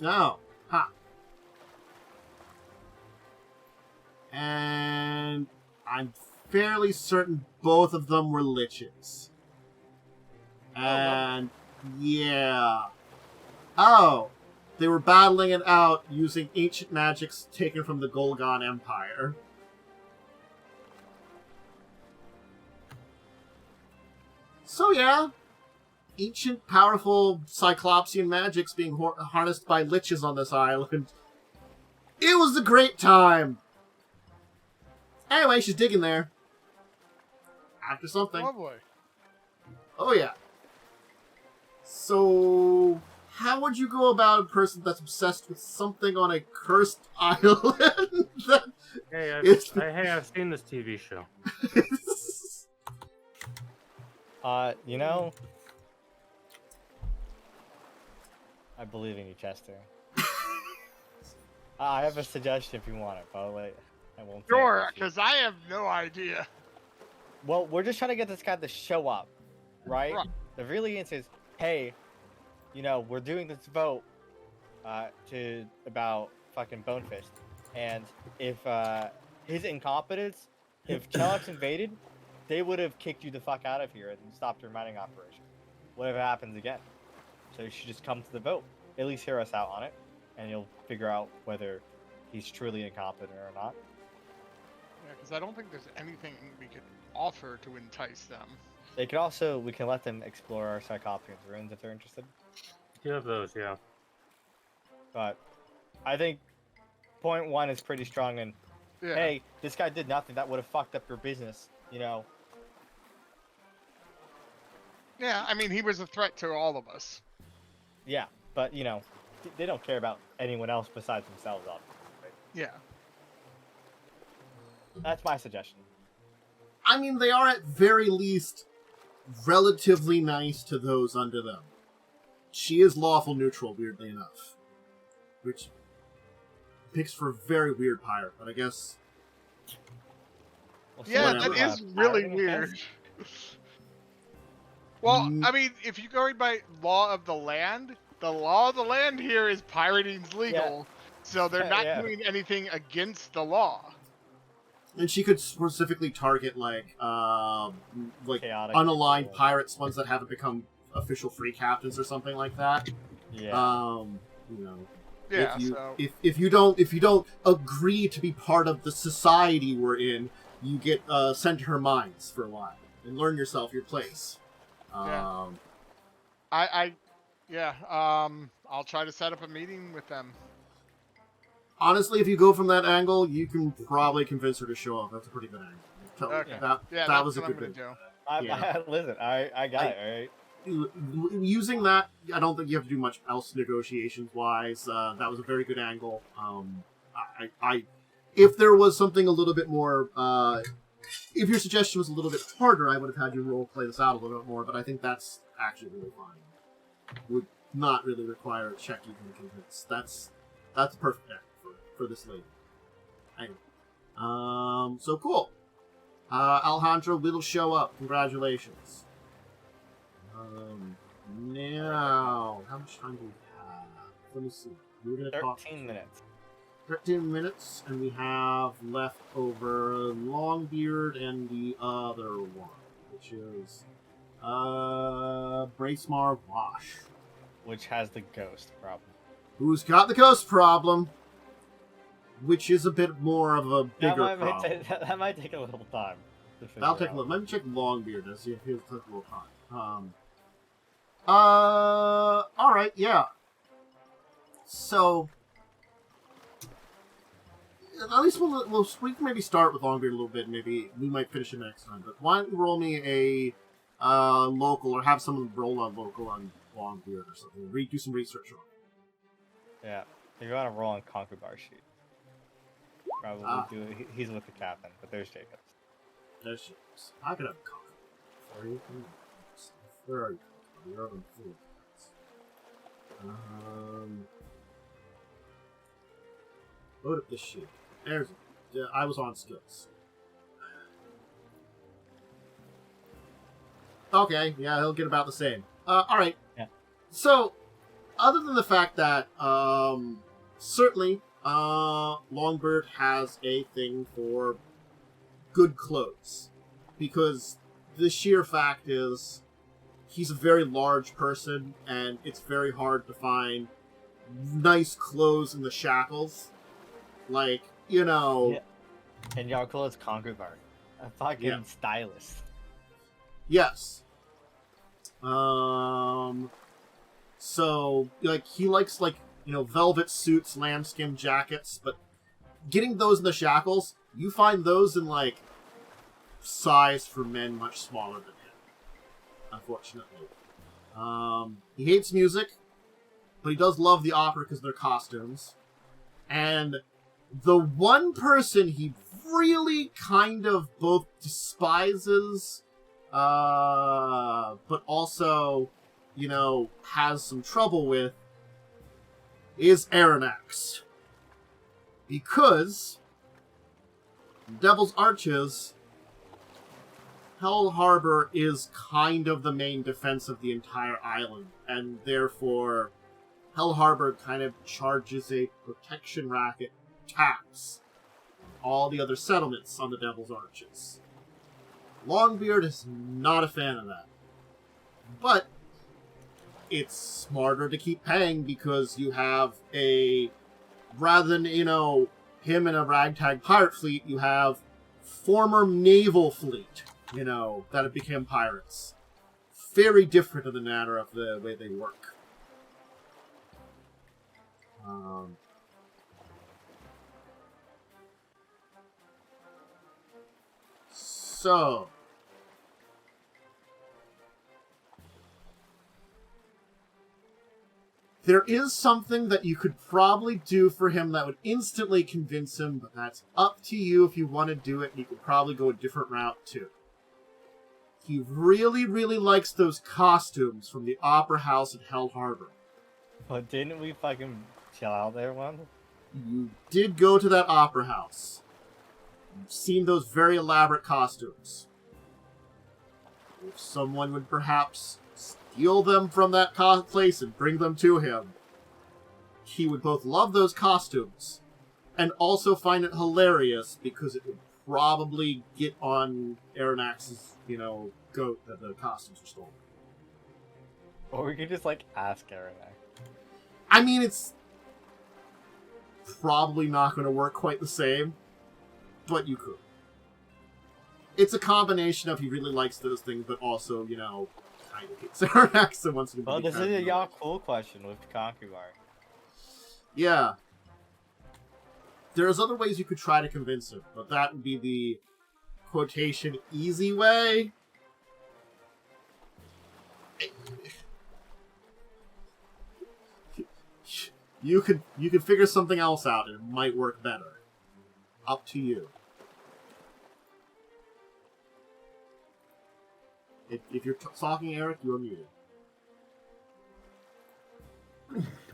No. Ha. And I'm fairly certain both of them were liches. And yeah. Oh, they were battling it out using ancient magics taken from the Golgon Empire. So yeah, ancient, powerful Cyclopsian magics being harnessed by liches on this island. It was a great time! Anyway, she's digging there. After something. Oh boy. Oh yeah. So, how would you go about a person that's obsessed with something on a cursed island? Hey, I've seen this TV show. You know, I believe in you, Chester. I have a suggestion if you want it, but I won't. say it Sure, if you- because I have no idea. Well, we're just trying to get this guy to show up, right? Right. The really answer is, hey, we're doing this vote about fucking Bonefist, and if his incompetence, if Chelix invaded, they would have kicked you the fuck out of here and stopped your mining operation. Whatever happens again, so you should just come to the vote. At least hear us out on it, and you'll figure out whether he's truly incompetent or not. Yeah, because I don't think there's anything we could offer to entice them. We can let them explore our Sarcophagus ruins if they're interested. You have those, yeah. But I think point one is pretty strong. And Yeah. hey, this guy did nothing that would have fucked up your business. Yeah, I mean, he was a threat to all of us. Yeah, but they don't care about anyone else besides themselves. Obviously. Yeah. That's my suggestion. I mean, they are at very least relatively nice to those under them. She is lawful neutral, weirdly enough. Which makes for a very weird pirate, but I guess... We'll see Yeah, what that happens. is really Pirating weird. offense? Well, Mm. I mean, if you go by law of the land here is pirating's legal. So they're not Yeah. doing anything against the law. And she could specifically target, Chaotic unaligned people. pirates, ones that haven't become official free captains or something like that. Yeah. Yeah, if you don't agree to be part of the society we're in, you get sent to her mines for a while and learn yourself your place. Yeah. I'll try to set up a meeting with them. Honestly, if you go from that angle, you can probably convince her to show up. That's a pretty good angle. Okay. That Yeah, was a that's what good I'm gonna move. do. Yeah. Listen, I got it. All right. Using that, I don't think you have to do much else negotiations wise. That was a very good angle. If there was something a little bit more, if your suggestion was a little bit harder, I would have had you role play this out a little bit more. But I think that's actually really fine. Would not really require a check even to convince. That's a perfect angle for this lady. Anyway. So cool. Alejandro will show up. Congratulations. Now, how much time do we have? Let me see. We're gonna talk 13 minutes. 13 minutes, and we have left over Longbeard and the other one, which is Bracemar Wash. Which has the ghost problem. Who's got the ghost problem, which is a bit more of a bigger problem. That might take a little time to figure I'll take a out. look. Let me check Longbeard and see if he'll take a little time. Alright, yeah. So, at least we can maybe start with Longbeard a little bit, maybe we might finish it next time, but why don't you roll me a local, or have someone roll a local on Longbeard or something. Do some research on it. Yeah. If you want to roll on Conquerbar sheet. Probably do it. He's with the captain, but there's Jacobs. There's James. I could have a coffee for you. Where are you? You're on food. Load up this sheet. There's it. I was on skills. Okay, yeah, he'll get about the same. Alright. Yeah. So, other than the fact that, certainly, Longbird has a thing for good clothes. Because the sheer fact is, he's a very large person, and it's very hard to find nice clothes in the shackles. Like, Yeah. And Yaalkol is Conquerbar. A fucking Yeah. stylist. Yes. So, like, he likes, like, velvet suits, lambskin jackets, but getting those in the shackles, you find those in, like, size for men much smaller than him, unfortunately. He hates music, but he does love the opera because of their costumes. And the one person he really kind of both despises, but also, you know, has some trouble with, is Aranax. Because Devil's Arches, Hell Harbor is kind of the main defense of the entire island, and therefore Hell Harbor kind of charges a protection racket tax on all the other settlements on the Devil's Arches. Longbeard is not a fan of that. But it's smarter to keep paying because you have a... Rather than, you know, him in a ragtag pirate fleet, you have former naval fleet, you know, that have become pirates. Very different in the manner of the way they work. So... There is something that you could probably do for him that would instantly convince him, but that's up to you if you want to do it, and you could probably go a different route too. He really, really likes those costumes from the Opera House at Hell Harbor. But didn't we fucking chill out there once? You did go to that Opera House. You've seen those very elaborate costumes. If someone would perhaps steal them from that place and bring them to him, he would both love those costumes and also find it hilarious because it would probably get on Aranax's, you know, goat that the costumes were stolen. Or we could just, like, ask Aranax. I mean, it's probably not going to work quite the same, but you could. It's a combination of he really likes those things, but also, you know, kind of hates Aranax and wants to be. Well, this is a Yaalkol question with Conqueror. Yeah. There's other ways you could try to convince him, but that would be the quotation easy way. You could figure something else out and it might work better. Up to you. If you're talking, Erik, you're muted.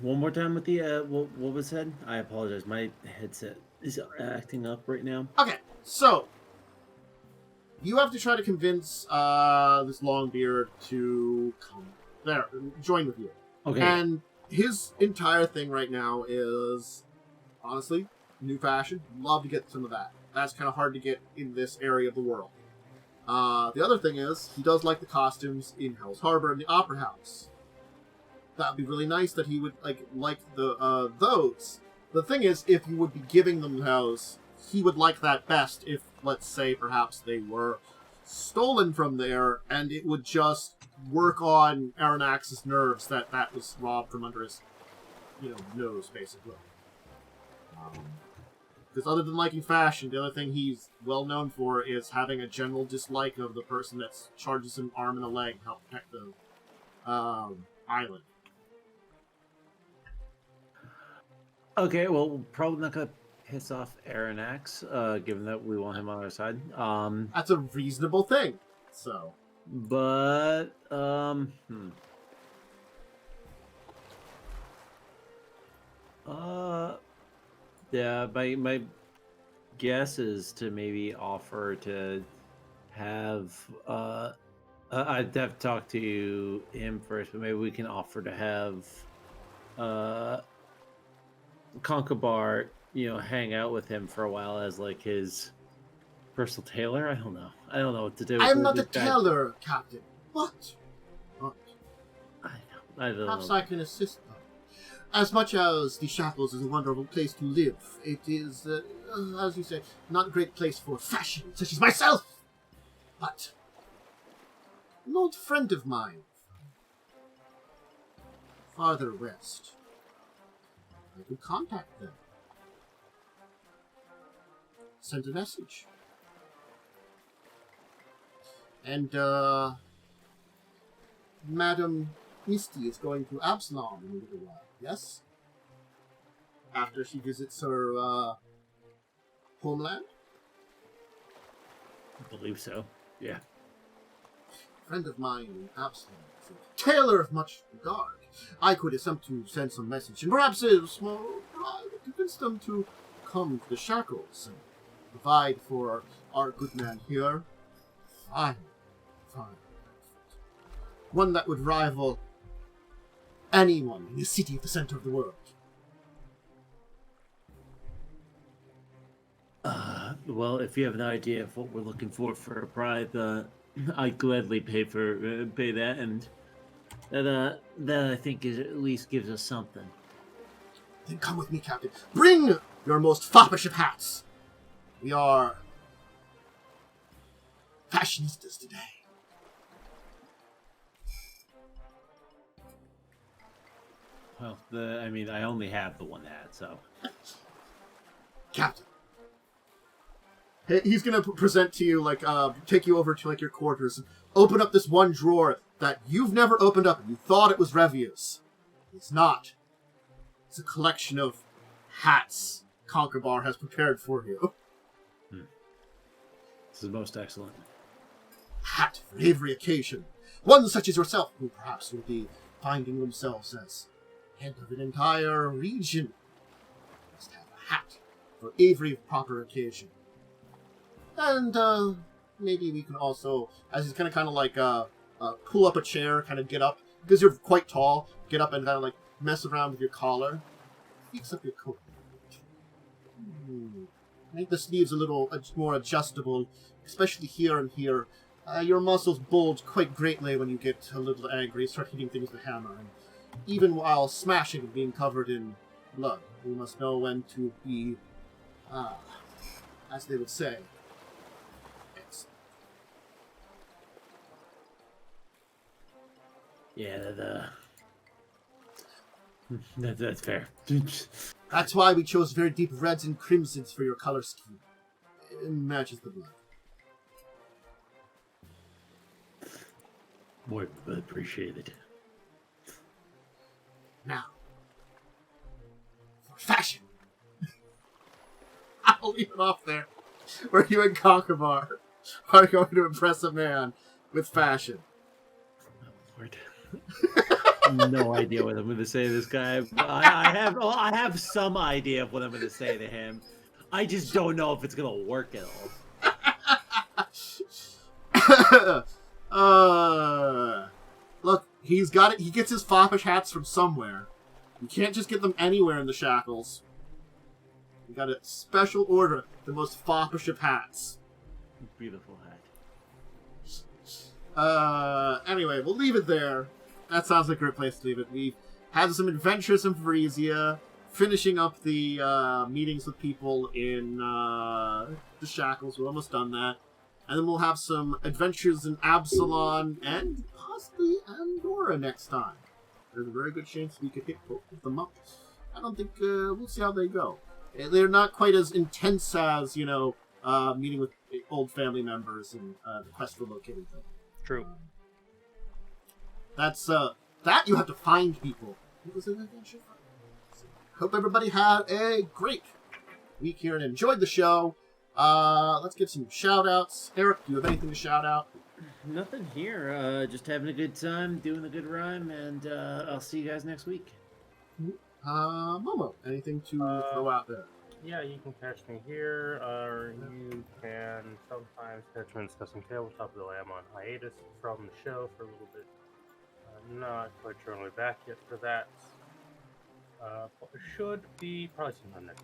One more time with the what was said? I apologize. My headset is acting up right now. Okay, so you have to try to convince this Longbeard to come there, join with you. Okay. And his entire thing right now is, honestly, new fashion. Love to get some of that. That's kind of hard to get in this area of the world. The other thing is, he does like the costumes in Hell's Harbor and the Opera House. That'd be really nice that he would like the those. The thing is, if you would be giving them those, he would like that best if, let's say, perhaps they were stolen from there, and it would just work on Aranax's nerves that was robbed from under his, you know, nose, basically. Because other than liking fashion, the other thing he's well known for is having a general dislike of the person that charges him arm and a leg to help protect the island. Okay, well, we're probably not gonna piss off Aranax, given that we want him on our side. That's a reasonable thing. So, but yeah, my guess is to maybe offer to have I'd have to talk to him first, but maybe we can offer to have Conkabar, you know, hang out with him for a while as like his personal tailor. I don't know what to do. I'm not a tailor, Captain. What? I don't Perhaps know. I can assist them. As much as the Shackles is a wonderful place to live, it is, as you say, not a great place for fashion, such as myself. But an old friend of mine, farther west, I could contact them. Send a message. And, Madam Myste is going to Absalom in a little while, yes? After she visits her, homeland? I believe so. Yeah. A friend of mine in Absalom is a tailor of much regard. I could attempt to send some message, and perhaps a small bribe to convince them to come to the Shackles and provide for our good man here. Fine. One that would rival anyone in the city at the center of the world. Well, if you have an idea of what we're looking for a bribe, I'd gladly pay that, and that I think at least gives us something. Then come with me, Captain. Bring your most foppish of hats. We are fashionistas today. Well, I only have the one hat, so. Captain. He's gonna present to you, like, take you over to, like, your quarters and open up this one drawer that you've never opened up and you thought it was Revia's. It's not. It's a collection of hats Conquerbar has prepared for you. This is most excellent. Hat for every occasion. One such as yourself, who perhaps will be finding themselves as head of an entire region, must have a hat for every proper occasion. And maybe we can also, as he's kind of like pull up a chair, kind of get up, because you're quite tall, get up and kind of like mess around with your collar, fix up your coat. Make the sleeves a little more adjustable, especially here and here. Your muscles bulge quite greatly when you get a little angry, start hitting things with a hammer. And even while smashing and being covered in blood, you must know when to be, as they would say, excellent. Yeah, that's fair. That's why we chose very deep reds and crimsons for your color scheme. It matches the blood. More appreciated. Now, for fashion. I'll leave it off there. Where you and Conquerbar are going to impress a man with fashion. Oh, Lord. No idea what I'm going to say to this guy. I have some idea of what I'm going to say to him. I just don't know if it's going to work at all. Look, he's got it. He gets his foppish hats from somewhere. You can't just get them anywhere in the Shackles. You got a special order, the most foppish of hats. Beautiful hat. Anyway, we'll leave it there. That sounds like a great place to leave it. We've had some adventures in Varisia, finishing up the meetings with people in the Shackles. We're almost done that. And then we'll have some adventures in Absalom and possibly Andorra next time. There's a very good chance we could hit both of them up. I don't think, we'll see how they go. They're not quite as intense as, meeting with old family members and the quest for locating them. True. That's, that you have to find people. It was an adventure. So, hope everybody had a great week here and enjoyed the show. Let's give some shout-outs. Erik, do you have anything to shout out? Nothing here. Just having a good time, doing a good rhyme, and I'll see you guys next week. Momo, anything to throw out there? Yeah, you can catch me here, or you can sometimes catch me in Discussing Tabletop, though I am on hiatus from the show for a little bit. I'm not quite sure when we're back yet for that. But it should be probably sometime next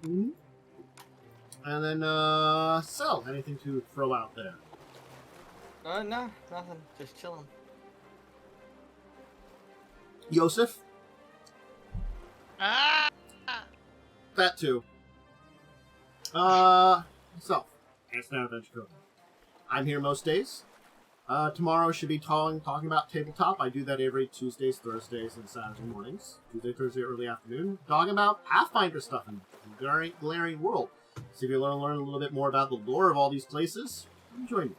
week. Mm-hmm. And then, Sel, anything to throw out there? No, nothing. Just chilling. Yosef? Ah! That too. So, it's now Adventure Code. I'm here most days. Tomorrow should be talking about tabletop. I do that every Tuesdays, Thursdays, and Saturday mornings. Tuesday, Thursday, early afternoon. Talking about Pathfinder stuff in Galarian World. So if you want to learn a little bit more about the lore of all these places, join me.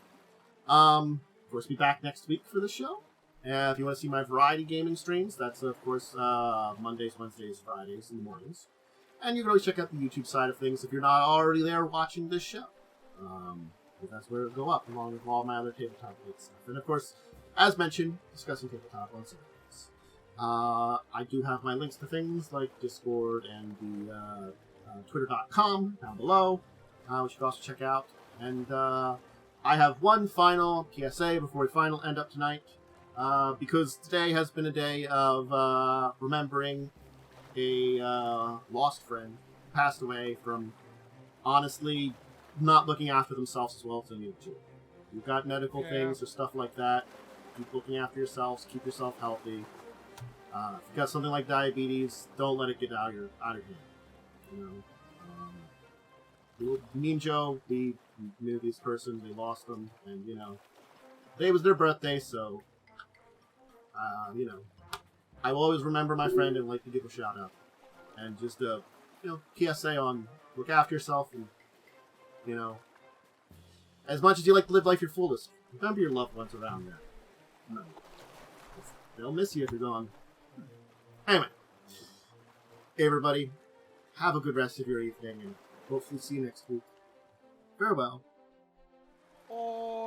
Of course, be back next week for the show. If you want to see my variety gaming streams, that's of course Mondays, Wednesdays, Fridays in the mornings. And you can always check out the YouTube side of things if you're not already there watching this show. Because that's where it'll go up, along with all my other tabletop-related stuff. And of course, as mentioned, discussing tabletop on Saturdays. I do have my links to things like Discord and the Twitter.com down below, which you can also check out. And I have one final PSA before we finally end up tonight, because today has been a day of remembering a lost friend who passed away from, honestly, not looking after themselves as well as they needed to. You've got medical things or stuff like that. Keep looking after yourselves. Keep yourself healthy. If you've got something like diabetes, don't let it get out of your hand. You know, me and Joe, we knew this person. They lost them, and today was their birthday, so I will always remember my friend and like to give a shout out. And just PSA on look after yourself, and as much as you like to live life your fullest, remember your loved ones around there. They'll miss you if you're gone. Anyway, hey everybody, have a good rest of your evening, and hopefully see you next week. Farewell. Oh.